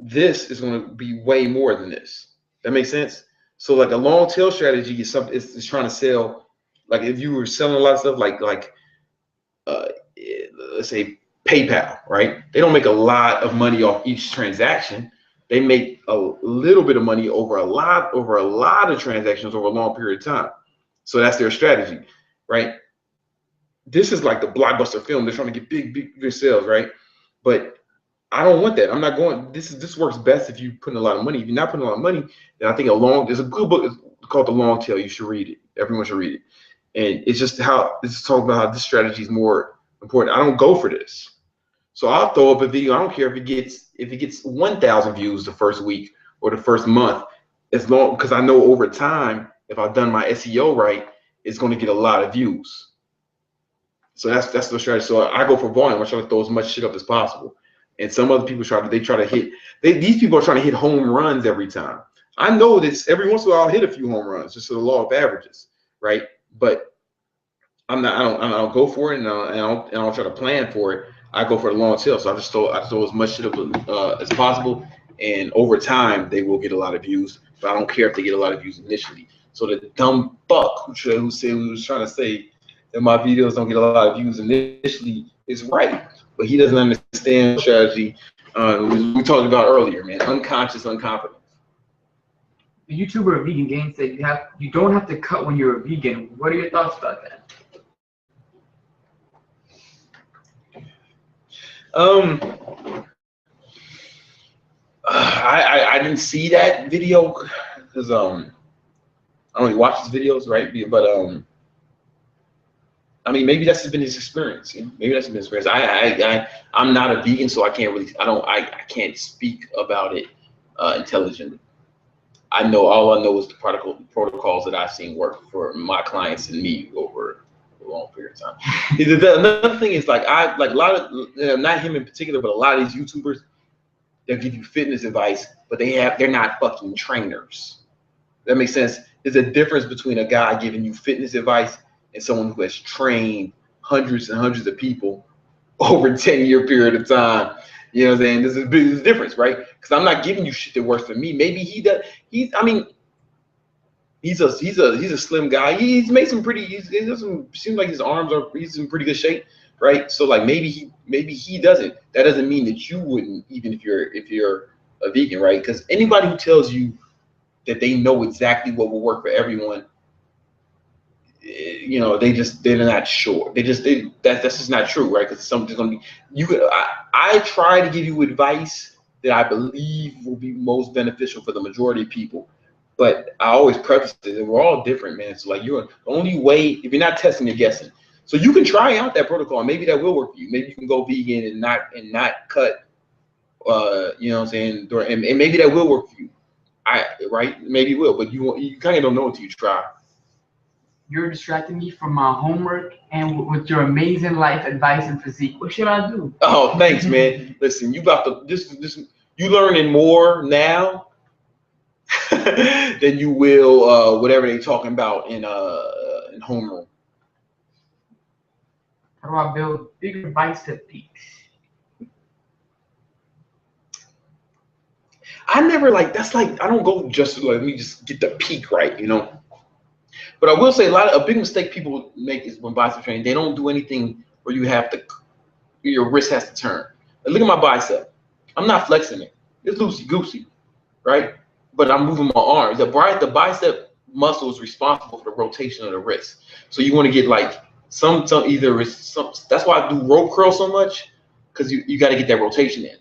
this is going to be way more than this. That makes sense. So like a long tail strategy is something. It's trying to sell. Like if you were selling a lot of stuff, like let's say PayPal, right? They don't make a lot of money off each transaction. They make a little bit of money over a lot of transactions over a long period of time. So that's their strategy, right? This is like the blockbuster film. They're trying to get big sales, right? But I don't want that. I'm not going. This works best if you put in a lot of money. If you're not putting a lot of money, then I think there's a good book called The Long Tail. You should read it. Everyone should read it. And it's just it's talking about how this strategy is more important. I don't go for this. So I'll throw up a video. I don't care if it gets 1,000 views the first week or the first month, as long because I know over time, if I've done my SEO right, it's going to get a lot of views. So that's the strategy. So I go for volume. I try to throw as much shit up as possible. And some other people try to hit. These people are trying to hit home runs every time. I know this. Every once in a while, I'll hit a few home runs, just for the law of averages, right? But I don't go for it, and I don't try to plan for it. I go for the long tail. So I just throw as much shit up as possible, and over time they will get a lot of views. But I don't care if they get a lot of views initially. So the dumb fuck who was trying to say that my videos don't get a lot of views initially is right, but he doesn't understand strategy. We talked about earlier, man. Unconscious unconfidence. The YouTuber Vegan Gain said you don't have to cut when you're a vegan. What are your thoughts about that? I didn't see that video because I don't really watch his videos, right? But I mean, maybe that's just been his experience. You know? Maybe that's been his experience. I'm not a vegan, so I can't can't speak about it intelligently. All I know is the protocols that I've seen work for my clients and me over a long period of time. Another thing is like a lot of not him in particular, but a lot of these YouTubers, they'll give you fitness advice, but they're not fucking trainers. That makes sense. There's a difference between a guy giving you fitness advice and someone who has trained hundreds and hundreds of people over a 10-year period of time. You know what I'm saying? There's a big difference, right? Because I'm not giving you shit that works for me. Maybe he does. He's a slim guy. He's made some pretty. It doesn't seem like he's in pretty good shape, right? So like maybe he doesn't. That doesn't mean that you wouldn't, even if you're a vegan, right? Because anybody who tells you that they know exactly what will work for everyone, you know, they're not sure. That's just not true, right? Because something's gonna be. I try to give you advice that I believe will be most beneficial for the majority of people, but I always preface it that we're all different, man. So like the only way, if you're not testing, you're guessing. So you can try out that protocol. Maybe that will work for you. Maybe you can go vegan and not cut. You know what I'm saying? And maybe that will work for you. Right? Maybe it will, but you kind of don't know until you try. You're distracting me from my homework and with your amazing life advice and physique. What should I do? Oh, thanks, man. Listen, you got you learning more now than you will whatever they talking about in homeroom. How do I build bigger bicep peaks? I never I don't go just like let me just get the peak right, you know. But I will say a big mistake people make is when bicep training, they don't do anything where your wrist has to turn. Like, look at my bicep. I'm not flexing it. It's loosey goosey, right? But I'm moving my arms. The bicep muscle is responsible for the rotation of the wrist. So you want to get like some either it's some. That's why I do rope curl so much, because you got to get that rotation in,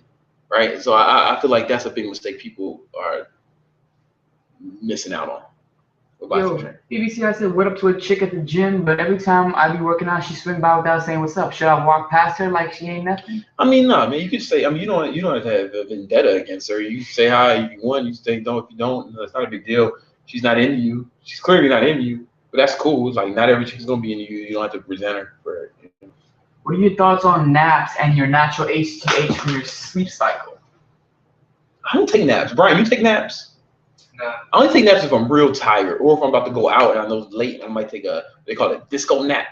right? So I feel like that's a big mistake people are missing out on. Yo, BBC, I said what up to a chick at the gym, but every time I be working out, she swing by without saying what's up. Should I walk past her like she ain't nothing? I mean, no, man. You could say. I mean, you don't have to have a vendetta against her. You say hi if you want. You say don't if you don't. It's not a big deal. She's not into you. She's clearly not into you. But that's cool. It's like not every chick's gonna be into you. You don't have to present her for it. What are your thoughts on naps and your natural HGH from your sleep cycle? I don't take naps. Brian, you take naps? Nah. I only take naps if I'm real tired, or if I'm about to go out and I know it's late. I might take they call it disco nap.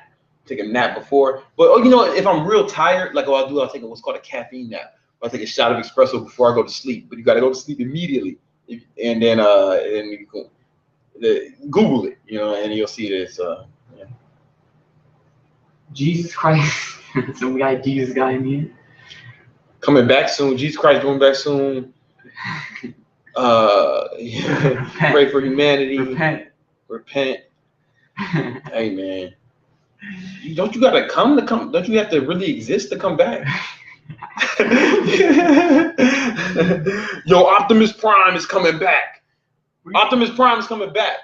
Take a nap before. But if I'm real tired, like what I'll take what's called a caffeine nap. I'll take a shot of espresso before I go to sleep. But you got to go to sleep immediately, and then you go, Google it, and you'll see this. Yeah. Jesus Christ, some guy, Jesus guy in here. Coming back soon. Jesus Christ coming back soon. Pray for humanity. Repent. Hey man, don't you gotta come? Don't you have to really exist to come back? Yo, Optimus Prime is coming back. Optimus Prime is coming back.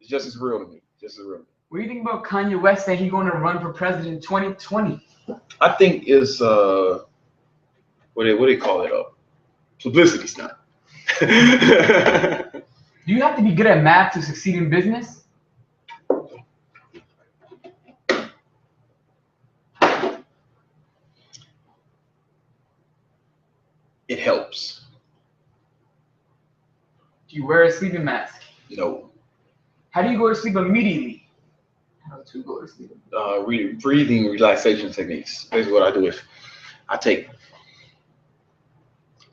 It's just as real to me. Just as real. What do you think about Kanye West saying he's going to run for president in 2020? I think it's what do they call it? Publicity stunt. Do you have to be good at math to succeed in business? It helps. Do you wear a sleeping mask? No. How do you go to sleep immediately? How to go to sleep? Breathing relaxation techniques. Basically what I do is I take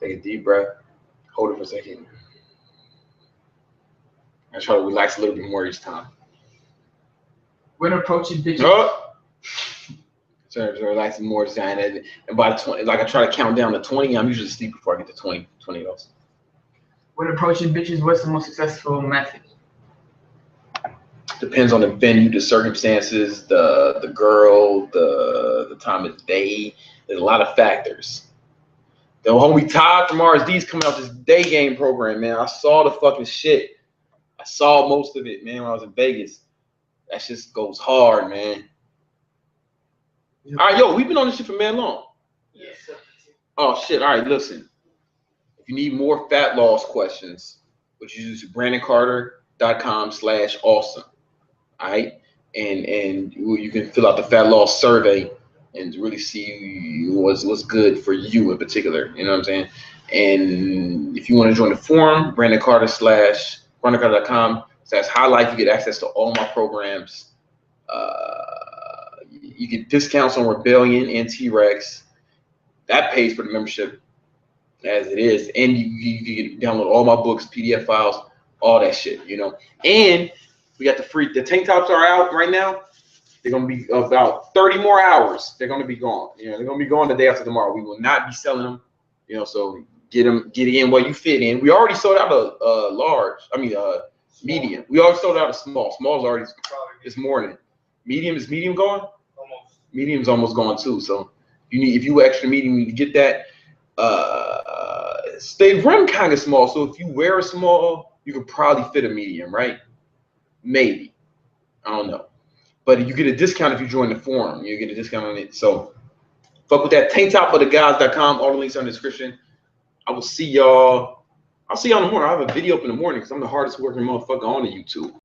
a deep breath, hold it for a second. I try to relax a little bit more each time. When approaching bitches. Oh! So relaxing more each time. And by the 20, like I try to count down to 20, I'm usually asleep before I get to 20 of those. When approaching bitches, what's the most successful method? Depends on the venue, the circumstances, the girl, the time of day. There's a lot of factors. The homie Todd from RSD is coming out this day game program, man. I saw the fucking shit. I saw most of it, man, when I was in Vegas. That shit goes hard, man. Yep. All right, yo, we've been on this shit for man long. Yes. Oh, shit. All right, listen. If you need more fat loss questions, which you use brandoncarter.com/awesome. All right? And you can fill out the fat loss survey and really see what's good for you in particular. You know what I'm saying? And if you want to join the forum, brandoncarter.com/highlife, you get access to all my programs. You get discounts on Rebellion and T-Rex. That pays for the membership as it is. And you can download all my books, PDF files, all that shit, And we got the tank tops are out right now. They're going to be about 30 more hours. They're going to be gone. They're going to be gone the day after tomorrow. We will not be selling them. So get in where you fit in. We already sold out a medium. We already sold out a small. Small's already this morning. Is medium gone? Almost. Medium's almost gone too. So if you extra medium, you get that. They run kind of small. So if you wear a small, you could probably fit a medium, right? Maybe. I don't know. But you get a discount if you join the forum. You get a discount on it. So fuck with that. Tanktopfortheguys.com. All the links are in the description. I will see y'all. I'll see y'all in the morning. I have a video up in the morning because I'm the hardest working motherfucker on the YouTube.